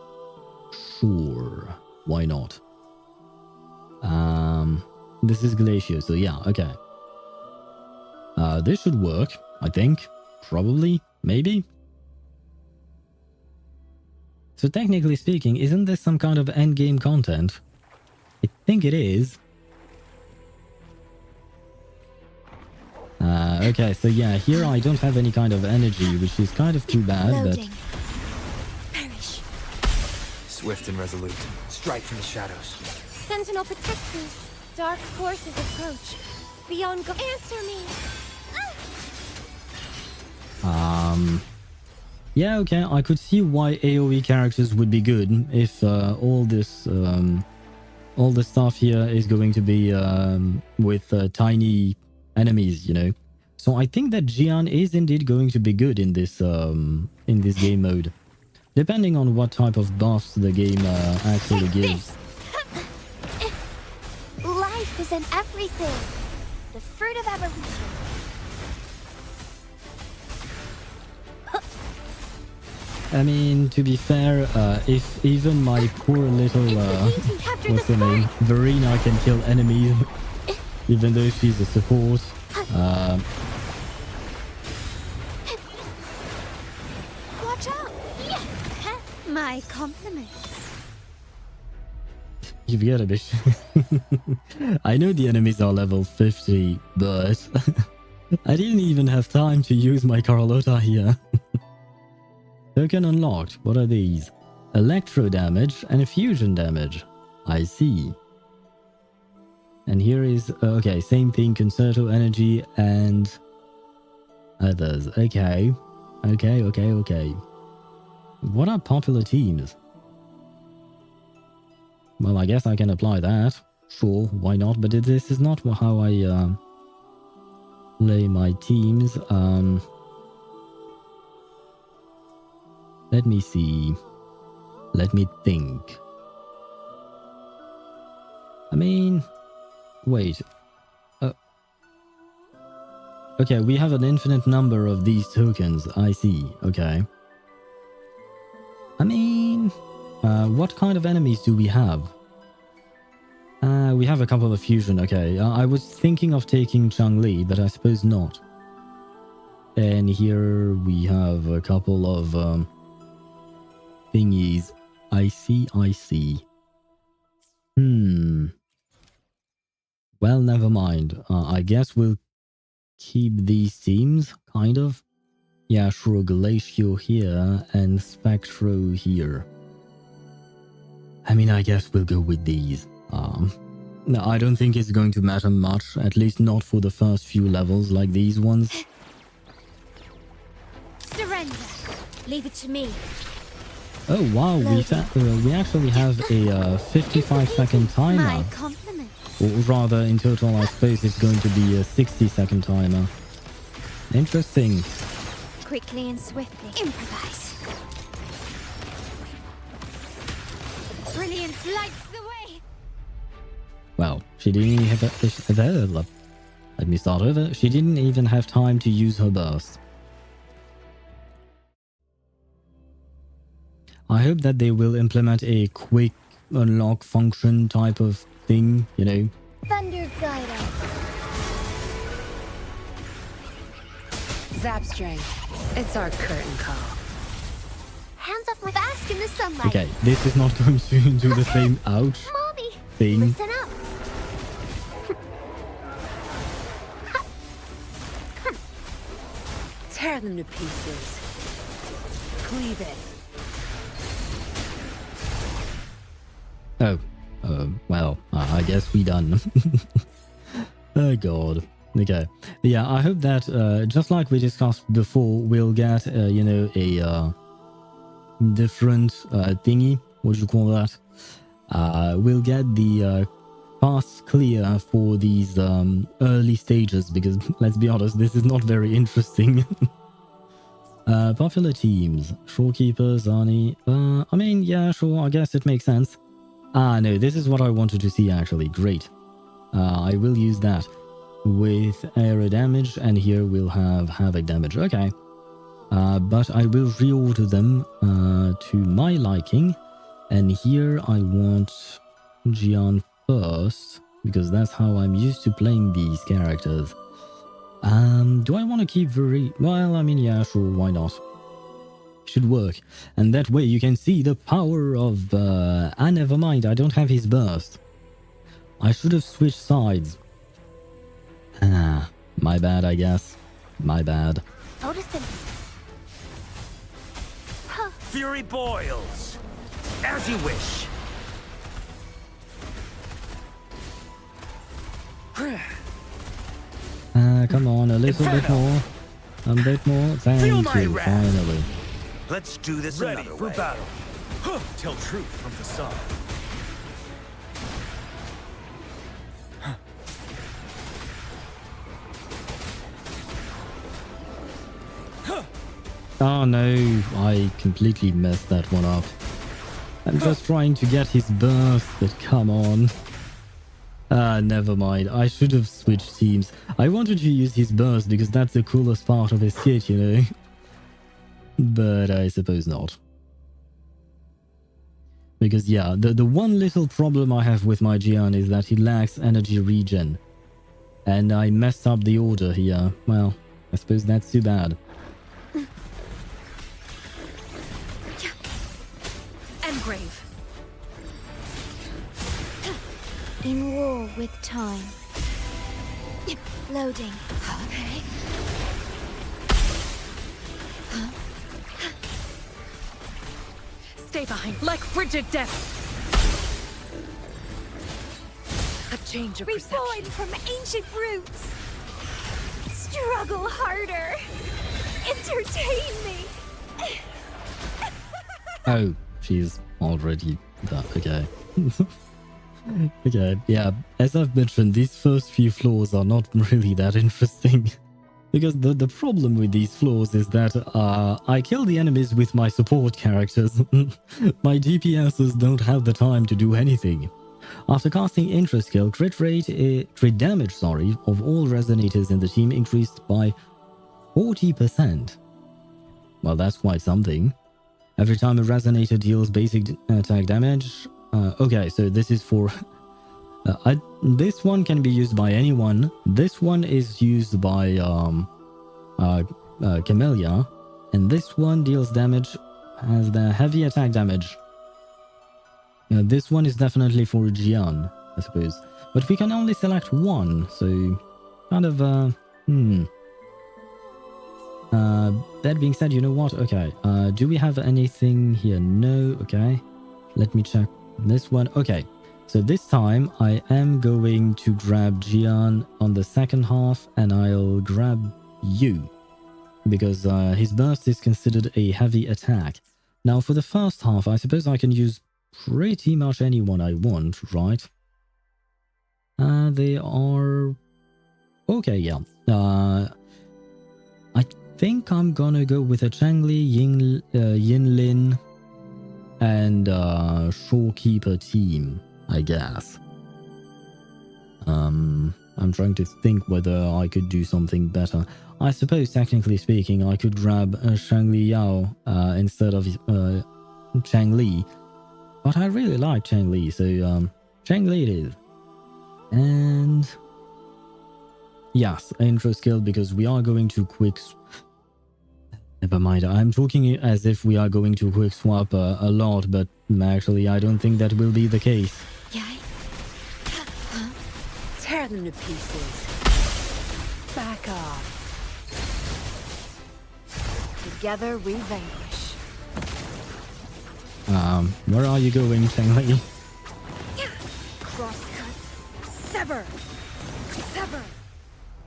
Sure, why not? This is Glacio, so yeah, okay. This should work, I think. Probably, maybe. So technically speaking, isn't this some kind of endgame content? I think it is. Okay, so yeah, here I don't have any kind of energy, which is kind of too bad, Loading. But... Perish. Swift and resolute. Strike from the shadows. Sentinel, protect me. Dark forces approach. Beyond go. Answer me. Yeah, okay, I could see why AoE characters would be good if all the stuff here is going to be with tiny enemies, you know. So I think that Gian is indeed going to be good in this game mode, depending on what type of buffs the game actually gives. Life is in everything. The fruit of evolution. I mean, to be fair, if even my poor little, what's her name, Verena can kill enemies, even though she's a support. Watch out! My compliments. You've got to be... I know the enemies are level 50, but I didn't even have time to use my Carlotta here. Token unlocked. What are these? Electro damage and fusion damage. I see. And here is... okay, same thing. Concerto energy and others. Okay. Okay. What are popular teams? Well, I guess I can apply that. Sure, why not? But this is not how I play my teams. Let me see. Let me think. I mean... Wait. Okay, we have an infinite number of these tokens. I see. Okay. I mean... what kind of enemies do we have? We have a couple of fusion. Okay. I was thinking of taking Chang-Li, but I suppose not. And here we have a couple of... thingies. I see. Well, never mind. I guess we'll keep these teams, kind of. Yeah, sure, Glacio here and Spectro here. I mean, I guess we'll go with these. No, I don't think it's going to matter much, at least not for the first few levels like these ones. Surrender. Leave it to me. Oh wow, we actually have a 55-second timer. My compliment. Or rather, in total, I suppose it's going to be a 60-second timer. Interesting. Quickly and swiftly. Improvise. Brilliance lights the way. Well, she didn't even have let me start over. She didn't even have time to use her burst. I hope that they will implement a quick unlock function type of thing, you know. Thunder guide us. Zap string. It's our curtain call. Hands off my bask in the sunlight. Okay, this is not going to do the same ouch Mommy, thing. listen up. Tear them to pieces. Cleave it. Oh, well, I guess we done. Oh god. Okay. Yeah, I hope that, just like we discussed before, we'll get, you know, a different thingy. What do you call that? We'll get the paths clear for these early stages, because, let's be honest, this is not very interesting. Popular teams. Shorekeepers, Arnie. I mean, yeah, sure, I guess it makes sense. Ah, no, this is what I wanted to see, actually. Great. I will use that with aero damage, and here we'll have havoc damage. Okay. But I will reorder them to my liking. And here I want Gian first, because that's how I'm used to playing these characters. Do I want to keep well, I mean, yeah, sure, why not? Should work. And that way you can see the power of... never mind, I don't have his burst. I should have switched sides. Ah, my bad, I guess. My bad. Photosynthesis. Fury boils. As you wish. Come on, a little bit more. A bit more. Thank you, finally. Let's do this ready for battle. Tell truth from facade. Oh no, I completely messed that one up. I'm just trying to get his burst, but come on. Never mind. I should have switched teams. I wanted to use his burst because that's the coolest part of his kit, you know. But I suppose not. Because yeah, the one little problem I have with my Gian is that he lacks energy regen. And I messed up the order here. Well, I suppose that's too bad. Engrave. In war with time. Loading. Okay. Stay behind, like frigid depths. A change of perception. Reborn from ancient roots. Struggle harder. Entertain me. Oh, she's already done. Okay. Okay, yeah. As I've mentioned, these first few floors are not really that interesting. Because the problem with these floors is that I kill the enemies with my support characters. My DPSs don't have the time to do anything. After casting Interest Skill, crit damage, of all resonators in the team increased by 40%. Well, that's quite something. Every time a resonator deals basic attack damage... okay, so this is for... this one can be used by anyone. This one is used by Camellia. And this one deals damage, has the heavy attack damage. This one is definitely for Gian, I suppose. But we can only select one, so... kind of, that being said, you know what? Okay, do we have anything here? No, okay. Let me check this one. Okay, so this time I am going to grab Gian on the second half, and I'll grab you. Because his burst is considered a heavy attack. Now, for the first half, I suppose I can use pretty much anyone I want, right? They are... Okay, yeah. I think I'm gonna go with a Changli, Yinlin, and Shorekeeper team, I guess. I'm trying to think whether I could do something better. I suppose, technically speaking, I could grab Shangli Yao instead of Changli. But I really like Changli, so Changli it is. And yes, intro skill, because we are going to quick... Never mind, I'm talking as if we are going to quick swap a lot, but actually I don't think that will be the case. Tear them to pieces. Back off. Together we vanquish. Where are you going, Changli? Crosscut. Sever. Sever.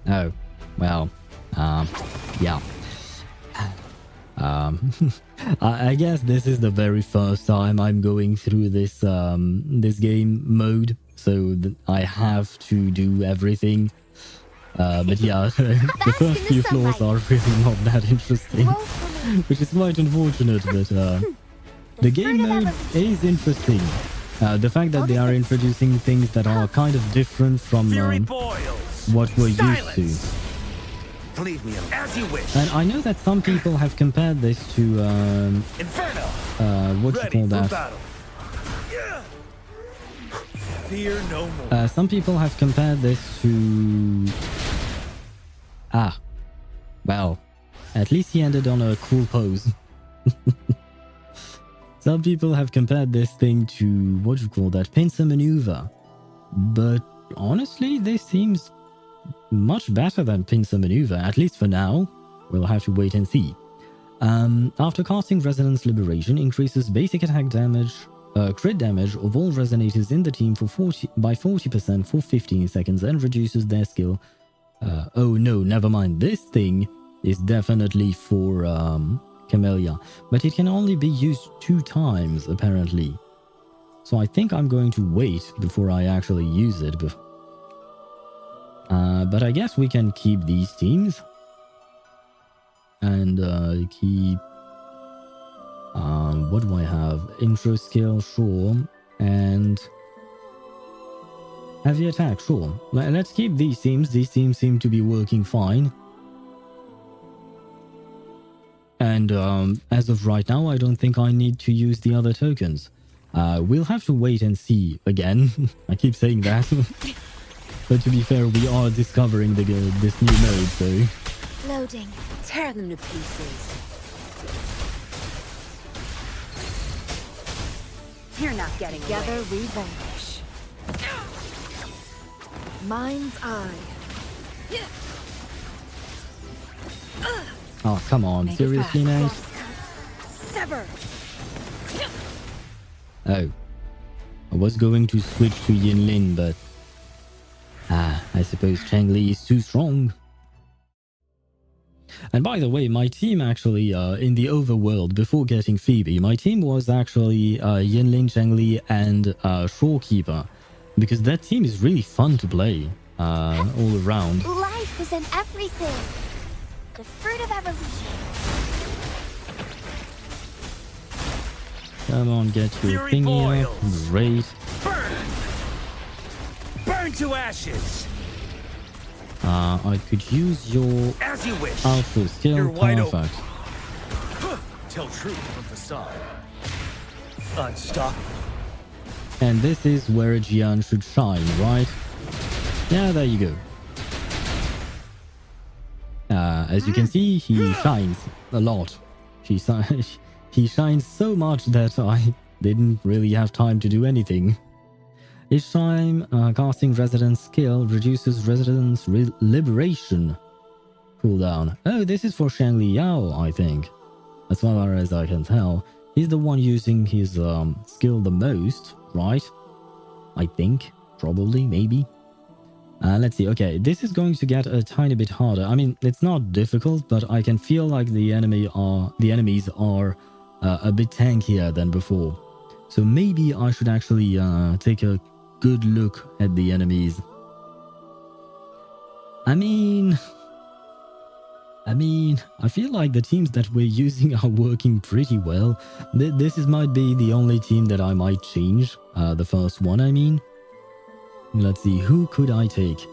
Oh, well, yeah. I guess this is the very first time I'm going through this this game mode, so I have to do everything. But yeah, the first few floors are really not that interesting, which is quite unfortunate. But the game mode is interesting. The fact that they are introducing things that are kind of different from what we're used to. Leave me alone. As you wish. And I know that some people have compared this to Inferno. What do you call that? Yeah. Fear no more. Some people have compared this to... well, at least he ended on a cool pose. Some people have compared this thing to, what do you call that, pincer maneuver. But honestly, this seems much better than pincer maneuver, at least for now. We'll have to wait and see. After casting Resonance Liberation, increases basic attack damage, crit damage of all resonators in the team by 40% for 15 seconds and reduces their skill. Oh no, never mind. This thing is definitely for Camellia, but it can only be used 2 times apparently. So I think I'm going to wait before I actually use it. But I guess we can keep these teams and keep what do I have? Intro skill, sure, and heavy attack, sure. Let's keep these teams. These teams seem to be working fine. And as of right now, I don't think I need to use the other tokens. We'll have to wait and see again. I keep saying that. But to be fair, we are discovering this new mode, so... Loading. Tear them to pieces. You're not getting Together away. we vanquish. Mind's eye. Oh, come on. Seriously, mate? Sever. Oh. I was going to switch to Yinlin, but... I suppose Changli is too strong. And by the way, my team actually, in the overworld, before getting Phoebe, my team was actually Yinlin, Changli, and Shorekeeper. Because that team is really fun to play, all around. Life is in everything. The fruit of evolution. Come on, get your thingy up. Great. Burn to ashes. I could use your As you wish. Alpha skill. You're wide Perfect. Tell truth from facade. Unstoppable. And this is where Jian should shine, right? Yeah, there you go. As you can see, he shines a lot. He shines so much that I didn't really have time to do anything. Each time casting Resonance skill reduces Resonance Liberation cooldown. Oh, this is for Shangli Yao, I think. As far as I can tell. He's the one using his skill the most, right? I think. Probably, maybe. Let's see. Okay, this is going to get a tiny bit harder. I mean, it's not difficult, but I can feel like the enemies are a bit tankier than before. So maybe I should actually take a good look at the enemies. I mean, I feel like the teams that we're using are working pretty well. Might be the only team that I might change. The first one, I mean. Let's see, who could I take?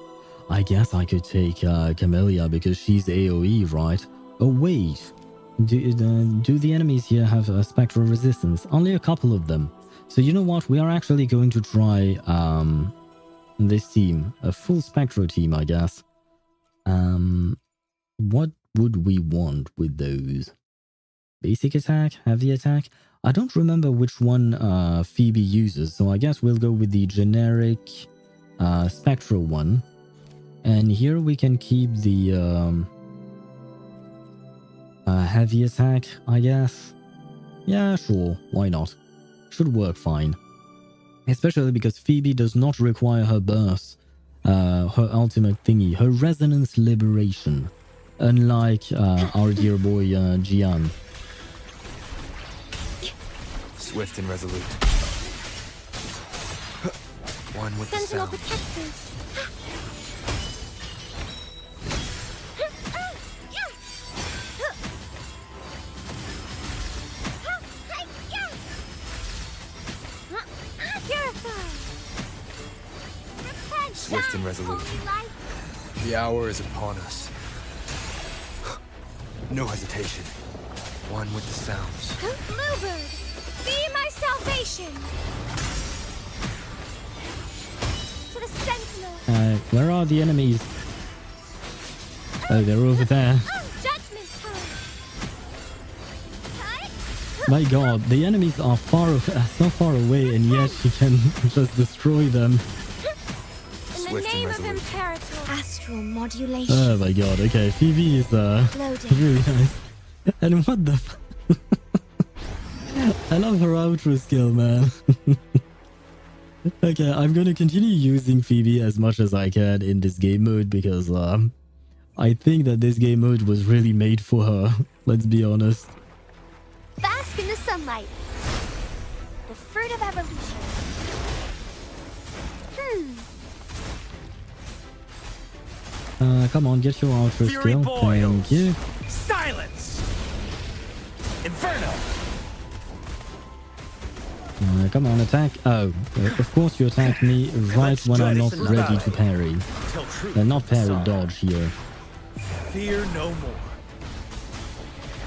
I guess I could take Camellia because she's AoE, right? Oh wait, do the enemies here have a spectral resistance? Only a couple of them. So you know what? We are actually going to try this team, a full spectral team, I guess. What would we want with those? Basic attack, heavy attack? I don't remember which one Phoebe uses, so I guess we'll go with the generic spectral one. And here we can keep the heavy attack, I guess. Yeah, sure, why not? Should work fine. Especially because Phoebe does not require her burst, her ultimate thingy, her resonance liberation. Unlike our dear boy Jian. Swift and resolute. One with the sound. Swift and resolute. The hour is upon us. No hesitation. One with the sounds. Bluebird, be my salvation. To the sentinel. Where are the enemies? Oh, they're over there. Judgment time. My god, the enemies are so far away and yet she can just destroy them. In the name of Imperator. Astral modulation. Oh my god, okay, Phoebe is really nice. And what the f I love her outro skill, man. Okay, I'm gonna continue using Phoebe as much as I can in this game mode because I think that this game mode was really made for her. Let's be honest. Bask in the sunlight. The fruit of evolution. Come on, get your outro skill. Thank you. Silence! Inferno! Come on, attack. Oh, of course you attack me right when I'm not ready to parry. Not parry, dodge here. Fear no more.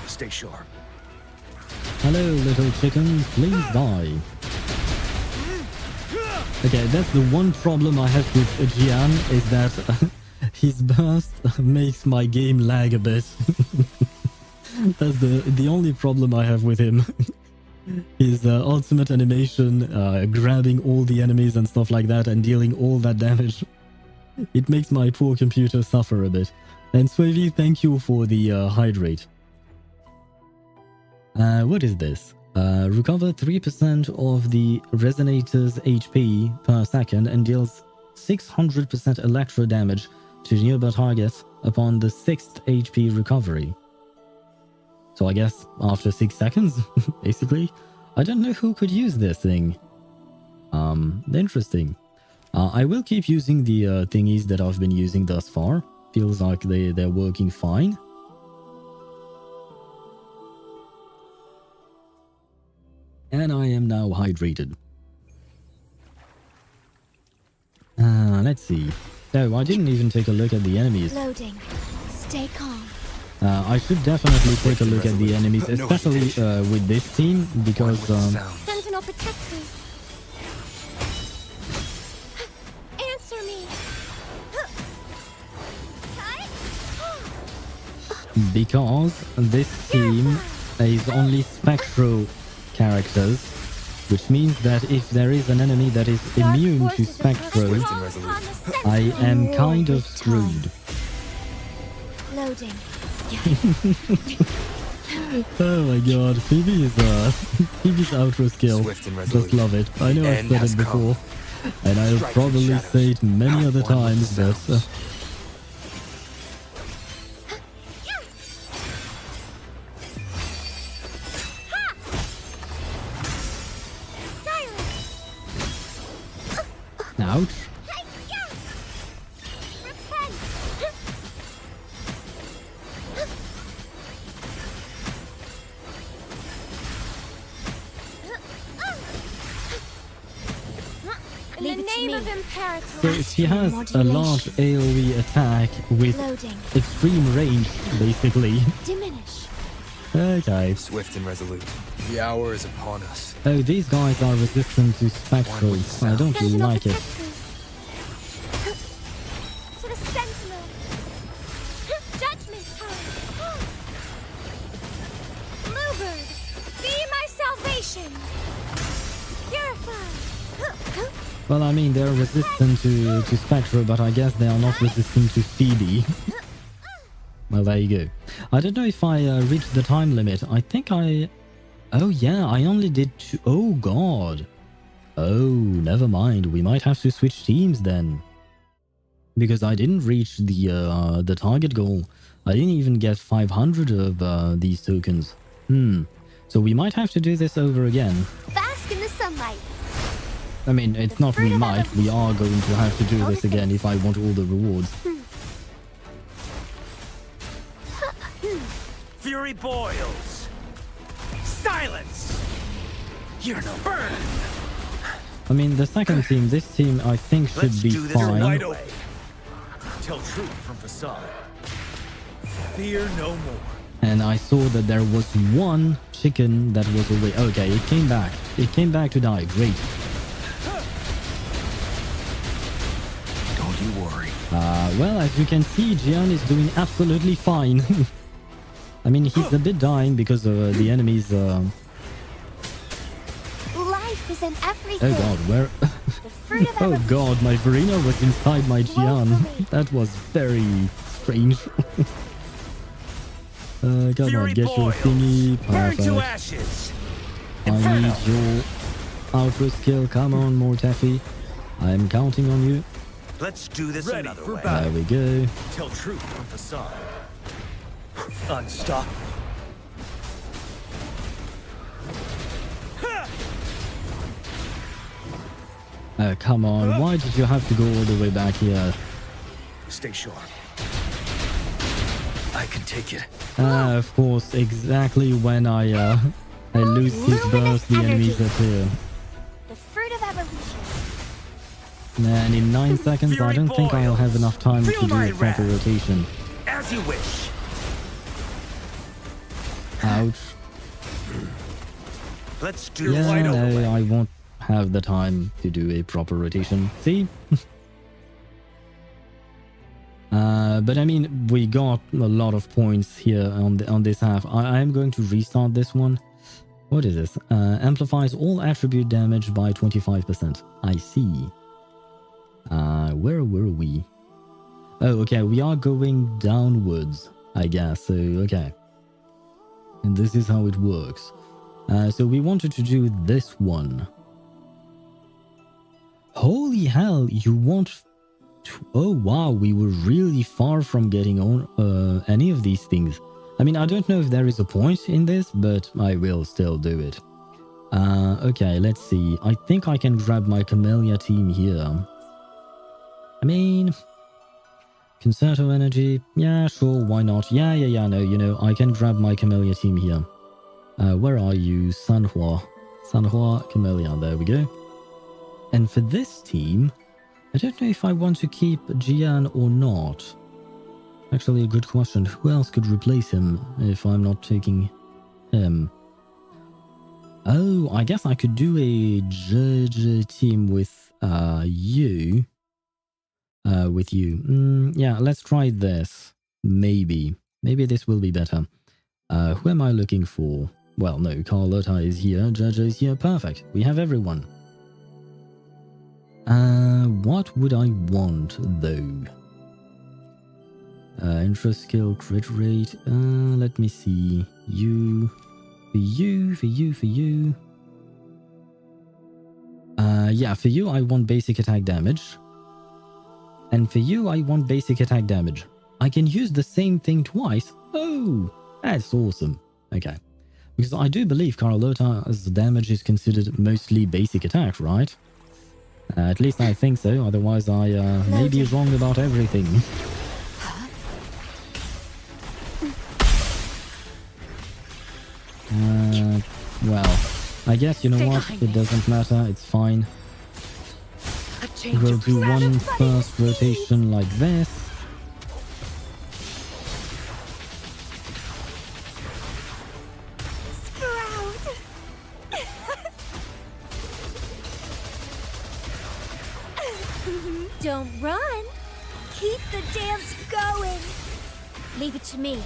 Stay sharp. Hello, little chickens. Please die. Okay, that's the one problem I have with Jian is that his burst makes my game lag a bit. That's the only problem I have with him. His ultimate animation, grabbing all the enemies and stuff like that and dealing all that damage. It makes my poor computer suffer a bit. And Swavy, thank you for the hydrate. What is this? Recover 3% of the resonator's HP per second and deals 600% electro damage to nearby targets upon the 6th HP recovery. So I guess after 6 seconds, basically. I don't know who could use this thing. Interesting. I will keep using the thingies that I've been using thus far. Feels like they're working fine. And I am now hydrated. Let's see. Oh, I didn't even take a look at the enemies. Loading. Stay calm. I should definitely take a look at the enemies, especially with this team, because... Sentinel, protect me. Answer me. Because this team is only spectral characters, which means that if there is an enemy that is immune to spectral, I am kind of screwed. Loading. Oh my god, Phoebe's outro skill. Just love it. I know I've said it before, and I'll probably say it many other times, but... Ouch. In the name of Imperator. So she has a large AoE attack with extreme range, basically. Diminish. Okay. Swift and resolute. The hour is upon us. Oh, these guys are resistant to spectrals. I don't really like it. To the Sentinel. Judgment time. Bluebird, be my salvation. Purify. Well, I mean, they're resistant to Spectral, but I guess they are not resistant to Phoebe. Well, there you go. I don't know if I reached the time limit. I think I... Oh, yeah, I only did two... Oh, God. Oh, never mind. We might have to switch teams then. Because I didn't reach the target goal. I didn't even get 500 of these tokens. So we might have to do this over again. Bask in the sunlight. I mean, it's not we might. We are going to have to do this again if I want all the rewards. Fury boils. Silence. You're no burn. I mean, the second team, this team, I think should be fine. Wide away. Tell truth from facade. Fear no more. And I saw that there was one chicken that was away. Okay, it came back. It came back to die. Great. Don't you worry. Well, as you can see, Gian is doing absolutely fine. I mean, he's a bit dying because of the enemies. Life is in everything. Oh god, where? Oh god, my Verena was inside my Gian. That was very strange. Come on, get your thingy. Perfect. I need your Ultra skill. Come on, Mortefi. I'm counting on you. Let's do this another way. There we go. Tell truth from facade. Unstoppable. Oh, come on. Why did you have to go all the way back here? Stay sharp. I can take it. Of course, exactly when I lose his burst, the enemies appear. The fruit of evolution. And in 9 seconds, I don't think I'll have enough time to do a proper rotation. As you wish. Ouch. Let's do yeah, no, I won't have the time to do a proper rotation. See? But I mean, we got a lot of points here on this half. I am going to restart this one. What is this? Amplifies all attribute damage by 25%. I see. Where were we? Oh, okay. We are going downwards, I guess. So, okay. And this is how it works. So we wanted to do this one. Holy hell, you want... Oh wow, we were really far from getting on any of these things. I mean, I don't know if there is a point in this, but I will still do it. Okay, let's see. I think I can grab my Camellia team here. I mean... Concerto energy, yeah, sure, why not? Yeah, no, you know, I can grab my Camellia team here. Where are you? Sanhua, Camellia, there we go. And for this team, I don't know if I want to keep Gian or not. Actually, a good question. Who else could replace him if I'm not taking him? Oh, I guess I could do a judge team with you. Yeah, let's try this. Maybe this will be better. Who am I looking for? Well, no, Carlotta is here, Jojo is here, perfect. We have everyone. What would I want, though? Interest skill, crit rate, let me see. For you. Yeah, for you I want basic attack damage. And for you I want basic attack damage. I can use the same thing twice. Oh, that's awesome. Okay. Because I do believe Carlotta's damage is considered mostly basic attack, right? At least I think so, otherwise I may be wrong about everything. Well, I guess you know what? It doesn't matter, it's fine. We'll do one first rotation like this. Don't run. Keep the dance going. Leave it to me.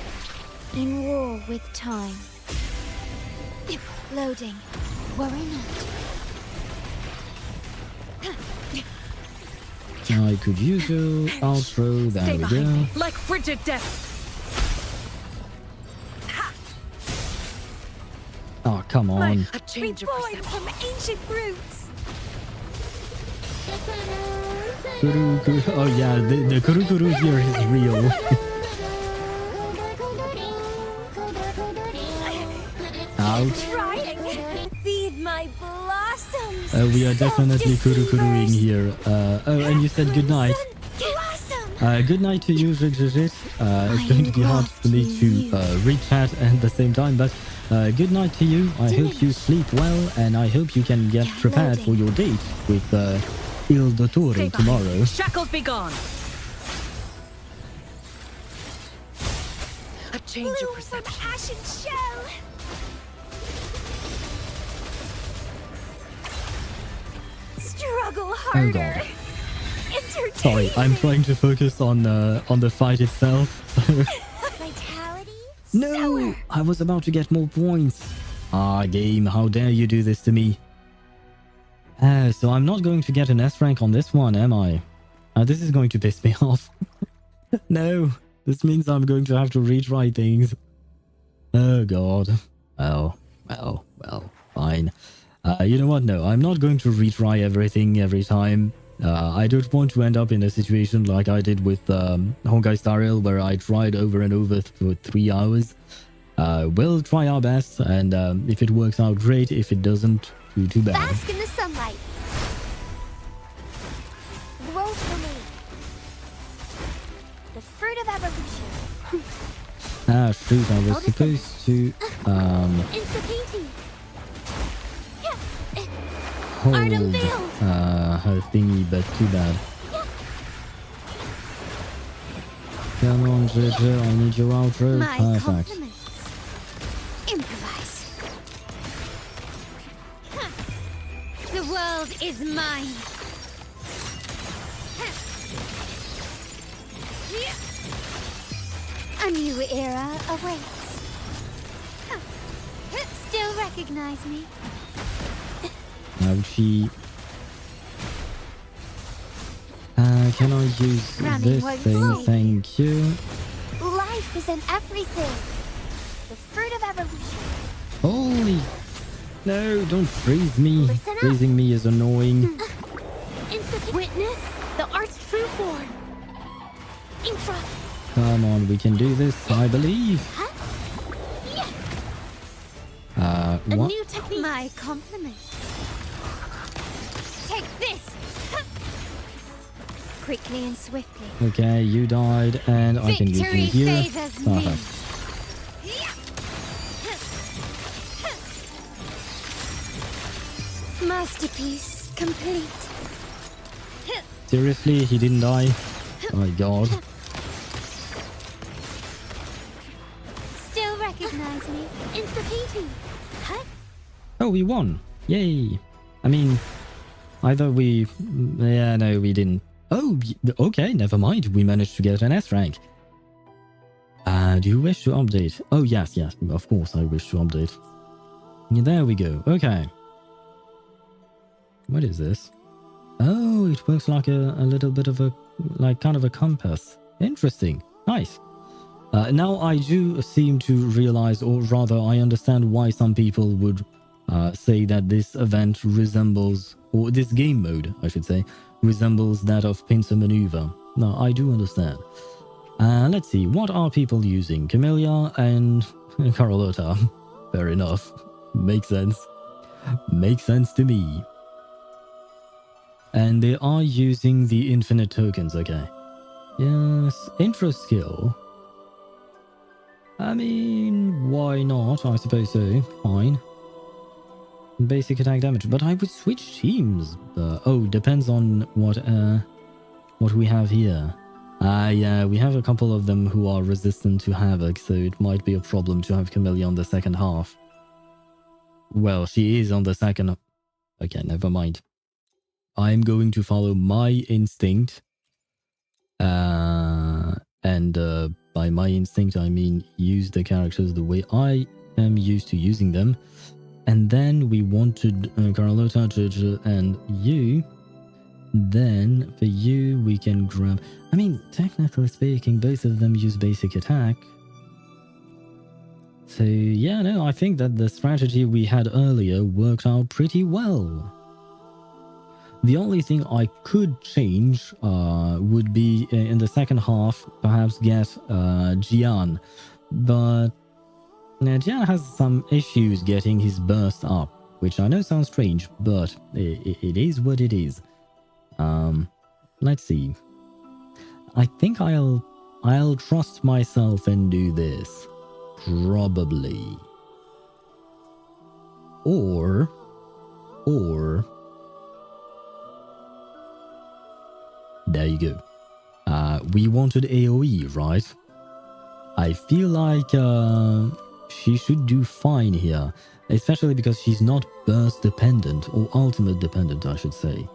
In war with time. Loading. Worry not. I could use your outro. There we go. Like frigid death. Oh, come on. A change of Reborn perception. from ancient roots. Oh yeah, the kuru here is real. Ouch. Trying. Feed my blossoms. We are definitely kurukuruing here. Oh, and you said good night. Good night to you, Rigid. It's going to be hard for me to read chat at the same time, but good night to you. I hope you sleep well, and I hope you can get prepared for your date with Il Dottore tomorrow. Shackles be gone. A change of perception. Ashen shell. Struggle harder. Sorry, I'm trying to focus on the fight itself. Vitality. No, I was about to get more points. Ah, game, how dare you do this to me? So I'm not going to get an S rank on this one, am I? This is going to piss me off. No, this means I'm going to have to retry things. Oh god. Well, fine. You know what? No, I'm not going to retry everything every time. I don't want to end up in a situation like I did with Honkai Star Rail, where I tried over and over for 3 hours. We'll try our best, and if it works out, great. If it doesn't, too bad. Bask in the sunlight. Grow for me. The fruit of evolution. Ah, shoot, I was supposed to Insta-painting. hold her thingy, but too bad. Come on, JJ, I need your outro. My Perfect. compliments. Improvise. The world is mine. A new era awaits. Still recognize me? Ouchie. Can I use this thing? Thank you. Life is in everything. The fruit of evolution. Holy. No, don't freeze me. Listen up. Freezing me is annoying. Witness the art's true form. Infra. Come on, we can do this, I believe. A What? new technique. My compliments. Take this. Quickly and swiftly. Okay, you died, and I can use you Victory here. favors me. Perfect. Masterpiece complete. Seriously, he didn't die? My god. Still recognize me. Insta-painting. Huh? Oh, we won. Yay. I mean, either we... Yeah, no, we didn't. Oh, okay, never mind. We managed to get an S rank. Do you wish to update? Oh, yes, of course I wish to update. Yeah, there we go. Okay. What is this? Oh, it works like a little bit of a... like kind of a compass. Interesting. Nice. Now I do seem to realize, or rather I understand why some people would say that this event resembles, or this game mode, I should say, resembles that of Pincer Maneuver. No, I do understand. Let's see, what are people using? Camellia and Carlotta. Fair enough. Makes sense. Makes sense to me. And they are using the infinite tokens, okay. Yes, intro skill. I mean, why not? I suppose so. Fine. Basic attack damage, but I would switch teams. Oh, depends on what we have here. Yeah, we have a couple of them who are resistant to Havoc, so it might be a problem to have Camellia on the second half. Well, she is on the second... Okay, never mind. I'm going to follow my instinct. And by my instinct, I mean use the characters the way I am used to using them. And then we wanted Carlotta, Jojo, and you. Then, for you, we can grab... I mean, technically speaking, both of them use basic attack. So, yeah, no, I think that the strategy we had earlier worked out pretty well. The only thing I could change would be in the second half, perhaps get Jian. But Jian has some issues getting his burst up, which I know sounds strange, but it is what it is. Let's see. I think I'll trust myself and do this. Probably. Or there you go. We wanted AoE, right? I feel like she should do fine here, especially because she's not burst dependent, or ultimate dependent, I should say.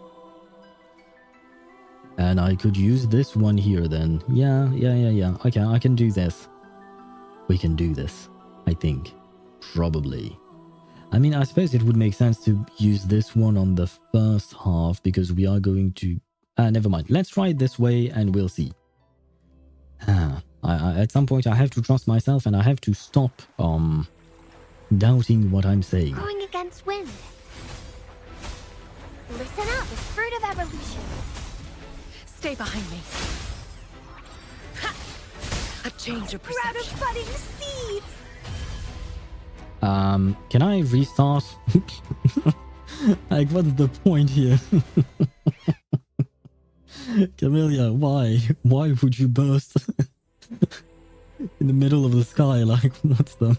And I could use this one here then. Yeah. Okay, I can do this. We can do this, I think. Probably. I mean, I suppose it would make sense to use this one on the first half because we are going to... never mind. Let's try it this way and we'll see. At some point I have to trust myself and I have to stop doubting what I'm saying. Going against wind. Listen up, the fruit of evolution. Stay behind me. Ha! A change of perception. Proud of budding seeds. Can I restart? Like, what's the point here? Camellia, why? Why would you burst in the middle of the sky? Like, what's the...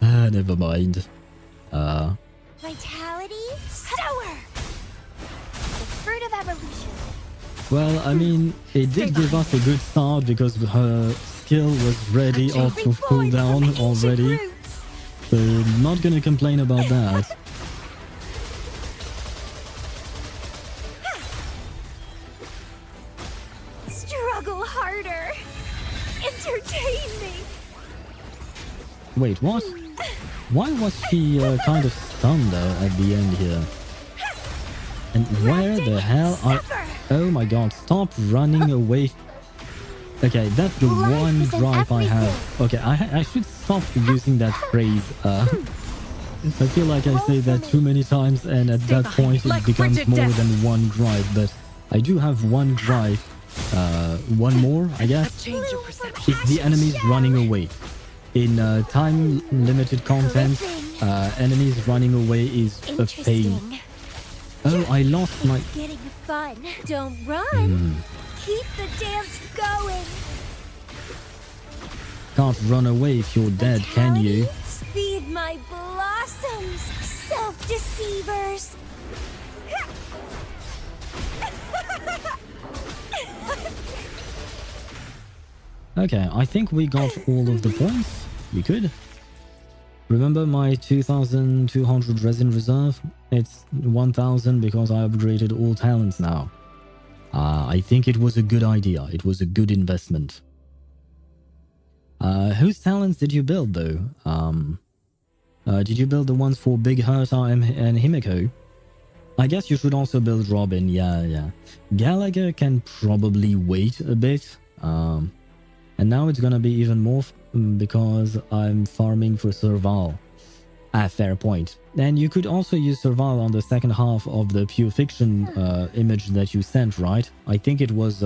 never mind. Vitality, sour. The fruit of evolution. Well, I mean, it did give us a good start because her skill was ready off to cooldown already. So, not gonna complain about that. Struggle harder. Entertain me. Wait, what? Why was she kind of stunned at the end here? And where the hell are... Oh my god, stop running away. Okay, that's the one drive I have. Okay, I should stop using that phrase. I feel like I say that too many times and at that point it becomes more than one drive. But I do have one drive. One more, I guess. If the enemy's running away. In time-limited content, enemies running away is a pain. Oh, I lost my... It's getting fun. Don't run. Keep the dance going. Can't run away if you're dead, can you? Speed my blossoms, self-deceivers. Okay, I think we got all of the points. We could. Remember my 2,200 resin reserve? It's 1,000 because I upgraded all talents now. I think it was a good idea. It was a good investment. Whose talents did you build though? Did you build the ones for Big Herta and Himiko? I guess you should also build Robin. Yeah. Gallagher can probably wait a bit. And now it's gonna be even more because I'm farming for Serval. Fair point. And you could also use Serval on the second half of the Pure Fiction image that you sent, right? I think it was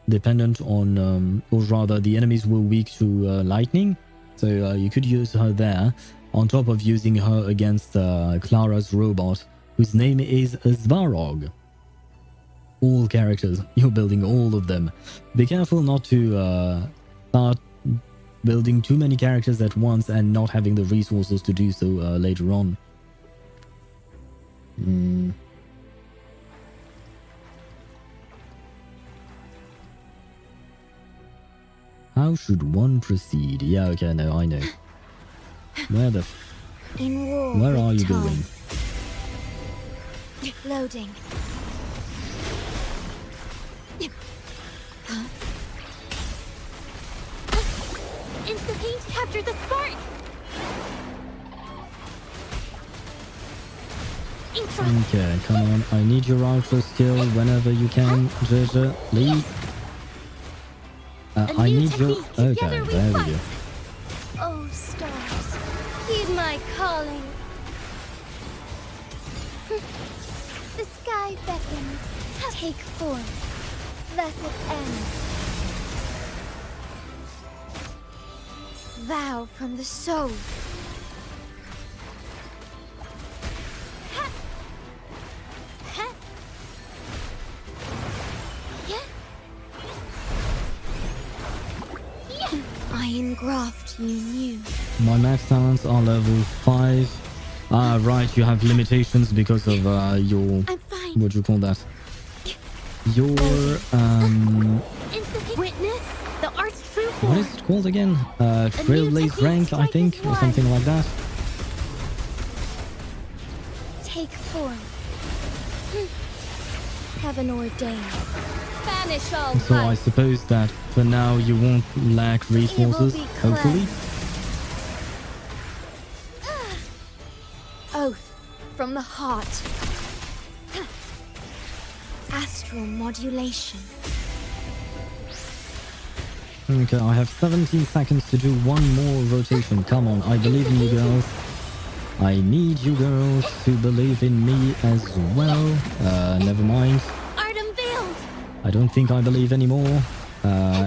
dependent on, or rather the enemies were weak to lightning. So you could use her there, on top of using her against Clara's robot, whose name is Svarog. All characters. You're building all of them. Be careful not to start building too many characters at once and not having the resources to do so later on. How should one proceed? Yeah, okay, no, I know. Where the... Where are you going? Loading. Insta-paint, capture the spark! Okay, come on. I need your ultra skill whenever you can, Jojo. Please. I need your... Okay, there we go. Oh, stars, heed my calling. The sky beckons. Take form. Blessed end. Vow from the soul. I engraft you new. My max talents are level 5. Ah, right, you have limitations because of your... What do you call that? Your... Witness the art's true form. What is it called again? Trailblaze rank, I think, or something like that. Take form. Heaven ordained. Banish all So I suppose that for now you won't lack resources, hopefully. Oath from the heart. Astral modulation. Okay, I have 17 seconds to do one more rotation. Come on, I believe in you girls. I need you girls to believe in me as well. Never mind. Art unveiled. I don't think I believe anymore.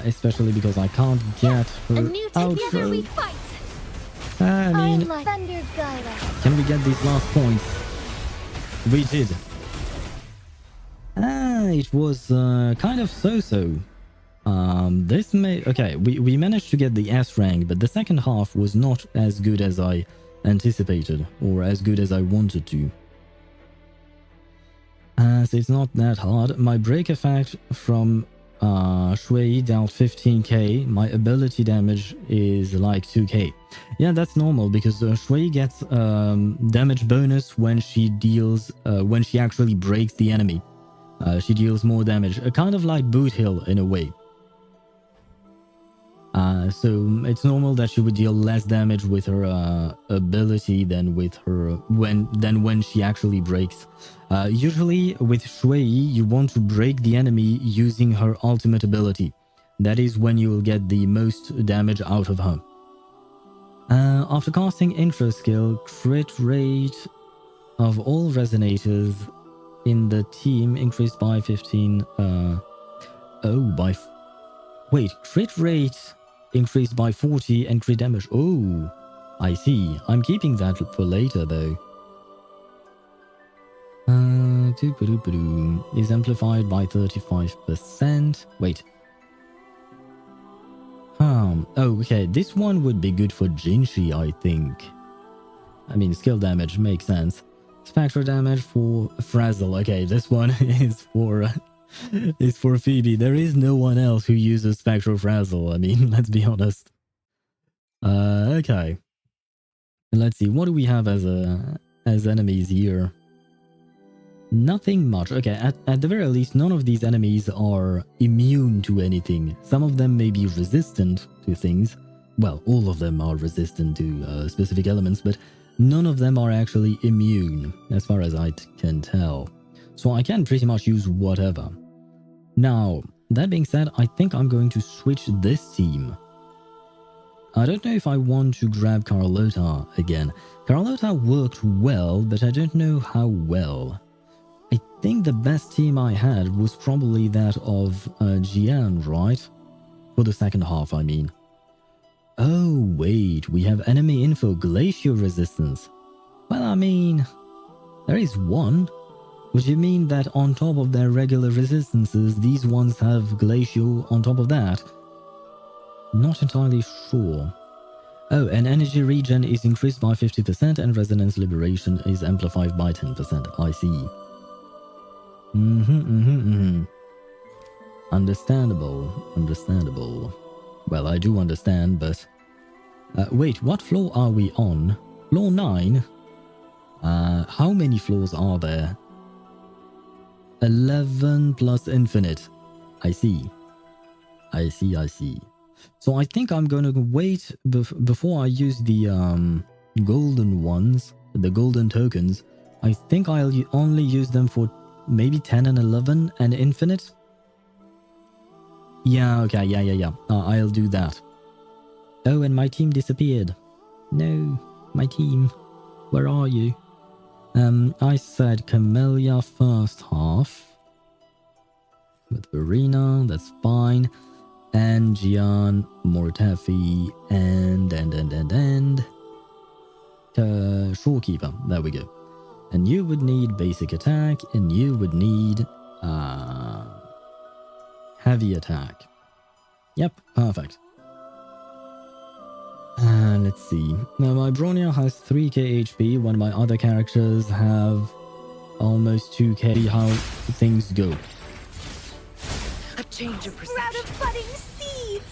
Especially because I can't get her Together we outro. fight. I mean, Like thunder guide us. can we get these last points? We did. It was kind of so-so. This may... Okay, we managed to get the S rank, but the second half was not as good as I anticipated, or as good as I wanted to. So it's not that hard. My break effect from Shui dealt 15k. My ability damage is like 2k. Yeah, that's normal because Shui gets damage bonus when she deals when she actually breaks the enemy. She deals more damage, kind of like Boot Hill in a way. So it's normal that she would deal less damage with her ability than with her when she actually breaks. Usually with Shui, you want to break the enemy using her ultimate ability. That is when you will get the most damage out of her. After casting intro skill, crit rate of all resonators in the team increased by 15. Wait, crit rate increased by 40 and crit damage. Oh, I see. I'm keeping that for later though. Is amplified by 35%. Wait. Oh, okay. This one would be good for Jinshi, I think. I mean, skill damage makes sense. Spectral damage for Frazzle. Okay, this one is for Phoebe. There is no one else who uses Spectral Frazzle. I mean, let's be honest. Okay. Let's see. What do we have as enemies here? Nothing much. Okay, at the very least, none of these enemies are immune to anything. Some of them may be resistant to things. Well, all of them are resistant to specific elements, but none of them are actually immune, as far as I can tell. So I can pretty much use whatever. Now, that being said, I think I'm going to switch this team. I don't know if I want to grab Carlotta again. Carlotta worked well, but I don't know how well. I think the best team I had was probably that of Jian, right? For the second half, I mean. Oh, wait, we have enemy info, glacier resistance. Well, I mean, There is one. Would you mean that on top of their regular resistances, these ones have glacial on top of that? Not entirely sure. Oh, and energy regen is increased by 50% and resonance liberation is amplified by 10%. I see. Understandable. Well, I do understand, but... wait, what floor are we on? Floor 9? How many floors are there? 11 plus infinite. I see. So I think I'm going to wait before I use the golden ones, the golden tokens. I think I'll only use them for maybe 10 and 11 and infinite. Yeah, okay, yeah. I'll do that. Oh, and my team disappeared. No, my team. Where are you? I said Camellia first half. With Verena, that's fine. And Gian, Mortefi, and Shorekeeper. There we go. And you would need basic attack, and you would need heavy attack. Yep, perfect. Let's see. Now my Bronya has 3k HP when my other characters have almost 2k. How things go. A change of perception. Sprout of budding seeds!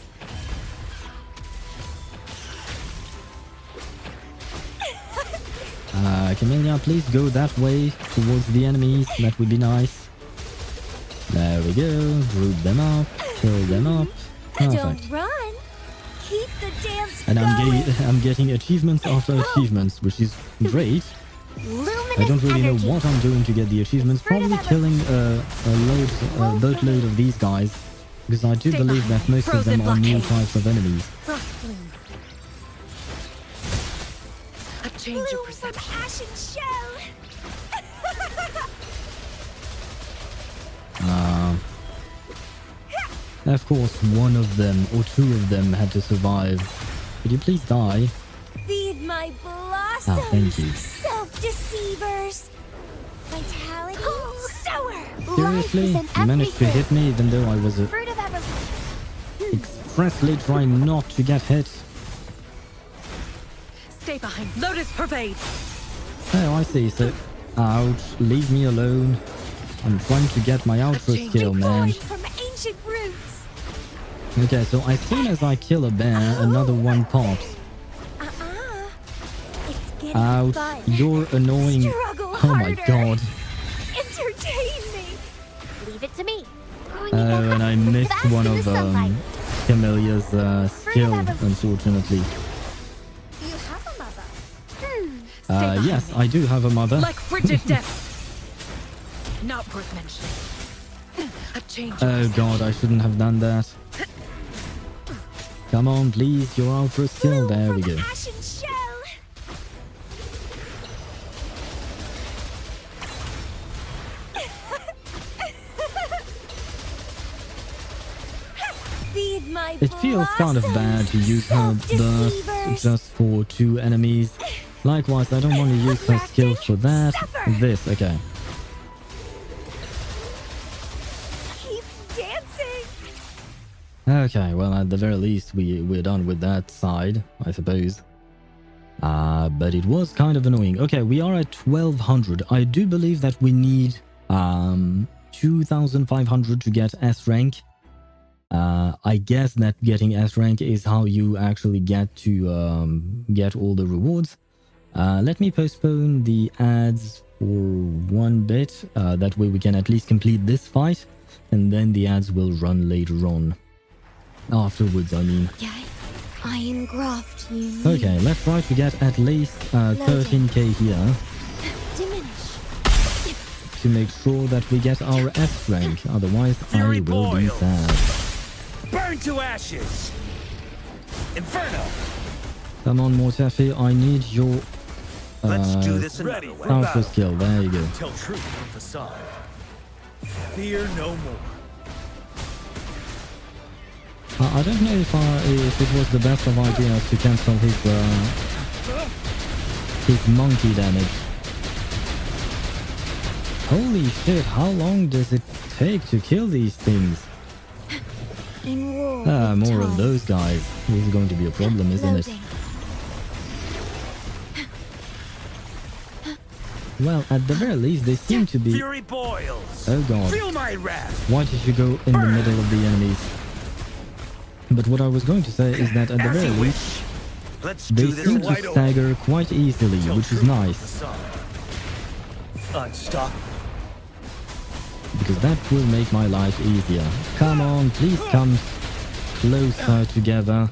Camellia, please go that way towards the enemies. That would be nice. There we go. Group them up. Kill them up. Perfect. Don't run. Keep the dance And going. I'm getting achievements after achievements, which is great. I don't really know what I'm doing to get the achievements. Probably killing a boatload of these guys, because I do believe that most of them are new types of enemies. A change of perception. From ashen shell. Of course, one of them or two of them had to survive. Could you please die? Feed my blossoms. Ah, thank you. Self-deceivers. Vitality. Sower. Seriously? You managed to hit me even though I was Fruit of expressly trying not to get hit. Stay behind. Lotus pervade. Oh, I see. So, ouch. Leave me alone. I'm trying to get my outro skill, man. From ancient roots. Okay, so as soon as I kill a bear, another one pops. It's getting Ouch. fun. You're annoying. Struggle Oh my harder. god. Entertain me. Leave it to me. Oh, and I missed one of Camellia's skill, unfortunately. You have a mother. Yes, I do have a mother. Like frigid depths. Not worth mentioning. A change. Oh god, I shouldn't have done that. Come on, please, you're out for a skill. There we go. Ashen shell. Feed my It feels kind of bad to use her burst just for 2 enemies. Likewise, I don't want to use her skill for that. This, okay. Keep dancing. Okay, well, at the very least, we're done with that side, I suppose. But it was kind of annoying. Okay, we are at 1200. I do believe that we need 2500 to get S rank. I guess that getting S rank is how you actually get to get all the rewards. Let me postpone the ads for 1 bit. That way we can at least complete this fight. And then the ads will run later on. Afterwards, I mean. Iron graft, you mean. Okay, let's try to get at least 13k here. Diminish. To make sure that we get our S rank. Otherwise, I will be sad. Burn to ashes! Inferno! Come on, Mortefi, I need your Let's do this ready. outro skill. There you go. Tell truth from facade. Fear no more. I don't know if it was the best of ideas to cancel his monkey damage. Holy shit, how long does it take to kill these things? In war Ah, with more of time. those guys. This is going to be a problem, isn't it? Loading. Well, at the very least, they seem to be... Fury boils. Oh god. Feel my wrath. Why did you go in the middle of the enemies? But what I was going to say is that at the As very you least, wish. Let's they do this seem to wide open. stagger quite easily, Tell which is truth from nice. facade. Unstoppable. Because that will make my life easier. Come on, please come closer together.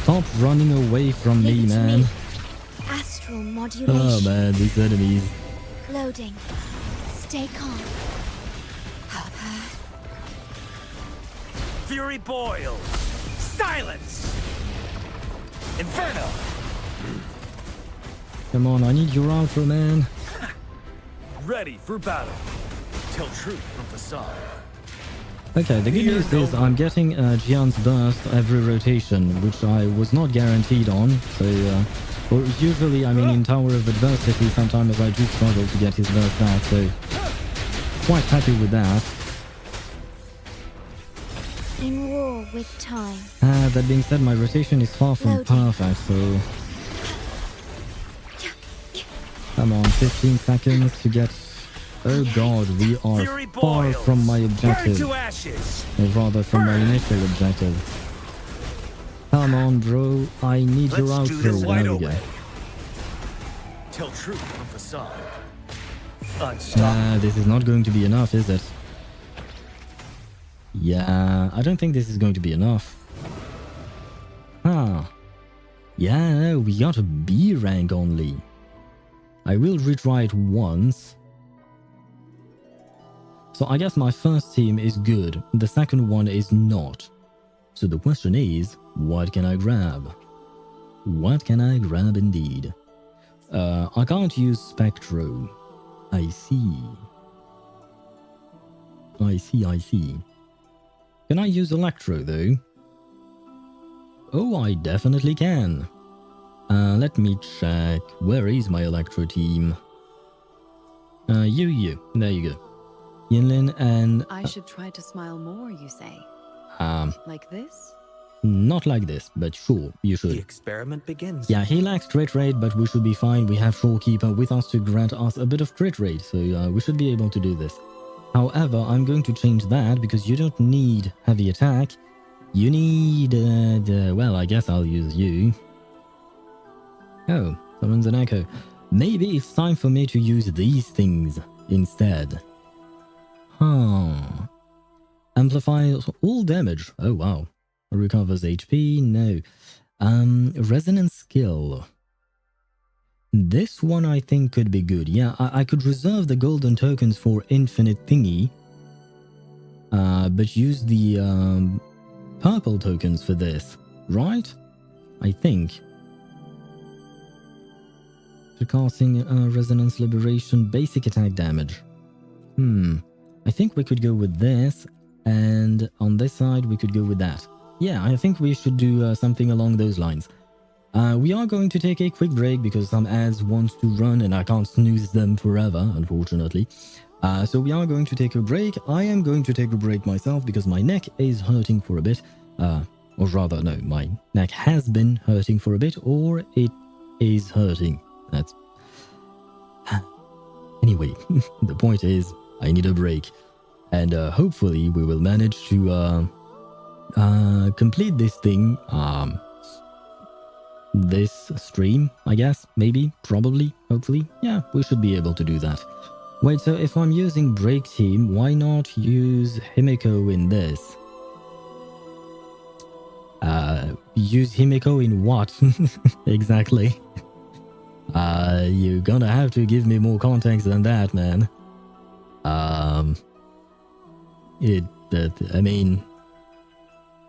Stop running away from me, Leave it to man. me. Astral modulation. Oh man, these enemies. Loading. Stay calm. Fury boils. Silence. Inferno. Come on, I need your outro, man. Ready for battle. Tell truth from facade. Okay, the good news is I'm getting Jian's burst every rotation, which I was not guaranteed on. So, or usually, I mean, in Tower of Adversity, sometimes I do struggle to get his burst back. So, quite happy with that. In war with time. That being said, my rotation is far from perfect, so... Come on, 15 seconds to get... Oh god, we are far from my objective. Burn to ashes. Or rather, from my initial objective. Come on, bro, I need your Let's do this outro. wide There we go. open. Tell truth from facade. Unstoppable. This is not going to be enough, is it? Yeah, I don't think this is going to be enough. Huh. Yeah, no, we got a B rank only. I will retry it once. So I guess my first team is good, the second one is not. So the question is, what can I grab? What can I grab indeed? I can't use Spectro. I see. I see. Can I use Electro though? Oh, I definitely can. Let me check. Where is my Electro team? You. There you go. Yinlin and... I should try to smile more, you say? Like this? Not like this, but sure, you should. The experiment begins. Yeah, he lacks crit rate, but we should be fine. We have Shorekeeper with us to grant us a bit of crit rate, so we should be able to do this. However, I'm going to change that because you don't need heavy attack. You need... well, I guess I'll use you. Oh, summons an echo. Maybe it's time for me to use these things instead. Huh. Amplifies all damage. Oh, wow. Recovers HP? No. Resonance skill. This one I think could be good. Yeah, I could reserve the golden tokens for infinite thingy. But use the purple tokens for this, right? I think. For casting resonance liberation, basic attack damage. I think we could go with this, and on this side we could go with that. Yeah, I think we should do something along those lines. We are going to take a quick break because some ads want to run and I can't snooze them forever, unfortunately. So we are going to take a break. I am going to take a break myself because my neck is hurting for a bit. Or rather, no, my neck has been hurting for a bit, or it is hurting. That's... Anyway, the point is, I need a break. And hopefully we will manage to complete this thing, this stream, I guess, maybe, probably, hopefully. Yeah, we should be able to do that. Wait, so if I'm using Break Team, why not use Himiko in this? Use Himiko in what? Exactly. You're gonna have to give me more context than that, man. I mean,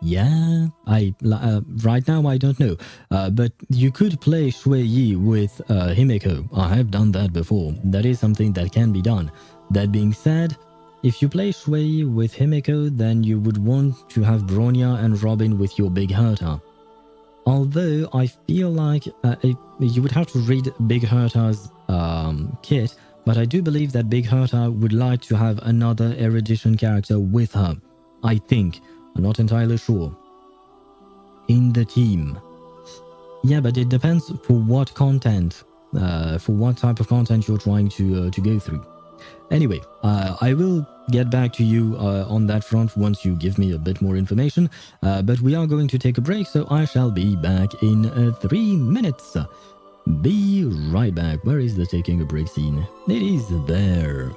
yeah, right now I don't know, but you could play Shui Yi with Himiko. I have done that before. That is something that can be done. That being said, if you play Shui Yi with Himiko, then you would want to have Bronya and Robin with your big Herta. Although I feel like you would have to read Big Herta's kit, but I do believe that Big Herta would like to have another erudition character with her. I think. I'm not entirely sure. In the team. Yeah, but it depends for what content, for what type of content you're trying to go through. Anyway, I will get back to you on that front once you give me a bit more information, but we are going to take a break, so I shall be back in 3 minutes. Be right back. Where is the taking a break scene? It is there.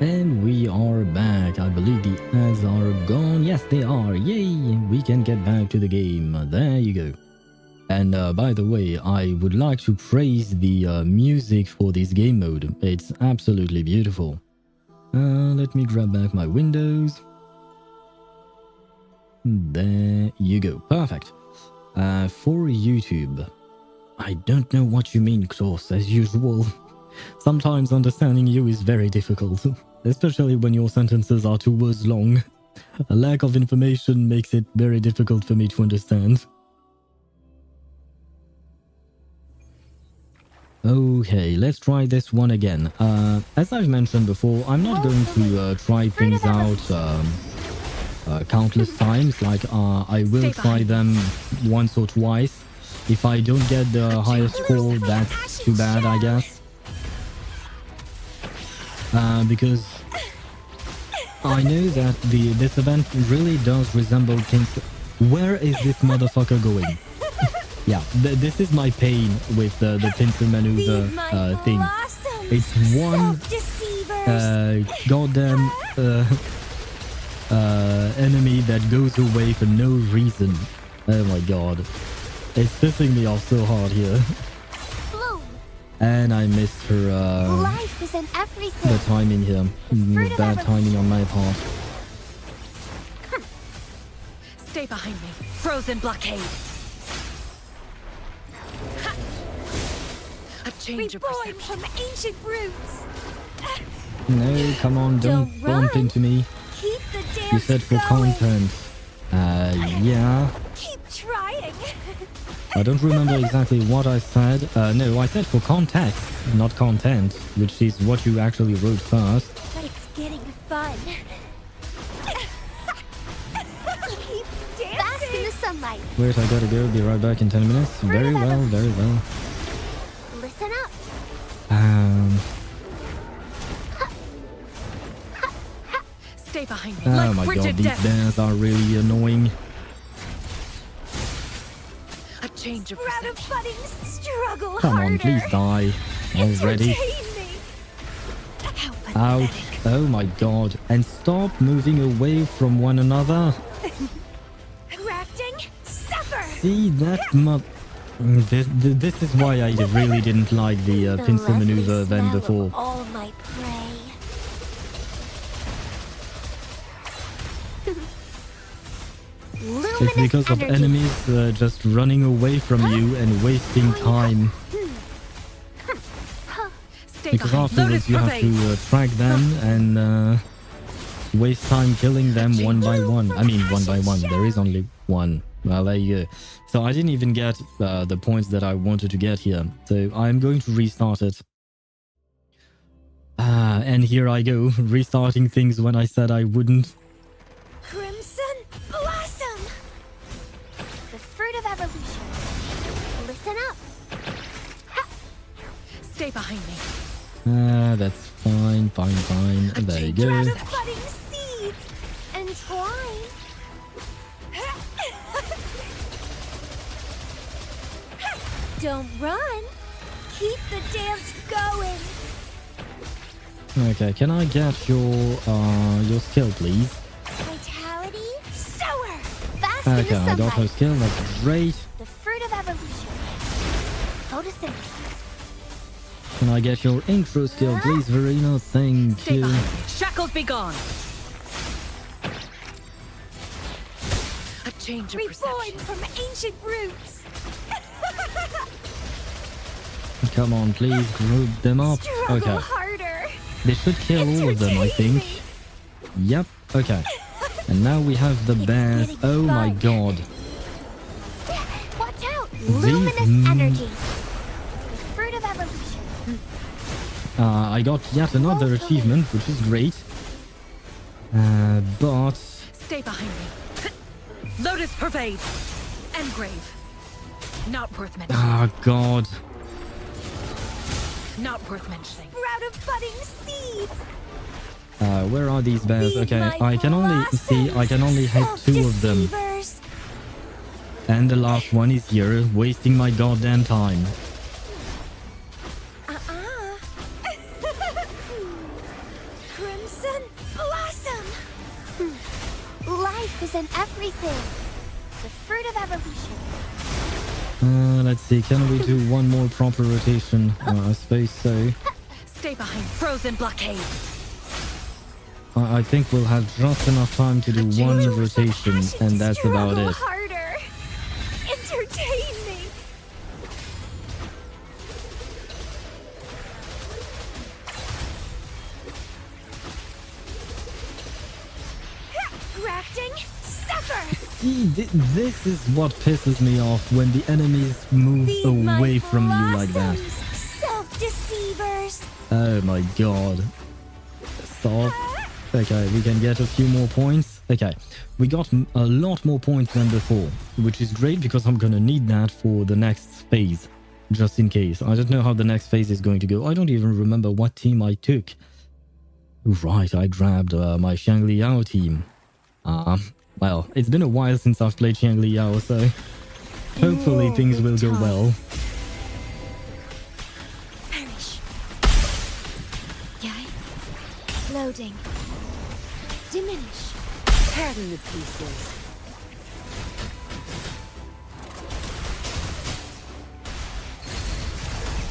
And we are back. I believe the ads are gone. Yes, they are. Yay! We can get back to the game. There you go. And by the way, I would like to praise the music for this game mode. It's absolutely beautiful. Let me grab back my windows. There you go. Perfect. For YouTube, I don't know what you mean, Klaus, as usual. Sometimes understanding you is very difficult, especially when your sentences are 2 words long. A lack of information makes it very difficult for me to understand. Okay, let's try this one again. As I've mentioned before, I'm not going to try things out countless times. Like, I will try them once or twice. If I don't get the highest score, that's too bad, I guess. Because I know that this event really does resemble King's... Where is this motherfucker going? Yeah, this is my pain with the pincer maneuver thing. It's one goddamn enemy that goes away for no reason. Oh my god. It's pissing me off so hard here. And I missed her Life isn't everything. the timing here. Bad timing on my part. Stay behind me. Frozen blockade. Ha! A change of Reborn perception. from ancient roots. No, come on, don't bump into me. Keep the dance You said for going. content. Yeah. Keep trying. I don't remember exactly what I said. No, I said for context, not content, which is what you actually wrote first. It's getting fun. Keep dancing. Bask in the sunlight. Wait, I gotta go. Be right back in 10 minutes. Very well, very well. Listen up. Stay behind me. Oh Like my god, frigid these death. bears are really annoying. A change of Sprout of perception. budding struggle Come harder. on, please die already. Entertain me. Ouch. Oh my god. And stop moving away from one another. Crafting, suffer. See, that this is why I really didn't like the pincer maneuver than before. All my prey. It's because of enemies just running away from you and wasting time. Stay Because behind. afterwards you have to track them and waste time killing them one by one. I mean, one by one. There is only one. Well, there you go. So I didn't even get the points that I wanted to get here. So I'm going to restart it. And here I go, restarting things when I said I wouldn't. Crimson blossom. The fruit of evolution. Listen up. Stay behind me. That's fine, fine, fine. There you go. Sprout of budding seeds. Entwine. Don't run. Keep the dance going. Okay, can I get your skill, please? Vitality, sower. Bask in the Okay, I got her sunlight. skill. That's great. The fruit of evolution. Photosynthesis. Can I get your intro skill, please, Verena? Thank Stay you. behind me. Shackles be gone. A change of Reborn perception. from ancient roots. Come on, please group them up. Struggle Okay, harder. they should kill all of them, I think. Yep. Okay. And now we have the bears. Oh my god. Watch out! These- Luminous energy. The fruit of evolution. I got yet another achievement, which is great. But Stay behind me. Lotus pervade. Engrave. Not worth mentioning. oh god. Not worth mentioning. Sprout of budding seeds. Where are these bears? Feed Okay, my I can only see. I can only hit 2 of them, Self-deceivers. and the last one is here, wasting my goddamn time. Crimson blossom. Life is in everything. The fruit of evolution. Let's see. Can we do one more proper rotation? I suppose so. Stay behind. Frozen blockade. I think we'll have just enough time to do one rotation, and that's about Struggle it. harder. Entertain me. Grafting, suffer. See, this is what pisses me off when the enemies move away from you like that. Self-deceivers. Oh my god. Stop. Okay, we can get a few more points. Okay, we got a lot more points than before, which is great because I'm gonna need that for the next phase, just in case. I don't know how the next phase is going to go. I don't even remember what team I took. Right, I grabbed my Xiangliao team. Well, it's been a while since I've played Xiangliao, so Hopefully war things will with go time. well. Perish. Yay. Loading. Diminish. Tear them to pieces.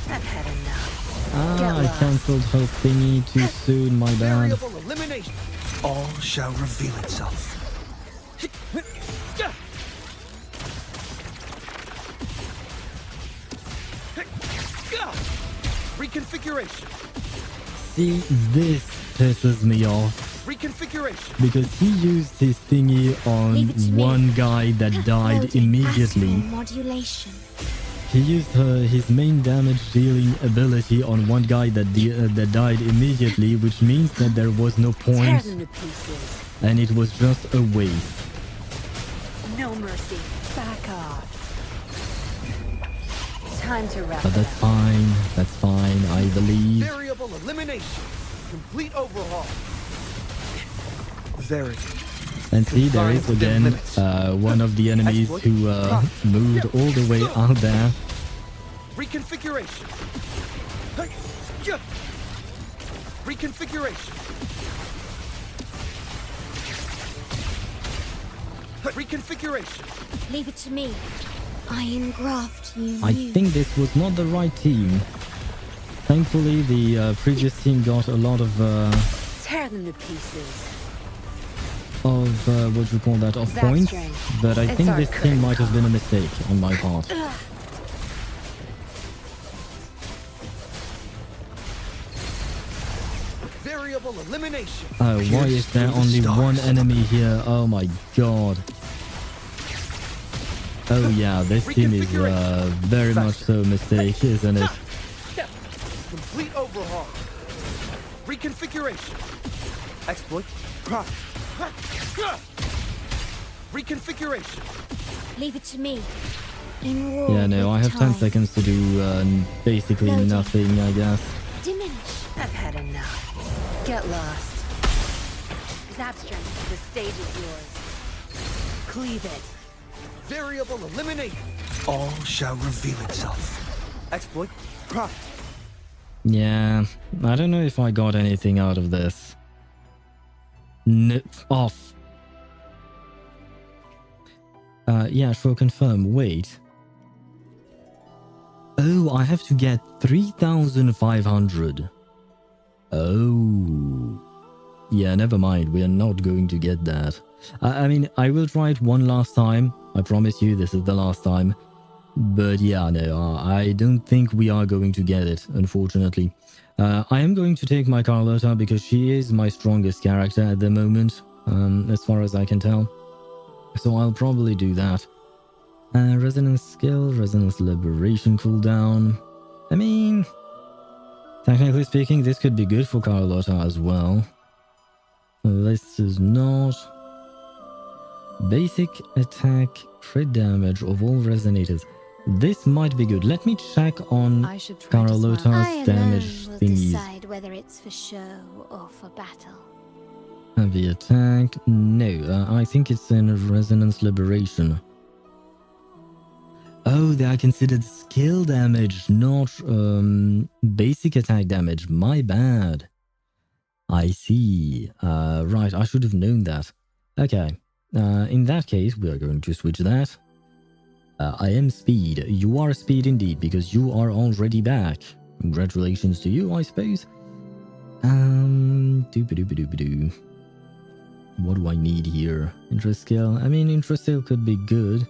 I've had enough. I cancelled her thingy too soon, my bad. Variable elimination. All shall reveal itself. Reconfiguration. See, this pisses me off. Reconfiguration. Because he used his thingy on Leave it to me. one guy that died Loading. immediately. Astral modulation. He used his main damage dealing ability on one guy that died immediately, which means that there was no Tear point them to pieces. and it was just a waste. No mercy. Back off. Time to wrap But it that's up. fine, that's fine, I believe. Variable elimination. Complete overhaul. Very. And see, there is again one of the enemies who moved all the way out there. Reconfiguration. Reconfiguration. Reconfiguration. Leave it to me. I engraft you. I new. think this was not the right team. Thankfully, the previous team got a lot of Tear them to pieces. what you call that, of That's points, strange. but I It's think our this current team might have been a mistake on my part. Variable elimination. Oh, why is there only one enemy here? Oh my god. Oh yeah, this team is very much so a mistake, isn't it? Complete overhaul. Reconfiguration. Exploit. Profit. Reconfiguration. Leave it to me. In war Yeah, no, I with have 10 time. seconds to do basically Loading. nothing, I guess. Diminish. I've had enough. Get lost. Zapstring, the stage is yours. Cleave it. Variable eliminate. All shall reveal itself. Exploit. Profit. Yeah, I don't know if I got anything out of this. No, off. Yeah, sure, confirm. Wait. Oh, I have to get 3,500. Oh. Yeah, never mind. We are not going to get that. I mean, I will try it one last time. I promise you this is the last time. But yeah, no, I don't think we are going to get it, unfortunately. I am going to take my Carlotta because she is my strongest character at the moment, as far as I can tell. So I'll probably do that. Resonance skill, resonance liberation cooldown. I mean, technically speaking, this could be good for Carlotta as well. This is not... Basic attack, crit damage of all resonators. This might be good. Let me check on Carlotta's I damage alone will thingies. decide whether it's for show or for battle. Heavy attack. No, I think it's in resonance liberation. Oh, they are considered skill damage, not basic attack damage. My bad. I see. Right, I should have known that. Okay. In that case, we are going to switch that. I am speed. You are speed indeed, because you are already back. Congratulations to you, I suppose. Doop-a-doop-a-doop-a-doo. What do I need here? Interest skill? I mean, interest skill could be good.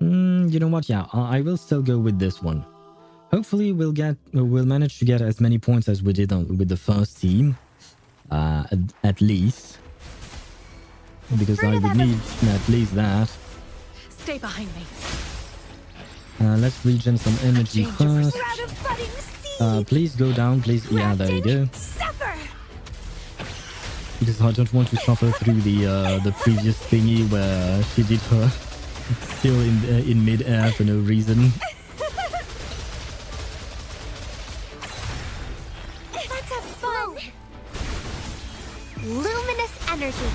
You know what? Yeah, I will still go with this one. Hopefully, we'll manage to get as many points as we did with the first team. At least. Because I would need at least that. Stay behind me. Let's regen some energy first. Please go down, please. Yeah, there you go. Because I don't want to suffer through the previous thingy where she did her still in mid-air for no reason. Let's have fun! Luminous energy.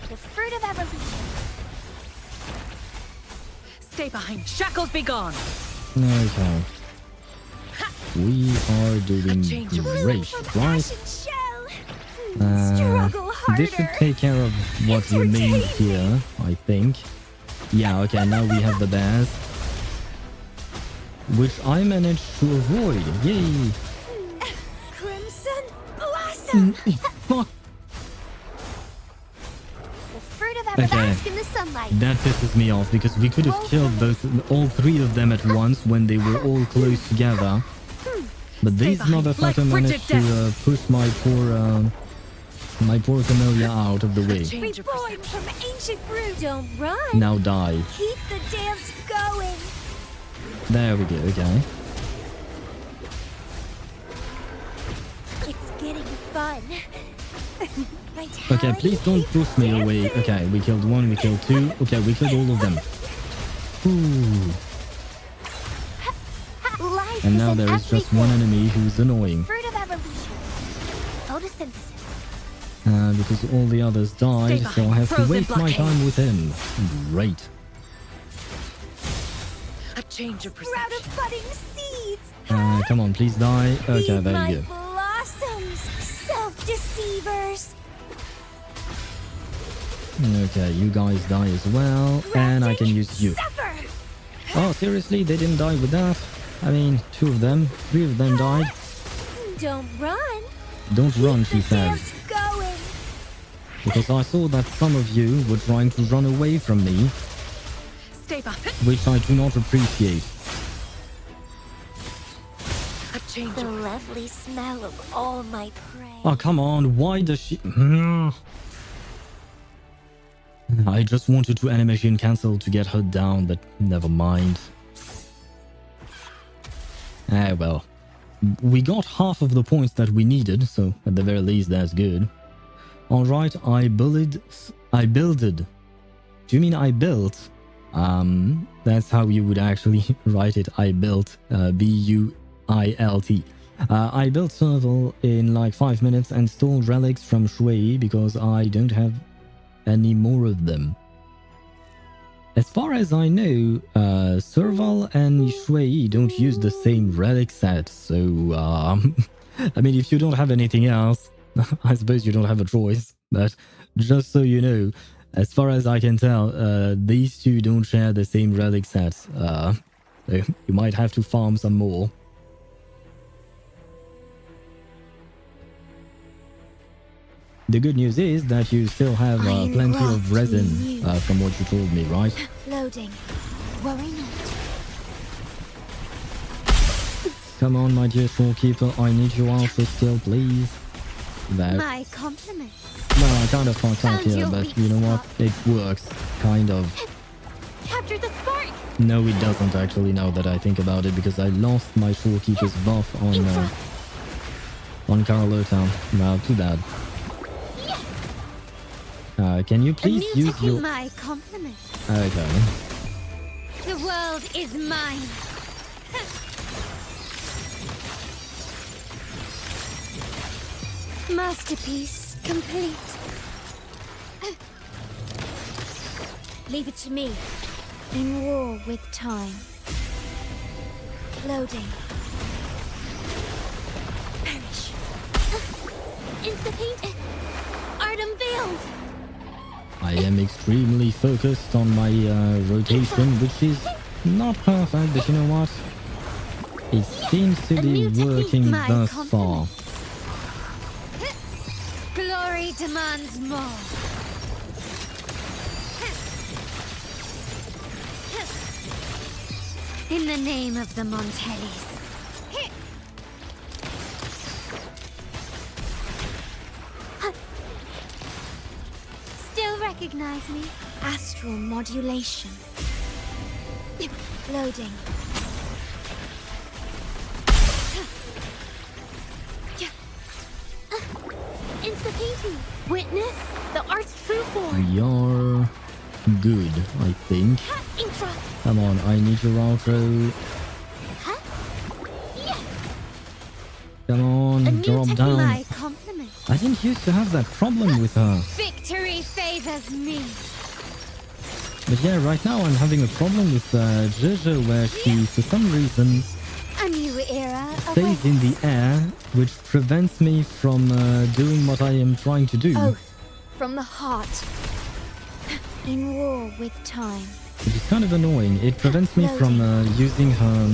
The fruit Stay behind. Shackles be gone. Okay. We are doing great, right? Struggle harder. This should take care of what remains here, I think. Yeah, okay, now we have the bears. Which I managed to avoid. Yay! Crimson blossom. Fuck. The fruit of ever bask in the sunlight. That pisses me off because we could have killed all three of them at once when they were all close together. But these motherfucker managed to push my poor Camellia out of the way. Reborn from ancient root. Don't run. Now die. Keep the dance going. There we go, okay. It's getting fun. Okay, please don't push me away. Okay, we killed one, we killed two. Okay, we killed all of them. Ooh. Life And now there is just one enemy who's annoying. Fruit of evolution. Photosynthesis. Because all the others died, so I have to waste my time with him. Great. A change of Sprout perception. of budding seeds. Come on, please die. Okay, Feed there my you go. blossoms, self-deceivers. Okay, you guys die as well, and I can use you. Suffer. Oh, seriously? They didn't die with that? I mean, 2 of them, 3 of them died. Don't run. Don't run, she says. Dance going. Because I saw that some of you were trying to run away from me, Stay behind. which I do not appreciate. A change The of lovely smell of all my prey. Oh, come on, why does she... I just wanted to animation cancel to get her down, but never mind. Ah, well. We got half of the points that we needed, so at the very least that's good. Alright, I builded... Do you mean I built? That's how you would actually write it. I built, B-U-I-L-T. I built Serval in like 5 minutes and stole relics from Shui because I don't have any more of them. As far as I know, Serval and Shui don't use the same relic set, so I mean, if you don't have anything else, I suppose you don't have a choice, but just so you know, as far as I can tell, these two don't share the same relic set, so you might have to farm some more. The good news is that you still have plenty of resin from what you told me, right? Loading. Worry not. Come on, my dear storekeeper, I need your ultra skill, please. There. My compliments. Well, I kind of fucked up here, but you know what? It works. Kind of. Capture the spark. No, it doesn't actually, now that I think about it, because I lost my storekeeper's buff on Carlota. Well, too bad. Can you please use your... My compliments. Okay. The world is mine. Masterpiece complete. Leave it to me. In war with time. Loading. Perish. Insta-paint. Art unveiled. I am extremely focused on my rotation, which is not perfect, but you know what? It seems to be working thus far. Glory demands more. In the name of the Montellis. Still recognize me? Astral modulation. Loading. Insta-painting. Witness the art's true form. We are good, I think. Come on, I need your outro. Come on, drop down. I didn't used to have that problem with her. Victory favors me. But yeah, right now I'm having a problem with Jojo where she, for some reason, A new era stays in the air, which prevents me from doing what I am trying to do. Oath from the heart. In war with time. Which is kind of annoying. It prevents me from using her...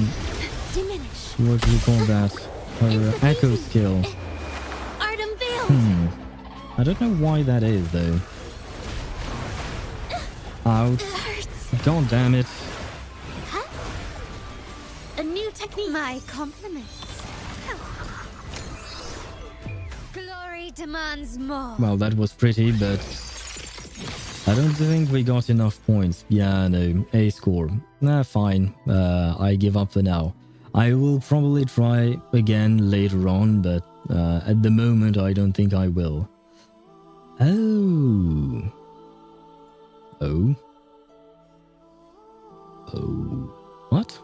Diminish. What do you call that? Her echo skill. Art unveiled. I don't know why that is, though. Ouch. God damn it. Huh? A new technique. My compliments. Glory demands more. Well, that was pretty, but I don't think we got enough points. Yeah, no. A score. Nah, fine. I give up for now. I will probably try again later on, but at the moment I don't think I will. Oh. Oh. Oh. What?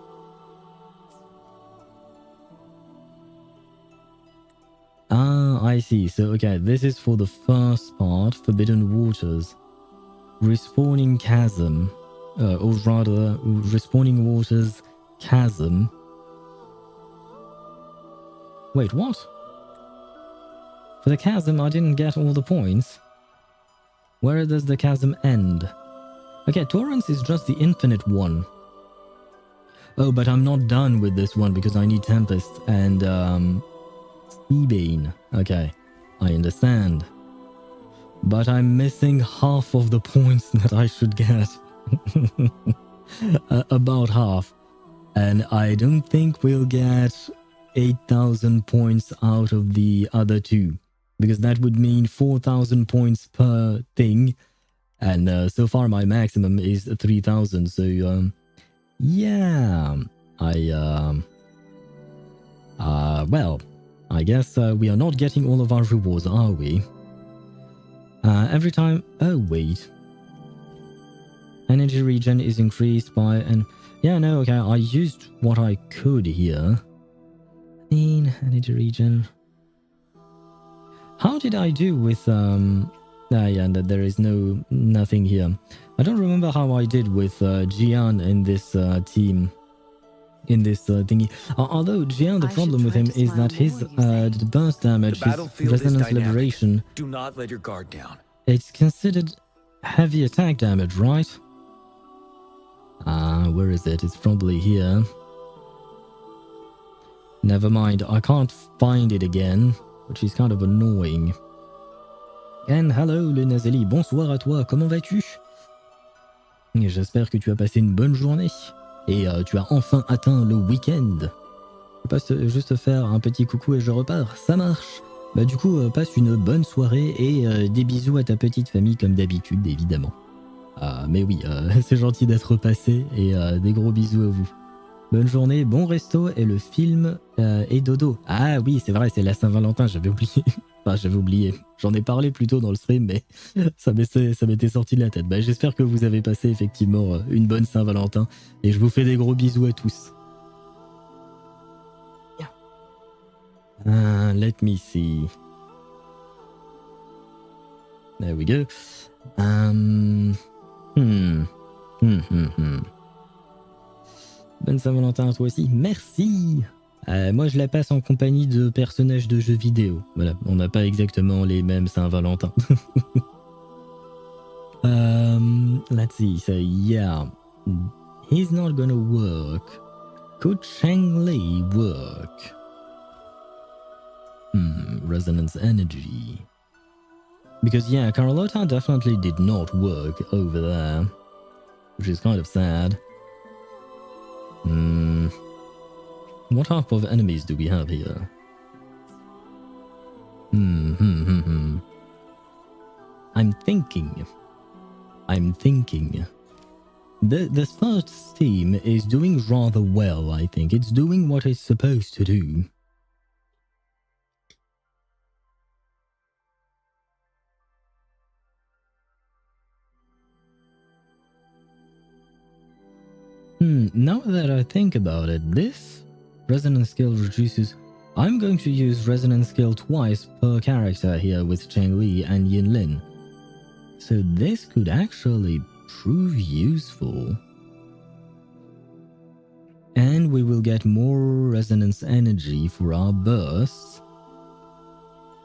Ah, I see. So, okay, this is for the first part, Forbidden Waters. Respawning Chasm. Or rather, Respawning Waters Chasm. Wait, what? For the chasm, I didn't get all the points. Where does the chasm end? Okay, Torrents is just the infinite one. Oh, but I'm not done with this one because I need Tempest and Seabane. Okay, I understand. But I'm missing half of the points that I should get. About half. And I don't think we'll get 8,000 points out of the other two. Because that would mean 4,000 points per thing. And so far my maximum is 3,000. So, yeah. Well, I guess we are not getting all of our rewards, are we? Every time... Oh, wait. Energy regen is increased by... and yeah, no, okay, I used what I could here. Energy regen... How did I do with, yeah, there is nothing here. I don't remember how I did with Jian in this team, in this thingy. Although Jian, the problem with him is that his burst damage, his resonance liberation, do not let your guard down. It's considered heavy attack damage, right? Where is it? It's probably here. Never mind, I can't find it again. Which is kind of annoying. And hello le Nazali, bonsoir à toi, comment vas-tu? J'espère que tu as passé une bonne journée et tu as enfin atteint le week-end. Je passe juste faire un petit coucou et je repars, ça marche. Bah du coup, passe une bonne soirée et des bisous à ta petite famille comme d'habitude, évidemment. Mais oui, c'est gentil d'être passé et des gros bisous à vous. Bonne journée, bon resto et le film et dodo. Ah oui, c'est vrai, c'est la Saint-Valentin, j'avais oublié. Enfin, j'avais oublié. J'en ai parlé plus tôt dans le stream, mais ça m'était sorti de la tête. Bah, j'espère que vous avez passé effectivement une bonne Saint-Valentin et je vous fais des gros bisous à tous. Let me see. There we go. Bonne Saint-Valentin à toi aussi. Merci. Moi, je la passe en compagnie de personnages de jeux vidéo. Voilà, on n'a pas exactement les mêmes Saint-Valentin. Let's see. So, yeah. He's not gonna work. Could Cheng-Li work? Resonance energy. Because, yeah, Carlotta definitely did not work over there. Which is kind of sad. What type of enemies do we have here? I'm thinking. This first team is doing rather well, I think. It's doing what it's supposed to do. Now that I think about it, this resonance skill reduces... I'm going to use resonance skill twice per character here with Cheng-Li and Yin-Lin. So this could actually prove useful. And we will get more resonance energy for our bursts,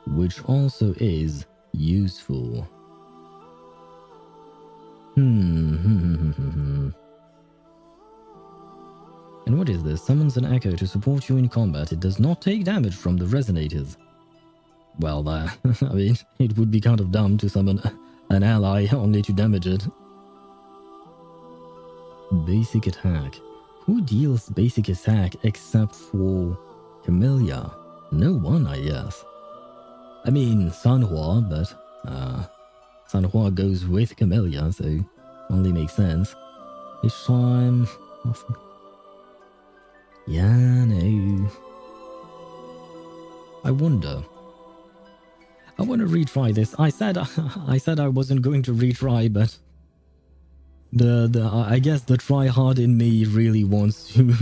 which also is useful. And what is this? Summons an echo to support you in combat. It does not take damage from the resonators. Well, I mean, it would be kind of dumb to summon an ally only to damage it. Basic attack. Who deals basic attack except for Camellia? No one, I guess. I mean, Sanhua, but Sanhua goes with Camellia, so only makes sense. Each time... Yeah, no. I wonder. I want to retry this. I said I wasn't going to retry, but I guess the try hard in me really wants to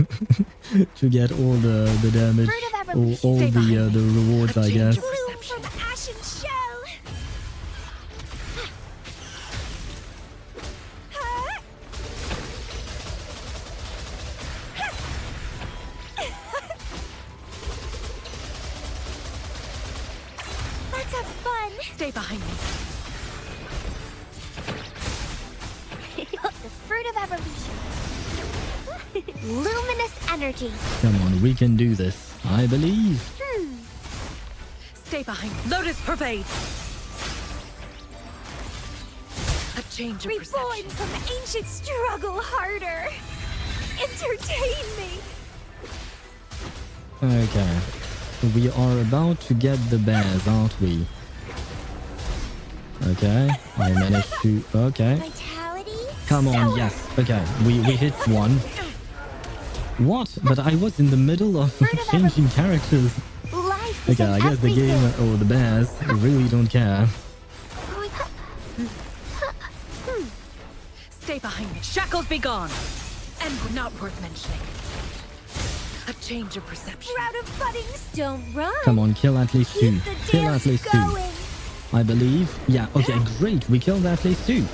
to get all the damage, all the rewards, I guess. Bloom from ashen shell. Let's have fun. Stay behind me. The fruit of evolution. Luminous energy. Come on, we can do this. I believe. Stay behind me. Lotus pervade. A change of Reborn perception. from ancient struggle harder. Entertain me. Okay. We are about to get the bears, aren't we? Okay. I managed to... Okay. Vitality. Come on, yes. Okay. We hit one. What? But I was in the middle of changing characters. Life Okay, I guess the game or the bears really don't care. Stay behind me. Shackles be gone. And not worth mentioning. A change of perception. Route of buddings. Don't run. Come on, kill at least two. Keep the Kill dance at least going. two. I believe. Yeah, okay, great. We killed at least two.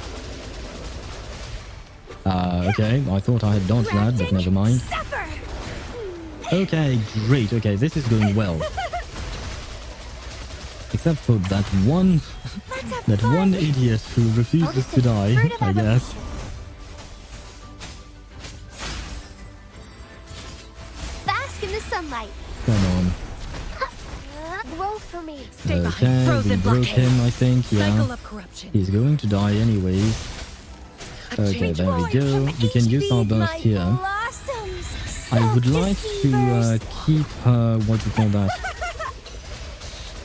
Okay, I thought I had dodged that, but never mind. Supper. Okay, great. Okay, this is going well. Except for that one idiot who refuses to die, I guess. Bask in the sunlight. Come on. Grow for me. Stay behind. Okay, we Frozen broke blockade. him, I think, Cycle yeah. of corruption. He's going to die anyways. Okay, there we go. We can use our burst here. I would like to keep what do you call that?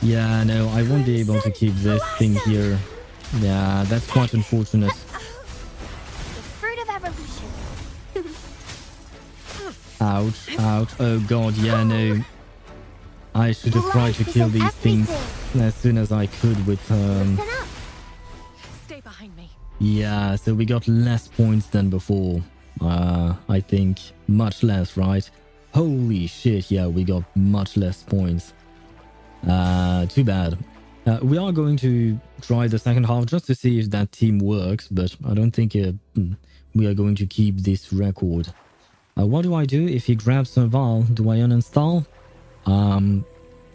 Yeah, no, I won't be able to keep this thing here. Yeah, that's quite unfortunate. The fruit of evolution. Ouch, ouch. Oh god, yeah, no. I should have tried to kill these things as soon as I could with Stay behind me. Yeah, so we got less points than before. I think much less, right? Holy shit, yeah, we got much less points. Too bad. We are going to try the second half just to see if that team works, but I don't think we are going to keep this record. What do I do if he grabs Serval? Do I uninstall?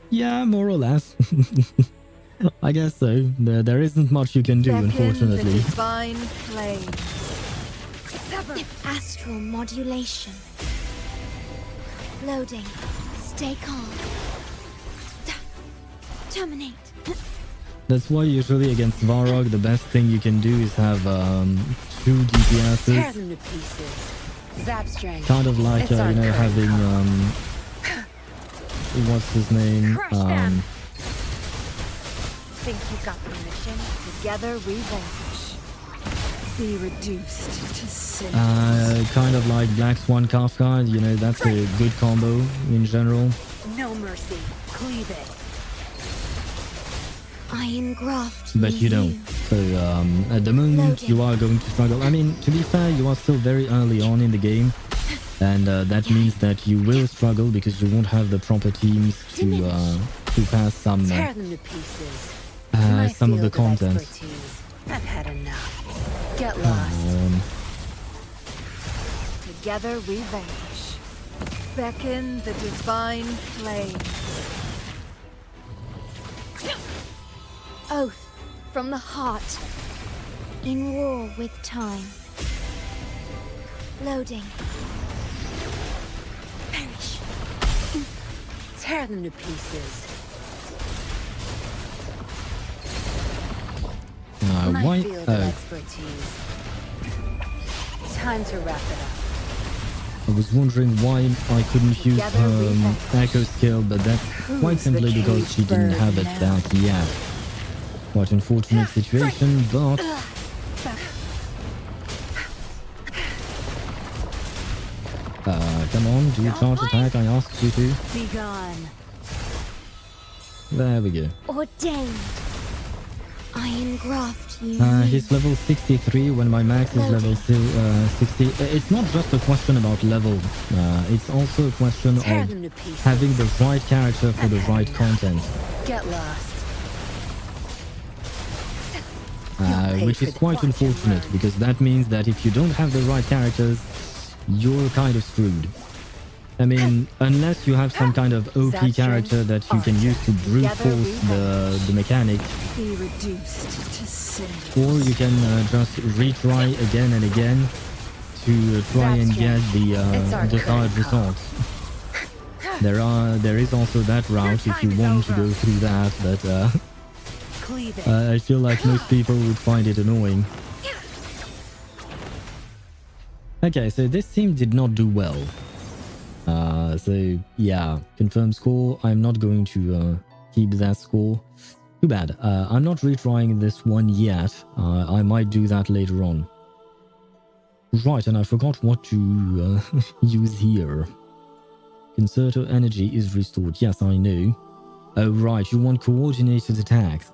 Yeah, more or less. I guess so. There isn't much you can do, unfortunately. Divine flame. Astral modulation. Loading. Stay calm. Terminate. That's why usually against Varrock, the best thing you can do is have 2 DPSs. Tear them to pieces. Zap strength. Kind of like, It's our you know, current having, what's his name? Crush them. Think you got permission? Together we vanish. Be reduced to sin. Kind of like Black Swan Kafka, you know, that's a good combo in general. No mercy. Cleave it. Iron graft. But you don't. So at the moment you are going to struggle. I mean, to be fair, you are still very early on in the game. And that means that you will struggle because you won't have the proper teams to pass some Tear them to pieces. some of the content. I've had enough. Get lost. Together we vanish. Beckon the divine flames. Oath from the heart. In war with time. Loading. Perish. Tear them to pieces. My why? field of expertise. Time to wrap it up. I was wondering why I couldn't use her echo skill, but that's quite simply because she didn't have it back yet. Quite unfortunate situation, but come on, do a charge attack, I asked you to. Be gone. There we go. Ordained. I engraft you. He's level 63 when my max is level 60. It's not just a question about level. It's also a question of having the right character for the right content. Get lost. Which is quite unfortunate, because that means that if you don't have the right characters, you're kind of screwed. I mean, unless you have some kind of OP character that you can use to brute force the mechanic, Be reduced to cinders. or you can just retry again and again to try and get the desired results. There is also that route if you want to go through that, but I feel like most people would find it annoying. Okay, so this team did not do well. So yeah, confirm score. I'm not going to keep that score. Too bad. I'm not retrying this one yet. I might do that later on. Right, and I forgot what to use here. Concerto energy is restored. Yes, I know. Oh right, you want coordinated attacks.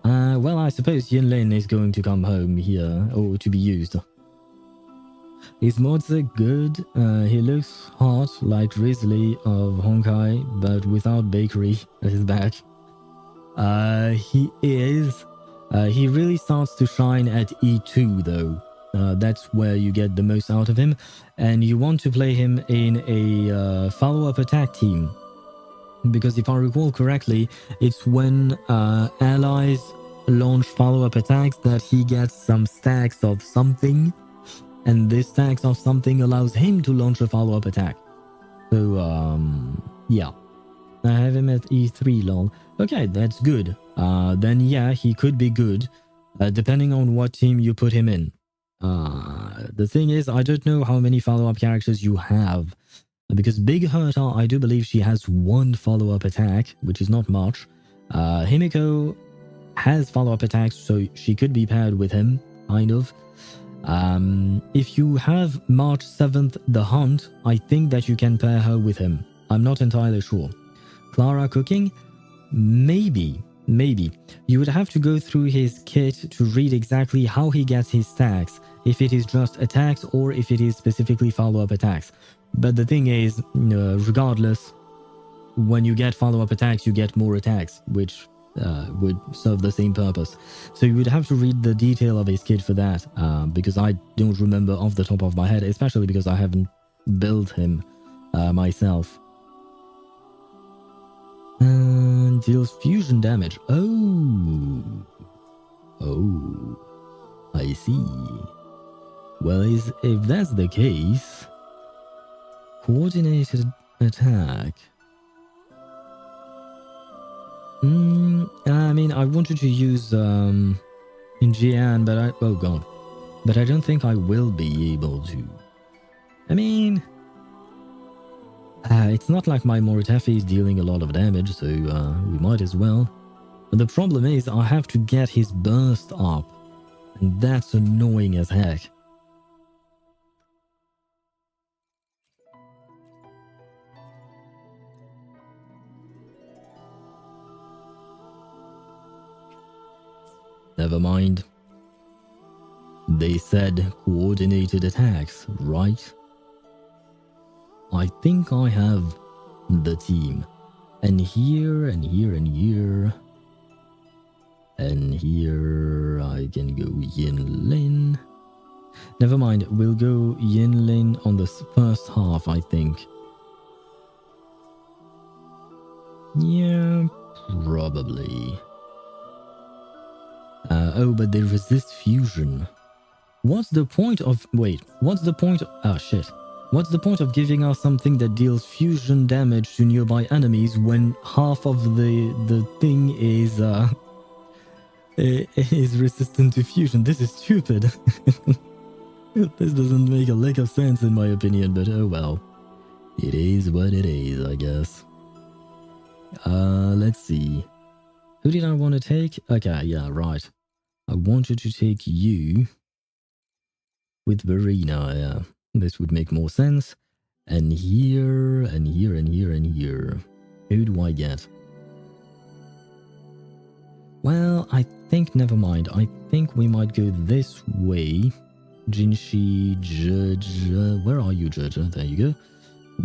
Well, I suppose Yinlin is going to come home here, or to be used. His mods are good. He looks hot like Grizzly of Honkai, but without bakery at his back. He is. He really starts to shine at E2 though. That's where you get the most out of him. And you want to play him in a follow-up attack team. Because if I recall correctly, it's when allies launch follow-up attacks that he gets some stacks of something. And this stacks of something allows him to launch a follow-up attack. So, yeah. I have him at E3 lol. Okay, that's good. Then yeah, he could be good, depending on what team you put him in. The thing is, I don't know how many follow-up characters you have. Because Big Herta, I do believe she has one follow-up attack, which is not much. Himiko has follow-up attacks, so she could be paired with him, kind of. If you have March 7th the Hunt, I think that you can pair her with him. I'm not entirely sure. Clara cooking? Maybe. You would have to go through his kit to read exactly how he gets his stacks, if it is just attacks or if it is specifically follow-up attacks. But the thing is, regardless, when you get follow-up attacks, you get more attacks, which would serve the same purpose. So you would have to read the detail of his kit for that, because I don't remember off the top of my head, especially because I haven't built him myself. Deals fusion damage. Oh, I see. Well, if that's the case, coordinated attack. I mean, I wanted to use in Jian, but but I don't think I will be able to. I mean, it's not like my Mortefi is dealing a lot of damage, so we might as well. But the problem is I have to get his burst up, and that's annoying as heck. Never mind. They said coordinated attacks, right? I think I have the team. And here, and here, and here. And here I can go Yin Lin. Never mind, we'll go Yinlin on the first half, I think. Yeah, probably. Oh, but they resist fusion. What's the point of... Wait, what's the point... Ah, shit. What's the point of giving us something that deals fusion damage to nearby enemies when half of the thing is resistant to fusion? This is stupid. This doesn't make a lick of sense in my opinion, but oh well. It is what it is, I guess. Let's see. Who did I want to take? Okay, yeah, right. I wanted to take you with Verena, yeah. This would make more sense. And here, and here, and here, and here. Who do I get? Well, I think, never mind. I think we might go this way. Jinshi, Zhe, where are you, Zhe? There you go.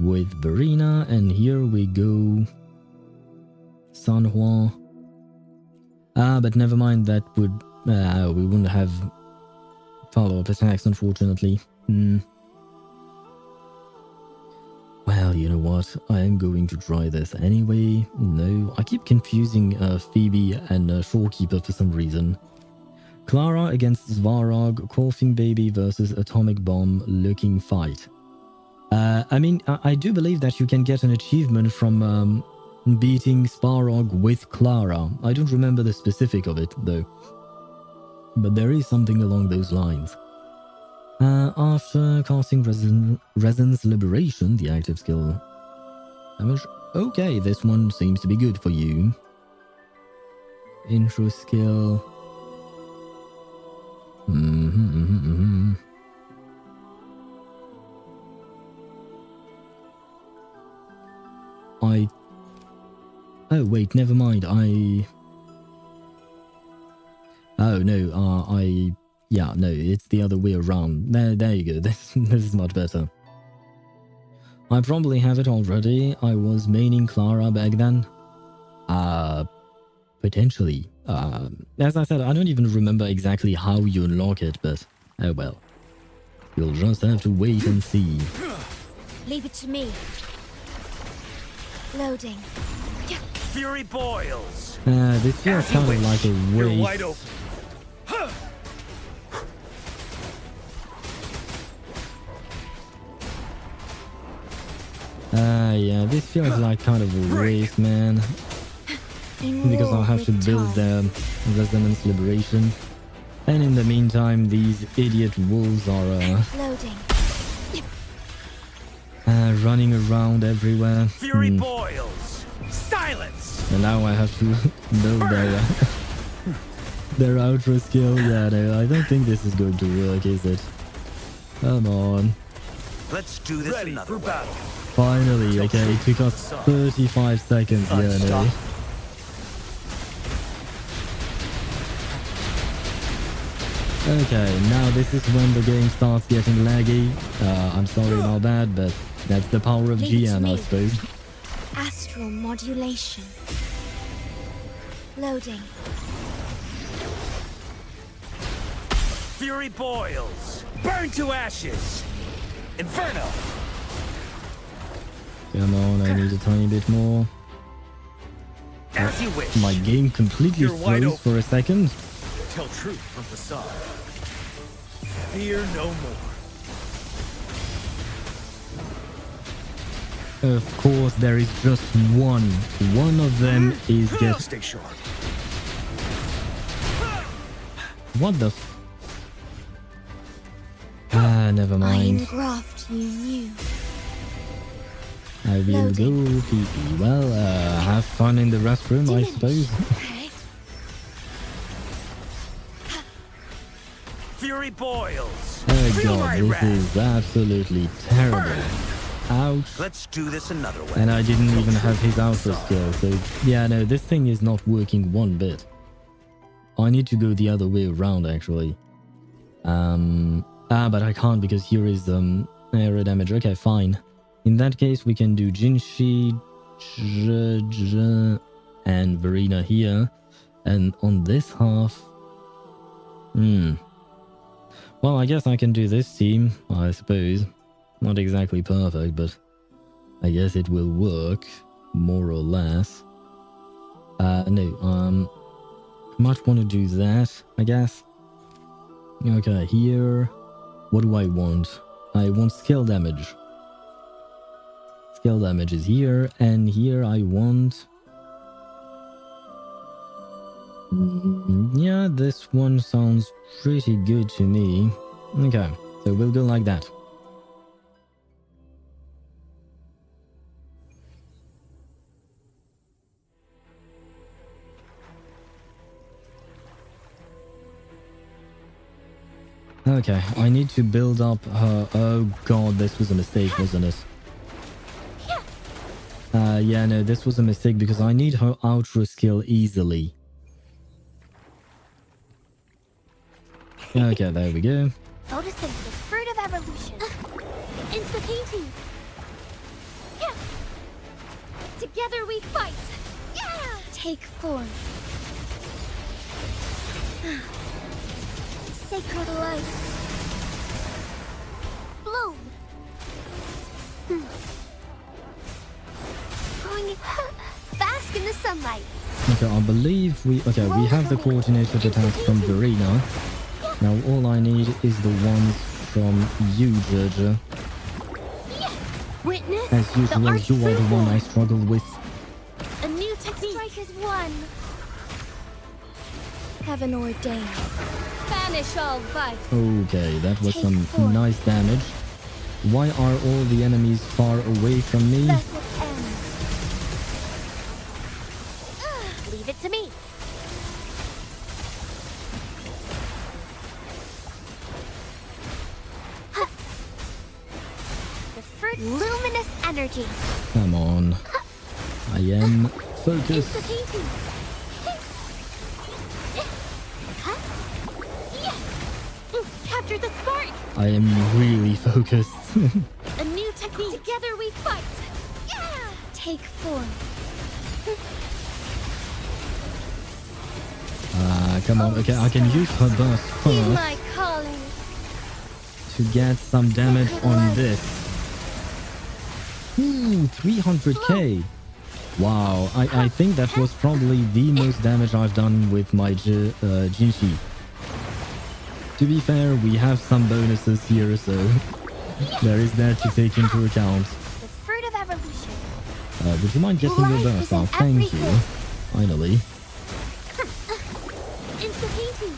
With Verena, and here we go. Sanhua. Ah, but never mind, that would... we wouldn't have follow-up attacks, unfortunately. Well, you know what? I am going to try this anyway. No, I keep confusing Phoebe and Shorekeeper for some reason. Clara against Svarog, Coughing Baby versus Atomic Bomb, looking fight. I mean, I do believe that you can get an achievement from beating Svarog with Clara. I don't remember the specific of it, though. But there is something along those lines. After casting Resonance Liberation, the active skill damage. Okay, this one seems to be good for you. Intro skill. Oh wait, never mind. Oh no, yeah, no, it's the other way around. There you go. This is much better. I probably have it already. I was maining Clara back then. Potentially. As I said, I don't even remember exactly how you unlock it, but oh well. You'll just have to wait and see. Leave it to me. Loading. Fury boils. This feels kind of like a You're waste. wide open. Yeah, this feels like kind of a waste, man. Because I'll have to build the Resonance Liberation. And in the meantime, these idiot wolves are running around everywhere. Fury boils. Silence. And now I have to build their outro skill. Yeah, no, I don't think this is going to work, is it? Come on. Let's do this another way. Finally, okay, it took us 35 seconds, yeah, no. Okay, now this is when the game starts getting laggy. I'm sorry about that, but that's the power of GN, I suppose. Astral modulation. Loading. Fury boils. Burn to ashes. Inferno. Come on, I need a tiny bit more. As you wish. My game completely froze for a second. Tell truth from facade. Fear no more. Of course, there is just one. One of them is just... Stay sharp. What the f... never mind. I engraft you new. I will go pee-pee. Well, have fun in the restroom, I suppose. Fury boils. Oh god, this is absolutely terrible. Ouch. Let's do this another way. And I didn't even have his outro skill, so yeah, no, this thing is not working one bit. I need to go the other way around, actually. But I can't because here is aero damage. Okay, fine. In that case, we can do Jinshi, and Verena here. And on this half... Well, I guess I can do this team, I suppose. Not exactly perfect, but I guess it will work, more or less. No, might want to do that, I guess. Okay, here, what do I want? I want skill damage. Skill damage is here, and here I want... yeah, this one sounds pretty good to me. Okay, so we'll go like that. Okay, I need to build up her... oh god, this was a mistake, wasn't it? Yeah, no, this was a mistake because I need her outro skill easily. Okay, there we go. Photosynthesis, fruit of evolution. Insta-painting. Yeah. Together we fight. Yeah. Take form. Sacred light. Bloom. Going bask in the sunlight. Okay, I believe we... okay, we have the coordinated attacks from Verena. Now all I need is the ones from you, Georgia. Witness As usual, you are the one I struggle with. a new technique. Strikers one. Heaven ordained. Banish all vice. Okay, that was some nice damage. Why are all the enemies far away from me? Leave it to me. The fruit luminous energy. Come on. I am focused. Capture the spark. I am really focused. A new technique. Together we fight. Yeah. Take form. Come on. Okay, I can use her burst Feel first my calling. to get some damage on this. Ooh, 300k. Wow, I think that was probably the most damage I've done with my Jinshi. To be fair, we have some bonuses here, so there is that to take into account. The fruit of evolution. Would you mind getting your burst off? Thank you. Finally. Insta-painting.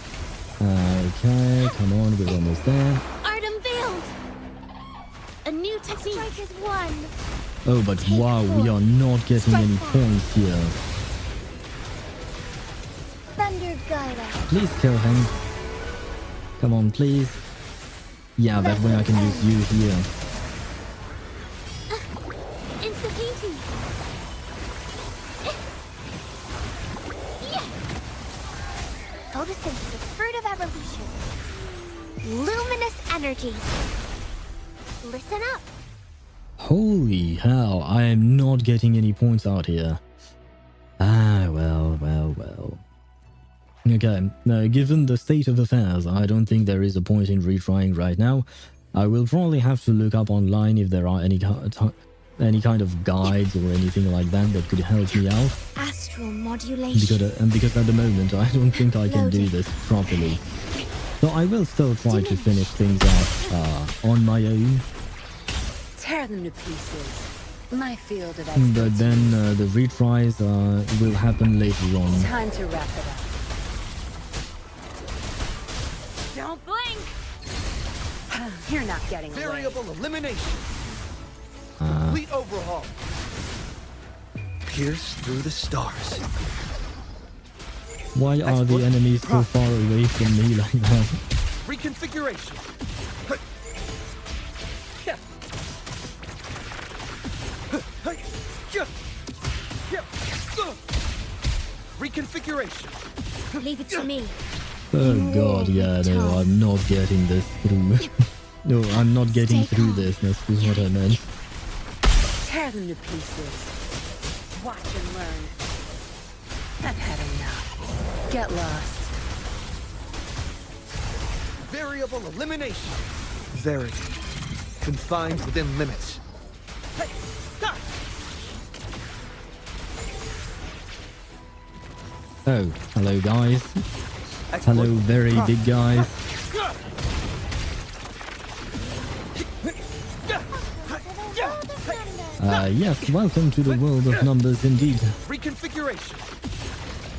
Okay, come on, we're almost there. Art unveiled. A new technique. Strikers one. Oh, but wow, we are not getting any points here. Thunder guide us. Please kill him. Come on, please. Yeah, that way I can use you here. Insta-painting. Photosynthesis, fruit of evolution. Luminous energy. Listen up. Holy hell, I am not getting any points out here. Well. Okay, now given the state of affairs, I don't think there is a point in retrying right now. I will probably have to look up online if there are any kind of guides or anything like that that could help me out. Astral modulation. Because at the moment, I don't think I can do this properly. So I will still try to finish things off on my own. Tear them to pieces. My field of expertise. But then the retries will happen later on. Time to wrap it up. Don't blink! You're not getting away. Variable elimination. Complete overhaul. Pierce through the stars. Why are the enemies so far away from me like that? Reconfiguration. Reconfiguration. Leave it to me. Oh god, yeah, no, I'm not getting this through. No, I'm not getting through this, that's what I meant. Tear them to pieces. Watch and learn. I've had enough. Get lost. Variable elimination. Verity. Confined within limits. Hey, stop! Oh, hello guys. Hello, very big guys. Yes, welcome to the world of numbers indeed. Reconfiguration.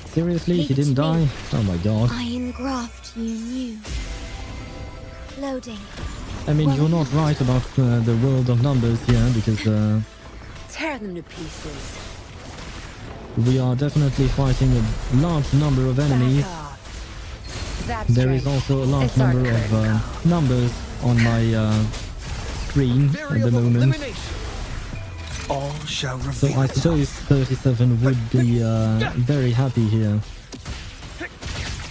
Seriously, he didn't die? Oh my god. I engraft you new. Loading. I mean, you're not right about the world of numbers here, because Tear them to pieces. we are definitely fighting a large number of enemies. There is also a large number of numbers on my screen at the moment. All shall So reveal I suppose 37 would be very happy here.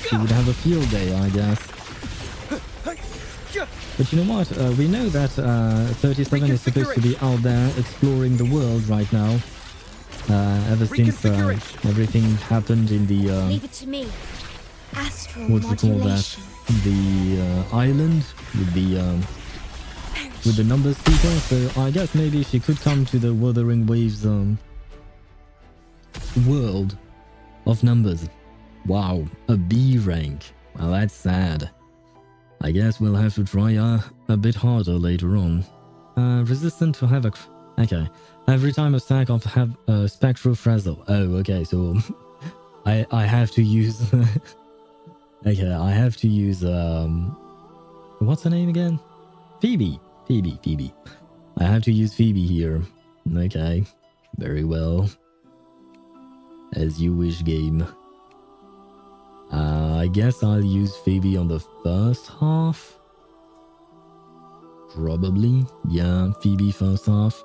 She would have a field day, I guess. But you know what? We know that 37 is supposed to be out there exploring the world right now. Ever since everything happened in the... Leave it to me. Astral what do you call that? modulation. The island with the numbers people. So I guess maybe she could come to the Wuthering Waves world of numbers. Wow, a B rank. Well, that's sad. I guess we'll have to try a bit harder later on. Resistant to havoc. Okay. Every time a stack of spectral frazzle. Oh, okay. So I have to use. Okay, I have to use what's her name again? Phoebe. I have to use Phoebe here. Okay. Very well. As you wish, game. I guess I'll use Phoebe on the first half. Probably. Yeah, Phoebe first half.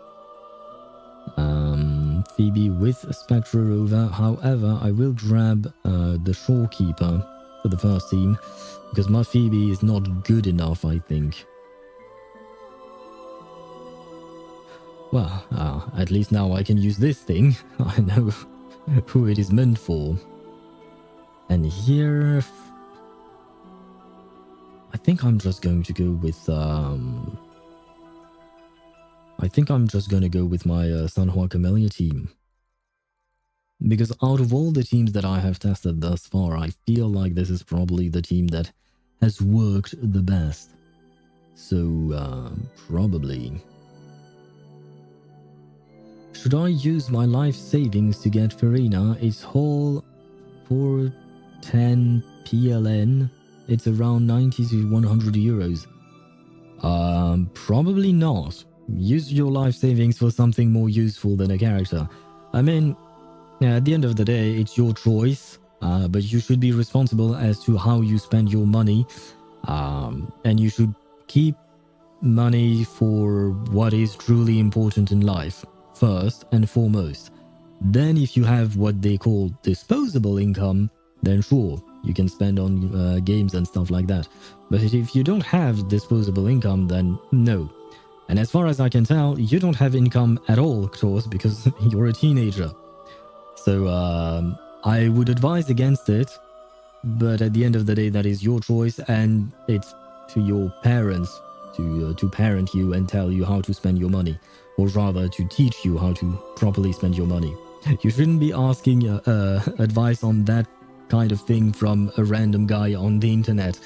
Phoebe with Spectra Rover. However, I will grab the Shorekeeper for the first team, because my Phoebe is not good enough, I think. Well, at least now I can use this thing. I know who it is meant for. And here, I think I'm just going to go with my San Juan Camellia team. Because out of all the teams that I have tested thus far, I feel like this is probably the team that has worked the best. So, probably. Should I use my life savings to get Farina? It's whole 410 PLN. It's around 90 to 100 euros. Probably not. Use your life savings for something more useful than a character. I mean, at the end of the day, it's your choice, but you should be responsible as to how you spend your money, and you should keep money for what is truly important in life, first and foremost. Then if you have what they call disposable income, then sure, you can spend on games and stuff like that. But if you don't have disposable income, then no. And as far as I can tell, you don't have income at all, of course, because you're a teenager. So I would advise against it, but at the end of the day, that is your choice, and it's to your parents to parent you and tell you how to spend your money, or rather to teach you how to properly spend your money. You shouldn't be asking advice on that kind of thing from a random guy on the internet,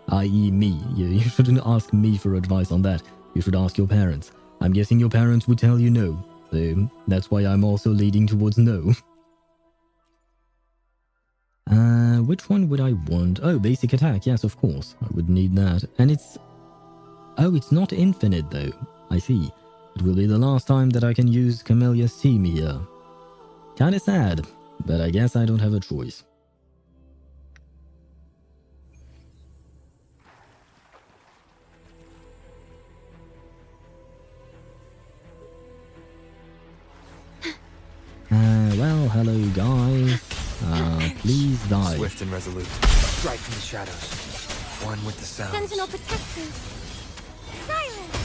i.e. me. You shouldn't ask me for advice on that. You should ask your parents. I'm guessing your parents would tell you no. So that's why I'm also leading towards no. Which one would I want? Oh, basic attack. Yes, of course. I would need that. And it's... Oh, it's not infinite though. I see. It will be the last time that I can use Camellia's team here. Kinda sad, but I guess I don't have a choice. Well, hello guys. Please die. Swift and resolute. Strike from the shadows. One with the sounds. Sentinel protection. Silence.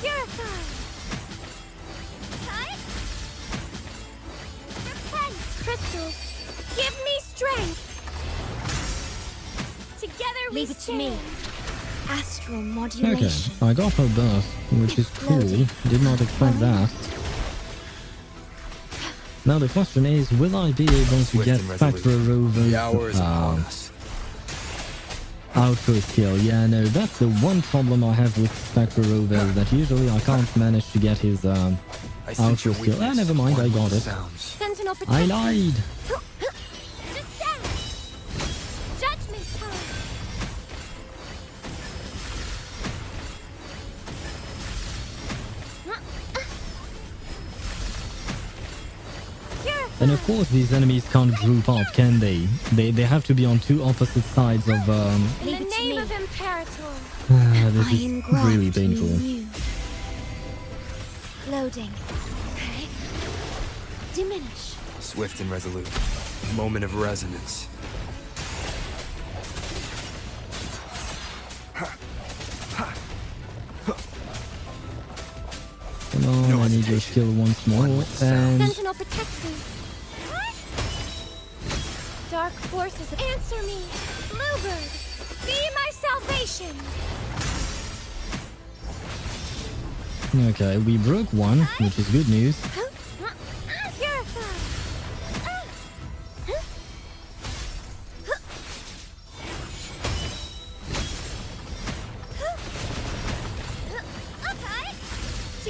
Purify. crystals. Give me strength. Together we Leave it to stand. me. Astral Okay, modulation. I got her burst, which is cool. Did not expect that. Now the question is, will I be able to get Averardo's outro skill? Yeah, no, that's the one problem I have with Averardo, that usually I can't manage to get his outro skill. Ah, never mind, I got it. Sentinel I protection. lied. Descend. Judgment time. And of course these enemies can't group up, can they? They have to be on two opposite sides of In the name of Imperator. this is really painful. Loading. Okay. Diminish. Swift and resolute. Moment of resonance. Come on, I need your skill once more. And Sentinel protect me. Dark forces answer me. Bluebird, be my salvation. okay, we broke one, which is good news. Purify.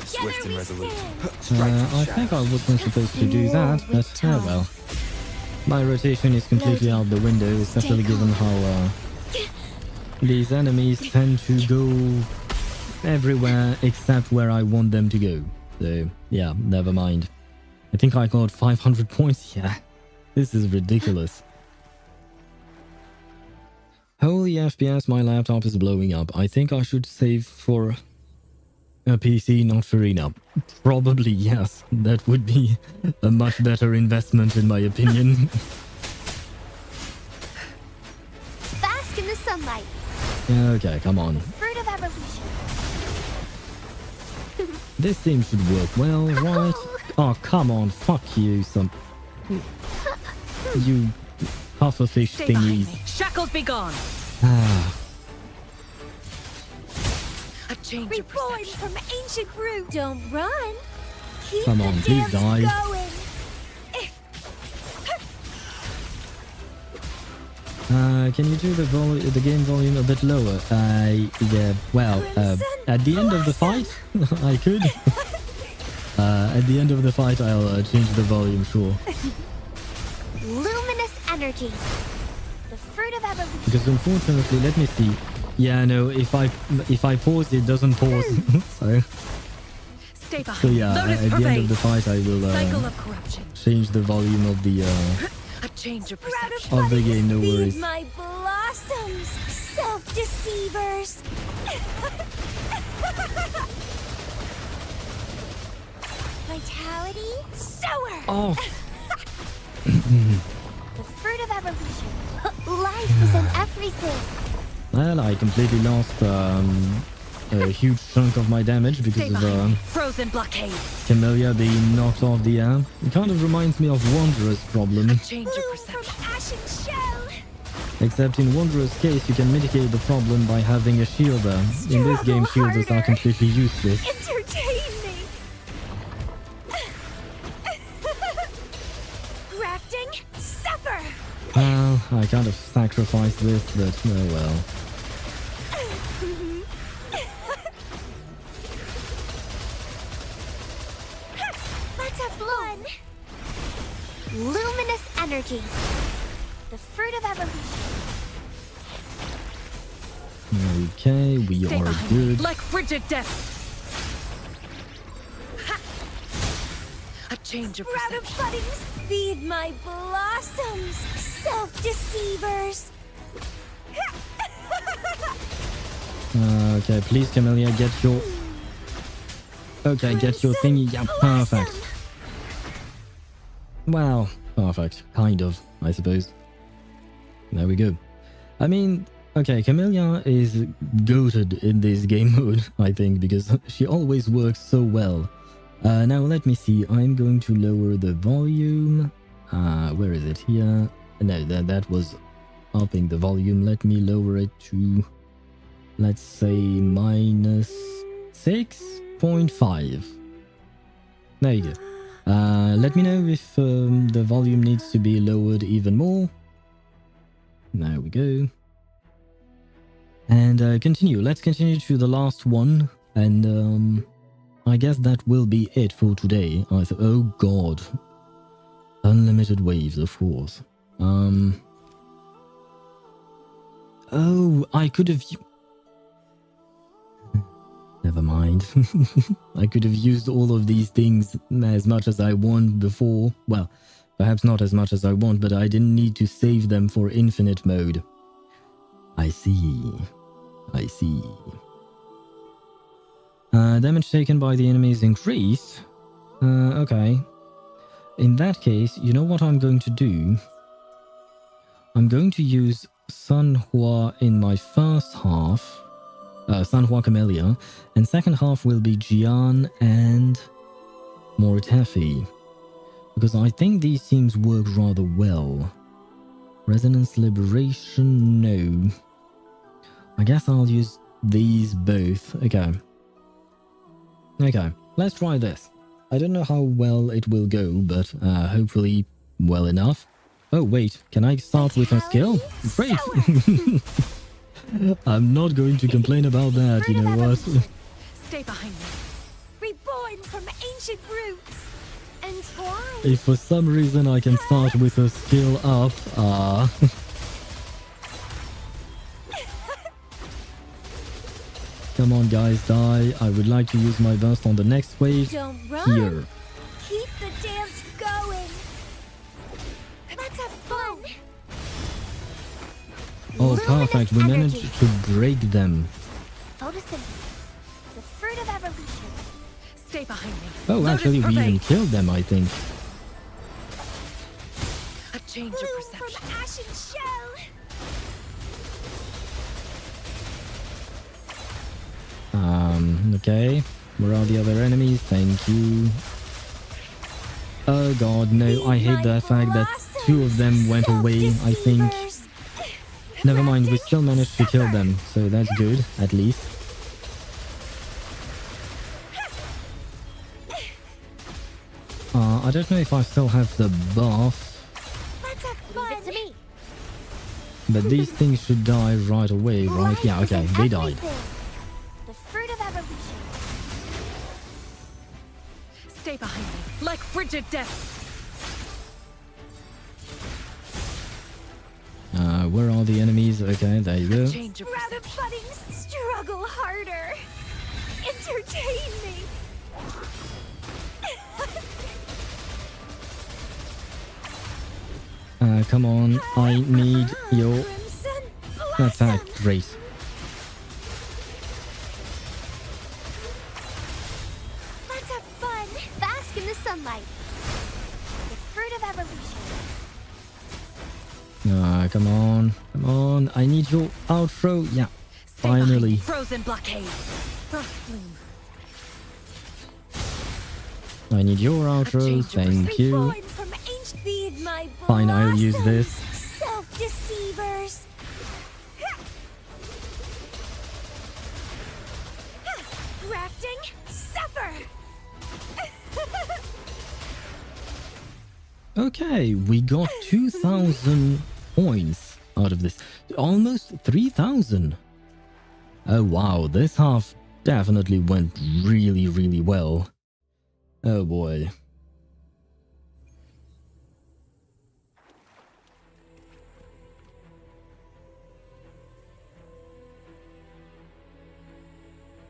Swift and resolute. I think I wasn't supposed to do that, but oh well. My rotation is completely out the window, especially given how these enemies tend to go everywhere except where I want them to go. So yeah, never mind. I think I got 500 points. Yeah, this is ridiculous. Holy FPS, my laptop is blowing up. I think I should save for a PC, not Farina. Probably yes. That would be a much better investment in my opinion. Bask in the sunlight. Okay, come on. Fruit of evolution. This thing should work well, right? Oh, come on. Fuck you, some... You pufferfish Stay behind thingies. me. Shackles be gone. Ah. A change of Reborn perception. from ancient root. Don't run. Keep Come the on, please dance die. going. Can you do the game volume a bit lower? Yeah, well, at the end of the fight, I could. At the end of the fight, I'll change the volume, sure. Luminous energy. The fruit of evolution. Because unfortunately, let me see. Yeah, no, if I pause, it doesn't pause. so Stay behind. so yeah, Lotus at the end of pervade. the fight, I Cycle will of corruption. change the volume of the A change of perception. of the game. No Feed worries. my blossoms, self-deceivers. Vitality, sower. Oh. The fruit of evolution. Life is in everything. Well, I completely lost a huge chunk of my damage because of Frozen blockade. Camellia being knocked off the air. It kind of reminds me of Wanderer's problem. Change of perception. Ashen shell. Except in Wanderer's case, you can mitigate the problem by having a shielder. In this game, shielders are completely useless. Entertain me. Grafting, suffer. Well, I kind of sacrificed this, but oh well. Let's have fun. Luminous energy. The fruit of evolution. Okay, we Stay are behind me. good. Like frigid depths. A change of Sprout of perception. buddings, feed my blossoms, self-deceivers. Okay, please, Camellia, get your... Okay, get your thingy. Yeah, perfect. Well, perfect. Kind of, I suppose. There we go. I mean, okay, Camellia is goated in this game mode, I think, because she always works so well. Now, let me see. I'm going to lower the volume. Where is it? Here? No, that was upping the volume. Let me lower it to, let's say, minus 6.5. There you go. Let me know if the volume needs to be lowered even more. There we go. And continue. Let's continue to the last one. And I guess that will be it for today. Oh god. Unlimited waves, of course. Oh, I could have... Never mind. I could have used all of these things as much as I want before. Well, perhaps not as much as I want, but I didn't need to save them for infinite mode. I see. I see. Damage taken by the enemies increased. Okay. In that case, you know what I'm going to do? I'm going to use Sanhua in my first half. Sanhua Camellia. And second half will be Jian and Mortefi. Because I think these teams work rather well. Resonance Liberation, no. I guess I'll use these both. Okay. Okay, let's try this. I don't know how well it will go, but hopefully well enough. Oh wait, can I start with a skill? Great! I'm not going to complain about that, you know what? Stay behind me. Reborn from ancient roots. And why? If for some reason I can start with a skill up, Come on guys, die. I would like to use my burst on the next wave. Don't run. Here. Keep the dance going. Let's have fun. Oh, perfect. We managed to break them. Photosynthesis. The fruit of evolution. Stay behind me. Oh, actually, we even killed them, I think. A change of perception. From ashen shell. Okay. Where are the other enemies? Thank you. Oh god, no. I hate the fact that two of them went away, I think. Never mind, we still managed to kill them, so that's good, at least. I don't know if I still have the buff. Let's have fun. To me. But these things should die right away, right? Yeah, okay, they died. The fruit of evolution. Stay behind me, like frigid death. Where are the enemies? Okay, there you go. Rather budding, struggle harder. Entertain me. Come on, I need your attack. Great. Let's have fun. Bask in the sunlight. The fruit of evolution. Come on, come on. I need your outro. Yeah, finally. Frozen blockade. Frost bloom. I need your outro. Thank you. Fine, I'll use this. Self-deceivers. Grafting, suffer. Okay, we got 2,000 points out of this. Almost 3,000. Oh wow, this half definitely went really, really well. Oh boy.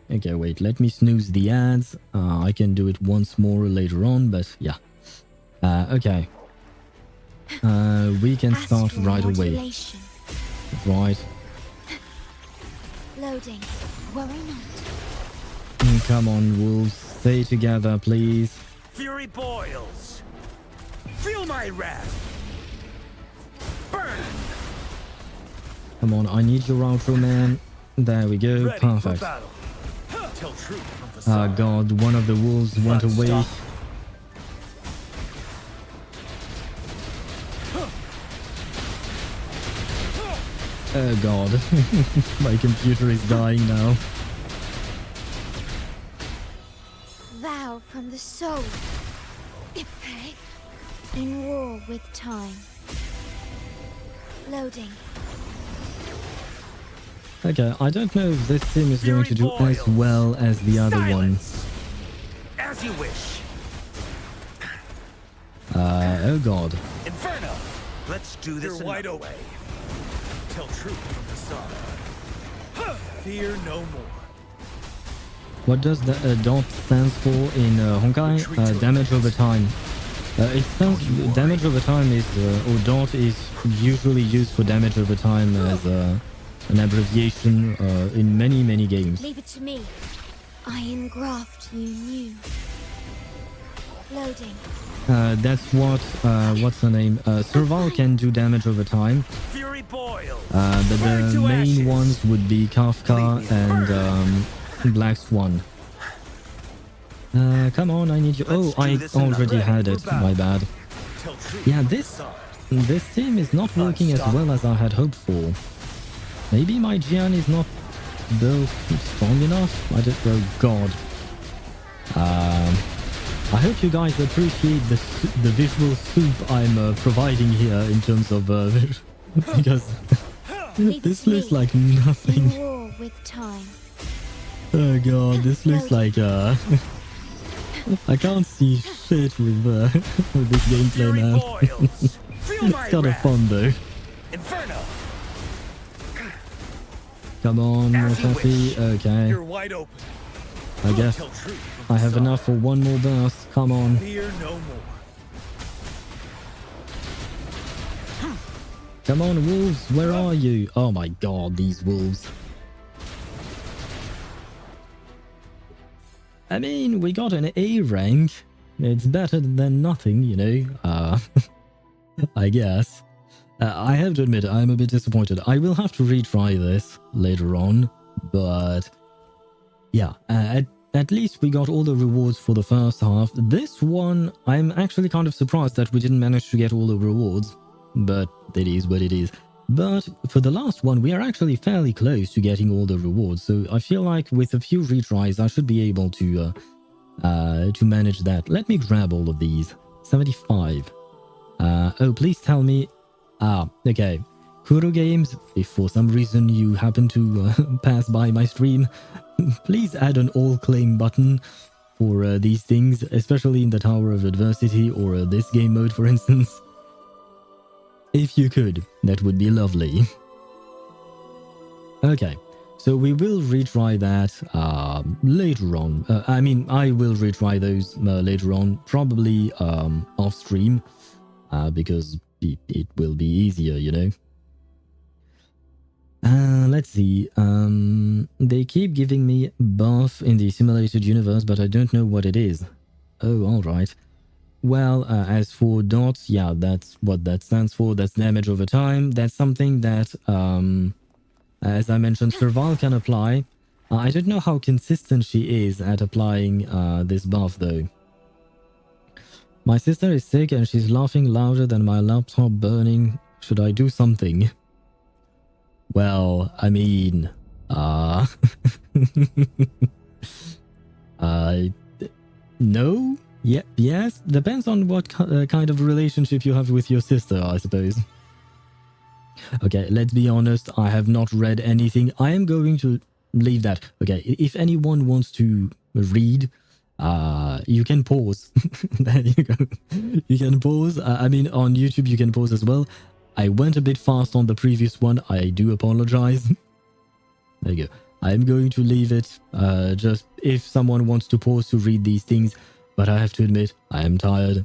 Okay, wait, let me snooze the ads. I can do it once more later on, but yeah. Okay. We can start right away. Right. Loading. Worry not. Come on, wolves. Stay together, please. Fury boils. Feel my wrath. Burn. Come on, I need your outro, man. There we go. Ready Perfect. for battle. Tell truth from Oh facade. god, one of the wolves went away. Oh god. My computer is dying now. Vow from the soul. In war with time. Loading. Okay, I don't know if this team is going to do as well as the other one. As you wish. Oh god. Inferno! Let's do this. You're wide open. Tell truth from facade. Fear no more. What does the DOT stands for in Honkai? Damage over time. It stands damage over time is or DOT is usually used for damage over time as an abbreviation in many games. Leave it to me. I engraft you new. Loading. That's what what's her name? Serval can do damage over time. Fury boils. But the main ones would be Kafka and Black Swan. Come on, I need you. Oh, I already had it. My bad. Yeah, this team is not working as well as I had hoped for. Maybe my Jian is not built strong enough. I just oh god. I hope you guys appreciate the visual soup I'm providing here in terms of because this looks like nothing. War with time. Oh god, this looks like I can't see shit with this gameplay, man. It's kind of fun though. Inferno. Come on, Musashi. Okay. You're wide open. I guess I have enough for one more burst. Come on. Fear no more. Come on, wolves. Where are you? Oh my god, these wolves. I mean, we got an A rank. It's better than nothing, you know. I guess. I have to admit, I'm a bit disappointed. I will have to retry this later on, but yeah, at least we got all the rewards for the first half. This one, I'm actually kind of surprised that we didn't manage to get all the rewards, but it is what it is. But for the last one, we are actually fairly close to getting all the rewards, so I feel like with a few retries, I should be able to manage that. Let me grab all of these. 75. Oh, please tell me. Okay. Kuro Games, if for some reason you happen to pass by my stream, please add an all claim button for these things, especially in the Tower of Adversity or this game mode, for instance. If you could, that would be lovely. Okay, so we will retry that later on. I mean, I will retry those later on, probably off stream, because it will be easier, you know. Let's see. They keep giving me buff in the simulated universe, but I don't know what it is. Oh, all right. Well, as for dots, yeah, that's what that stands for. That's damage over time. That's something that, as I mentioned, Serval can apply. I don't know how consistent she is at applying this buff, though. My sister is sick and she's laughing louder than my laptop burning. Should I do something? Well, I mean, no? Yeah, yes, depends on what kind of relationship you have with your sister, I suppose. Okay, let's be honest, I have not read anything. I am going to leave that. Okay, if anyone wants to read, you can pause. There you go. You can pause. I mean, on YouTube, you can pause as well. I went a bit fast on the previous one. I do apologize. There you go. I'm going to leave it just if someone wants to pause to read these things. But I have to admit, I am tired.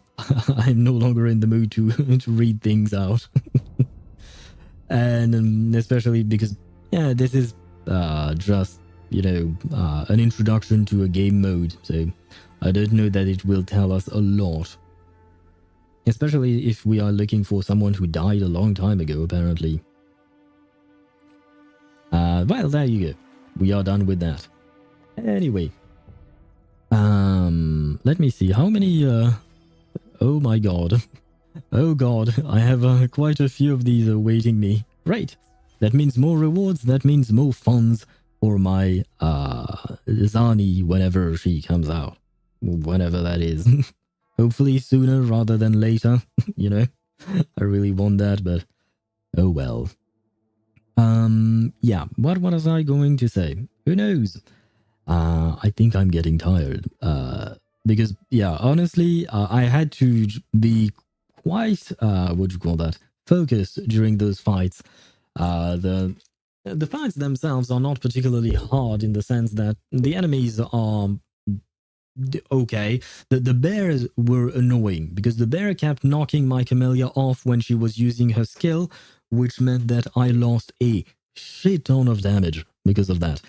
I'm no longer in the mood to read things out. And especially because, yeah, this is just, you know, an introduction to a game mode. So I don't know that it will tell us a lot. Especially if we are looking for someone who died a long time ago, apparently. Well, there you go. We are done with that. Anyway. Let me see. How many, oh my god. Oh god. I have quite a few of these awaiting me. Great. That means more rewards. That means more funds for my Zani whenever she comes out. Whenever that is. Hopefully sooner rather than later. You know, I really want that, but oh well. Yeah, what was I going to say? Who knows? I think I'm getting tired. Because, yeah, honestly, I had to be quite, what do you call that? Focused during those fights. The fights themselves are not particularly hard in the sense that the enemies are okay. The bears were annoying because the bear kept knocking my Camellia off when she was using her skill, which meant that I lost a shit ton of damage because of that.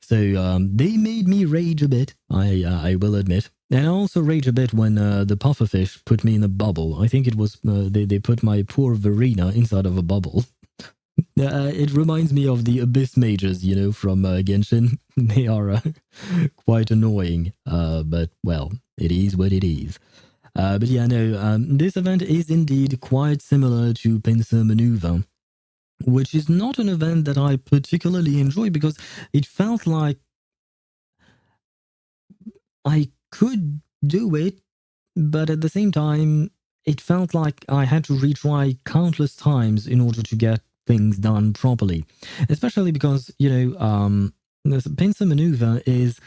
So they made me rage a bit, I will admit. And I also rage a bit when the pufferfish put me in a bubble. I think it was they put my poor Verena inside of a bubble. It reminds me of the Abyss Mages, you know, from Genshin. They are quite annoying, but well, it is what it is. But yeah, no, this event is indeed quite similar to Pincer Maneuver, which is not an event that I particularly enjoy because it felt like I could do it, but at the same time, it felt like I had to retry countless times in order to get things done properly. Especially because, you know, the pincer maneuver is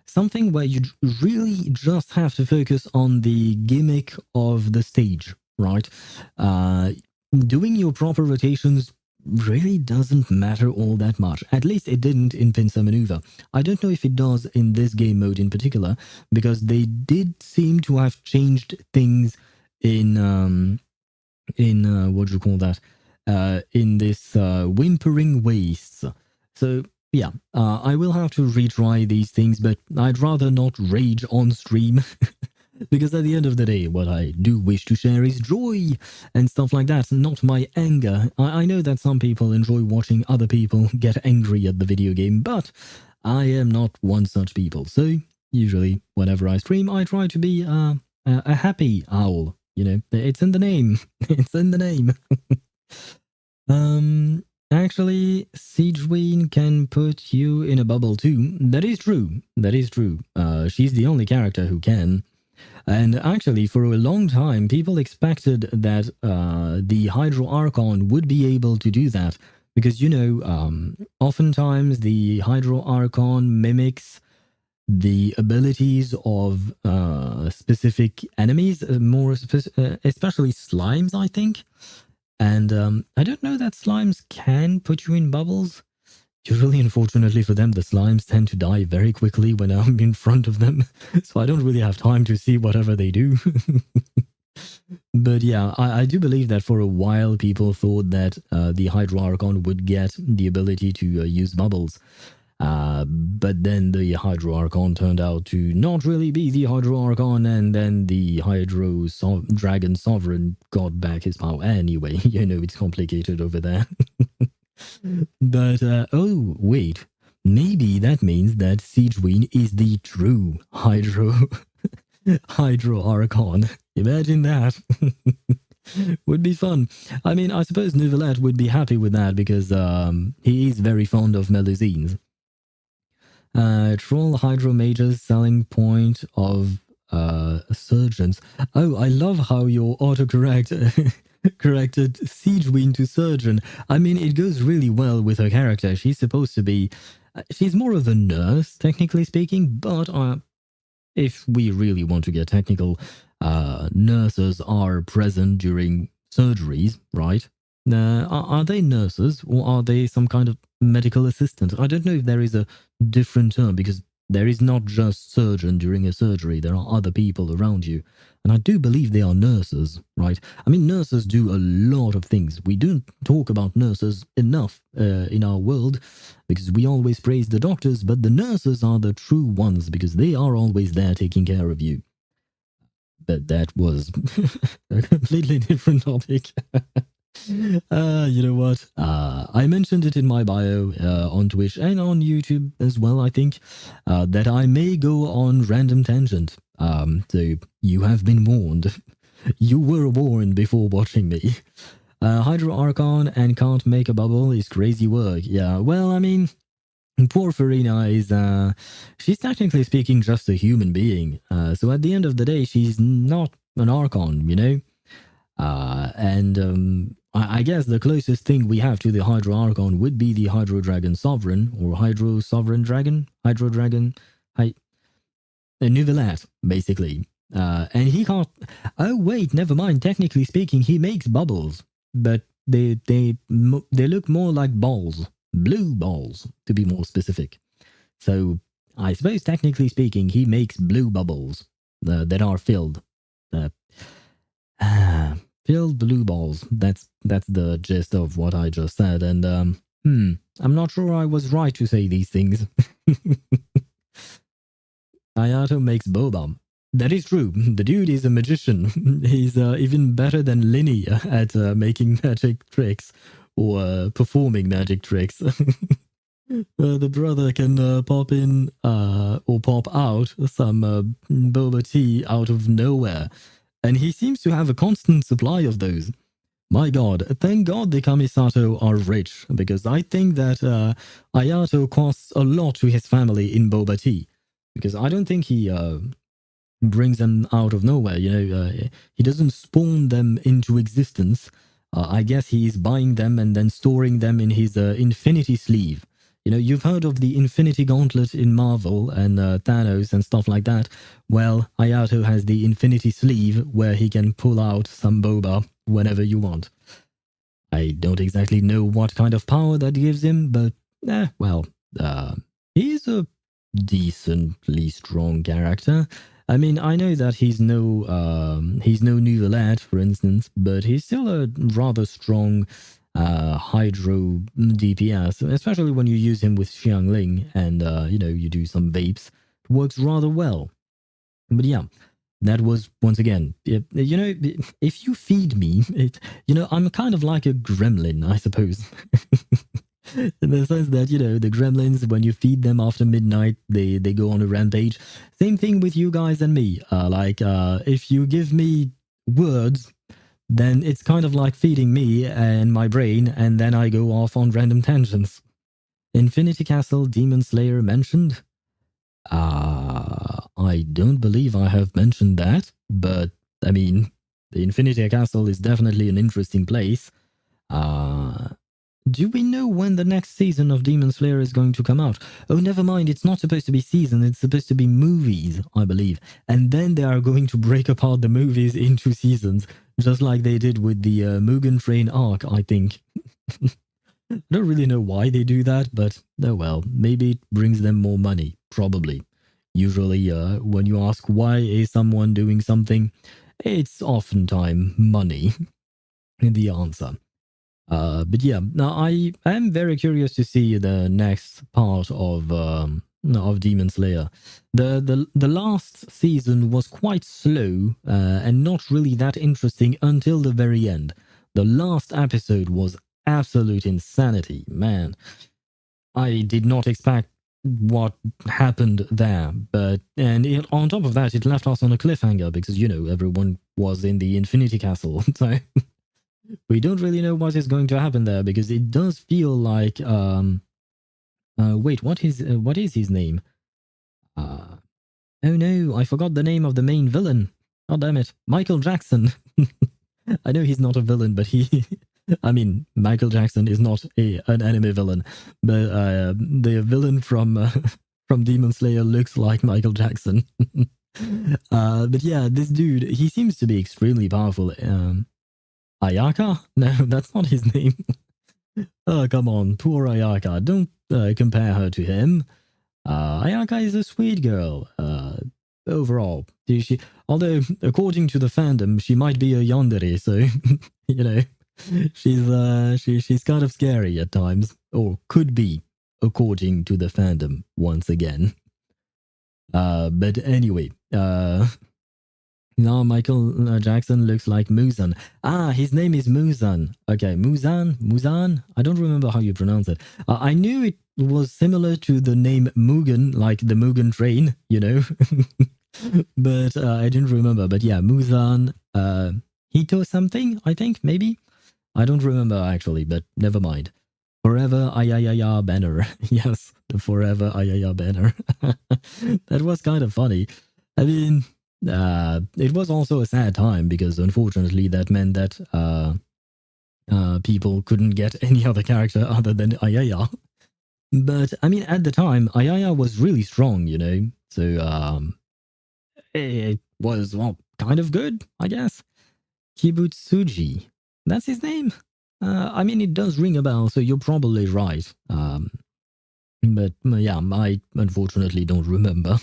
something where you really just have to focus on the gimmick of the stage, right? Doing your proper rotations really doesn't matter all that much. At least it didn't in Pincer Maneuver. I don't know if it does in this game mode in particular, because they did seem to have changed things in what do you call that? In this Whimpering Wastes. So yeah, I will have to retry these things, but I'd rather not rage on stream. Because at the end of the day, what I do wish to share is joy and stuff like that, not my anger. I know that some people enjoy watching other people get angry at the video game, but I am not one such people. So usually, whenever I stream, I try to be a happy owl. You know, it's in the name. It's in the name. Actually, Siegeween can put you in a bubble too. That is true. That is true. She's the only character who can. And actually, for a long time, people expected that the Hydro Archon would be able to do that. Because, you know, oftentimes the Hydro Archon mimics the abilities of specific enemies, especially slimes, I think. And I don't know that slimes can put you in bubbles. Usually, unfortunately for them, the slimes tend to die very quickly when I'm in front of them, so I don't really have time to see whatever they do. But yeah, I do believe that for a while people thought that the Hydro Archon would get the ability to use bubbles. But then the Hydro Archon turned out to not really be the Hydro Archon, and then the Hydro Dragon Sovereign got back his power anyway. You know, it's complicated over there. But, oh, wait. Maybe that means that Siegeween is the true Hydro Archon. Imagine that. Would be fun. I mean, I suppose Neuvillette would be happy with that because he is very fond of Melusines. Troll Hydro Mage's selling point of surgeons. Oh, I love how your autocorrect corrected Siegeween to surgeon. I mean, it goes really well with her character. She's supposed to be... she's more of a nurse, technically speaking, but if we really want to get technical, nurses are present during surgeries, right? Are they nurses or are they some kind of medical assistant? I don't know if there is a different term, because there is not just surgeon during a surgery. There are other people around you. And I do believe they are nurses, right? I mean, nurses do a lot of things. We don't talk about nurses enough in our world because we always praise the doctors, but the nurses are the true ones because they are always there taking care of you. But that was a completely different topic. You know what? I mentioned it in my bio on Twitch and on YouTube as well, I think, that I may go on random tangent. So you have been warned. You were warned before watching me. Hydro Archon and can't make a bubble is crazy work. Yeah, well, I mean, poor Farina is, she's technically speaking just a human being. So at the end of the day, she's not an Archon, you know? I guess the closest thing we have to the Hydro Archon would be the Hydro Dragon Sovereign, or Hydro Sovereign Dragon? Hydro Dragon? A Nouvelette, basically. And he can't... Oh, wait, never mind. Technically speaking, he makes bubbles. But they look more like balls. Blue balls, to be more specific. So, I suppose technically speaking, he makes blue bubbles that are filled. Filled blue balls. That's the gist of what I just said. And, I'm not sure I was right to say these things. Ayato makes boba. That is true. The dude is a magician. He's even better than Linny at making magic tricks or performing magic tricks. The brother can pop in or pop out some boba tea out of nowhere. And he seems to have a constant supply of those. My god, thank god the Kamisato are rich, because I think that Ayato costs a lot to his family in boba tea. Because I don't think he brings them out of nowhere, you know. He doesn't spawn them into existence. I guess he's buying them and then storing them in his infinity sleeve. You know, you've heard of the Infinity Gauntlet in Marvel and Thanos and stuff like that. Well, Ayato has the Infinity Sleeve where he can pull out some boba whenever you want. I don't exactly know what kind of power that gives him, but, he's a decently strong character. I mean, I know that he's no Nouvelette, for instance, but he's still a rather strong hydro DPS, especially when you use him with Xiangling and, you know, you do some vapes. It works rather well. But yeah, that was, once again, you know, if you feed me, you know, I'm kind of like a gremlin, I suppose. In the sense that, you know, the gremlins, when you feed them after midnight, they go on a rampage. Same thing with you guys and me. If you give me words, then it's kind of like feeding me and my brain, and then I go off on random tangents. Infinity Castle Demon Slayer mentioned? I don't believe I have mentioned that, but, I mean, the Infinity Castle is definitely an interesting place. Do we know when the next season of Demon Slayer is going to come out? Oh, never mind, it's not supposed to be season, it's supposed to be movies, I believe. And then they are going to break apart the movies into seasons, just like they did with the Mugen Train arc, I think. I don't really know why they do that, but oh well, maybe it brings them more money, probably. Usually, when you ask why is someone doing something, it's oftentimes money, the answer. But yeah, now I am very curious to see the next part of Demon Slayer. The last season was quite slow and not really that interesting until the very end. The last episode was absolute insanity, man. I did not expect what happened there, on top of that, it left us on a cliffhanger because, you know, everyone was in the Infinity Castle, so we don't really know what is going to happen there, because it does feel like wait, what is his name? Oh no, I forgot the name of the main villain. Oh damn it, Michael Jackson. I know he's not a villain, but I mean, Michael Jackson is not an anime villain, but the villain from Demon Slayer looks like Michael Jackson. But yeah, this dude, he seems to be extremely powerful. Ayaka? No, that's not his name. Oh, come on, poor Ayaka. Don't compare her to him. Ayaka is a sweet girl. Overall, although according to the fandom, she might be a yandere, so you know, she's kind of scary at times, or could be, according to the fandom. Once again, but anyway, now Michael Jackson looks like Muzan. His name is Muzan. Okay, Muzan. I don't remember how you pronounce it. I knew it was similar to the name Mugen, like the Mugen train, you know. But I didn't remember. But yeah, Muzan, Hito something, I think, maybe. I don't remember actually, but never mind. Forever Ayayaya banner. Yes, the Forever Ayaya banner. That was kind of funny. I mean, it was also a sad time because unfortunately that meant that people couldn't get any other character other than Ayaya. But I mean, at the time, Ayaya was really strong, you know. So it was, well, kind of good, I guess. Kibutsuji. That's his name? I mean, it does ring a bell, so you're probably right. But yeah, I unfortunately don't remember.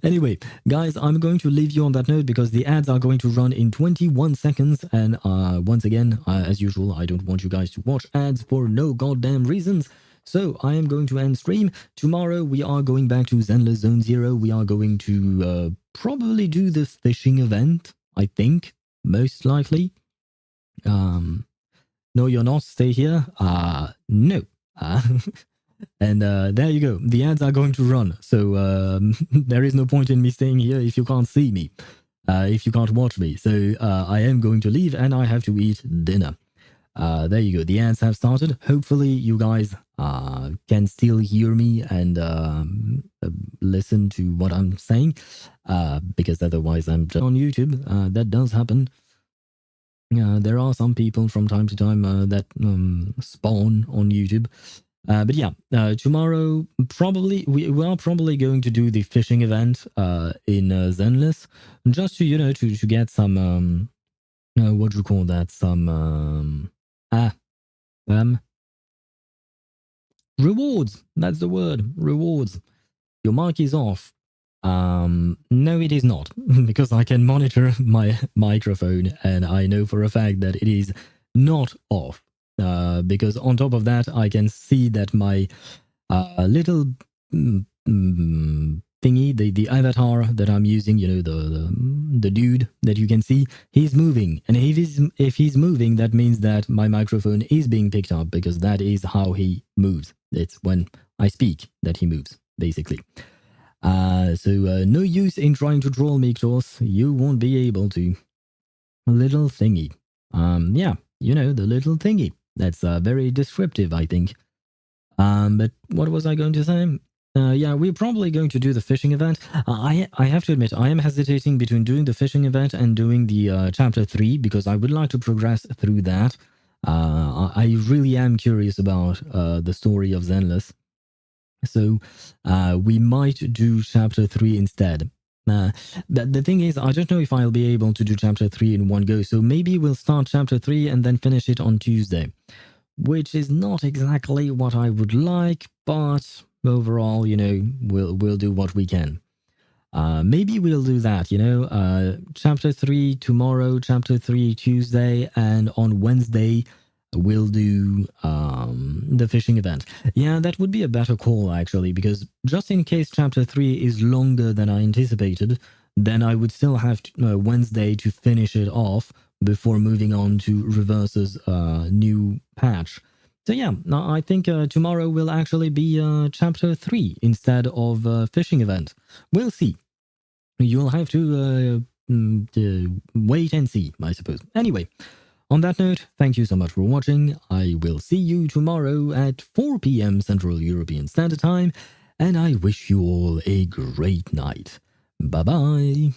Anyway, guys, I'm going to leave you on that note because the ads are going to run in 21 seconds. And once again, as usual, I don't want you guys to watch ads for no goddamn reasons. So I am going to end stream. Tomorrow we are going back to Zenless Zone Zero. We are going to probably do the fishing event, I think, most likely. No, you're not. Stay here. No. And there you go. The ads are going to run. So there is no point in me staying here if you can't see me, if you can't watch me. So I am going to leave and I have to eat dinner. There you go. The ads have started. Hopefully you guys can still hear me and listen to what I'm saying, because otherwise I'm just on YouTube. That does happen. There are some people from time to time that spawn on YouTube. But yeah, tomorrow probably we are probably going to do the fishing event in Zenless, just to, you know, to get some what do you call that, some rewards. That's the word, rewards. Your mic is off. No, it is not, because I can monitor my microphone and I know for a fact that it is not off. Because on top of that, I can see that my little thingy, the avatar that I'm using, you know, the dude that you can see, he's moving. And if he's moving, that means that my microphone is being picked up, because that is how he moves. It's when I speak that he moves, basically. So no use in trying to troll me, Klaus. You won't be able to. Little thingy. Yeah, you know, the little thingy. That's very descriptive, I think. But what was I going to say? Yeah, we're probably going to do the fishing event. I have to admit, I am hesitating between doing the fishing event and doing the chapter 3, because I would like to progress through that. I really am curious about the story of Zenless. So we might do chapter 3 instead. The thing is, I don't know if I'll be able to do chapter 3 in one go, so maybe we'll start chapter 3 and then finish it on Tuesday, which is not exactly what I would like, but overall, you know, we'll do what we can. Maybe we'll do that, you know, chapter 3 tomorrow, chapter 3 Tuesday, and on Wednesday we'll do the fishing event. Yeah, that would be a better call, actually, because just in case chapter 3 is longer than I anticipated, then I would still have Wednesday to finish it off before moving on to Reverse's new patch. So yeah, I think tomorrow will actually be chapter 3 instead of fishing event. We'll see. You'll have to wait and see, I suppose. Anyway, on that note, thank you so much for watching. I will see you tomorrow at 4 p.m. Central European Standard Time, and I wish you all a great night. Bye-bye.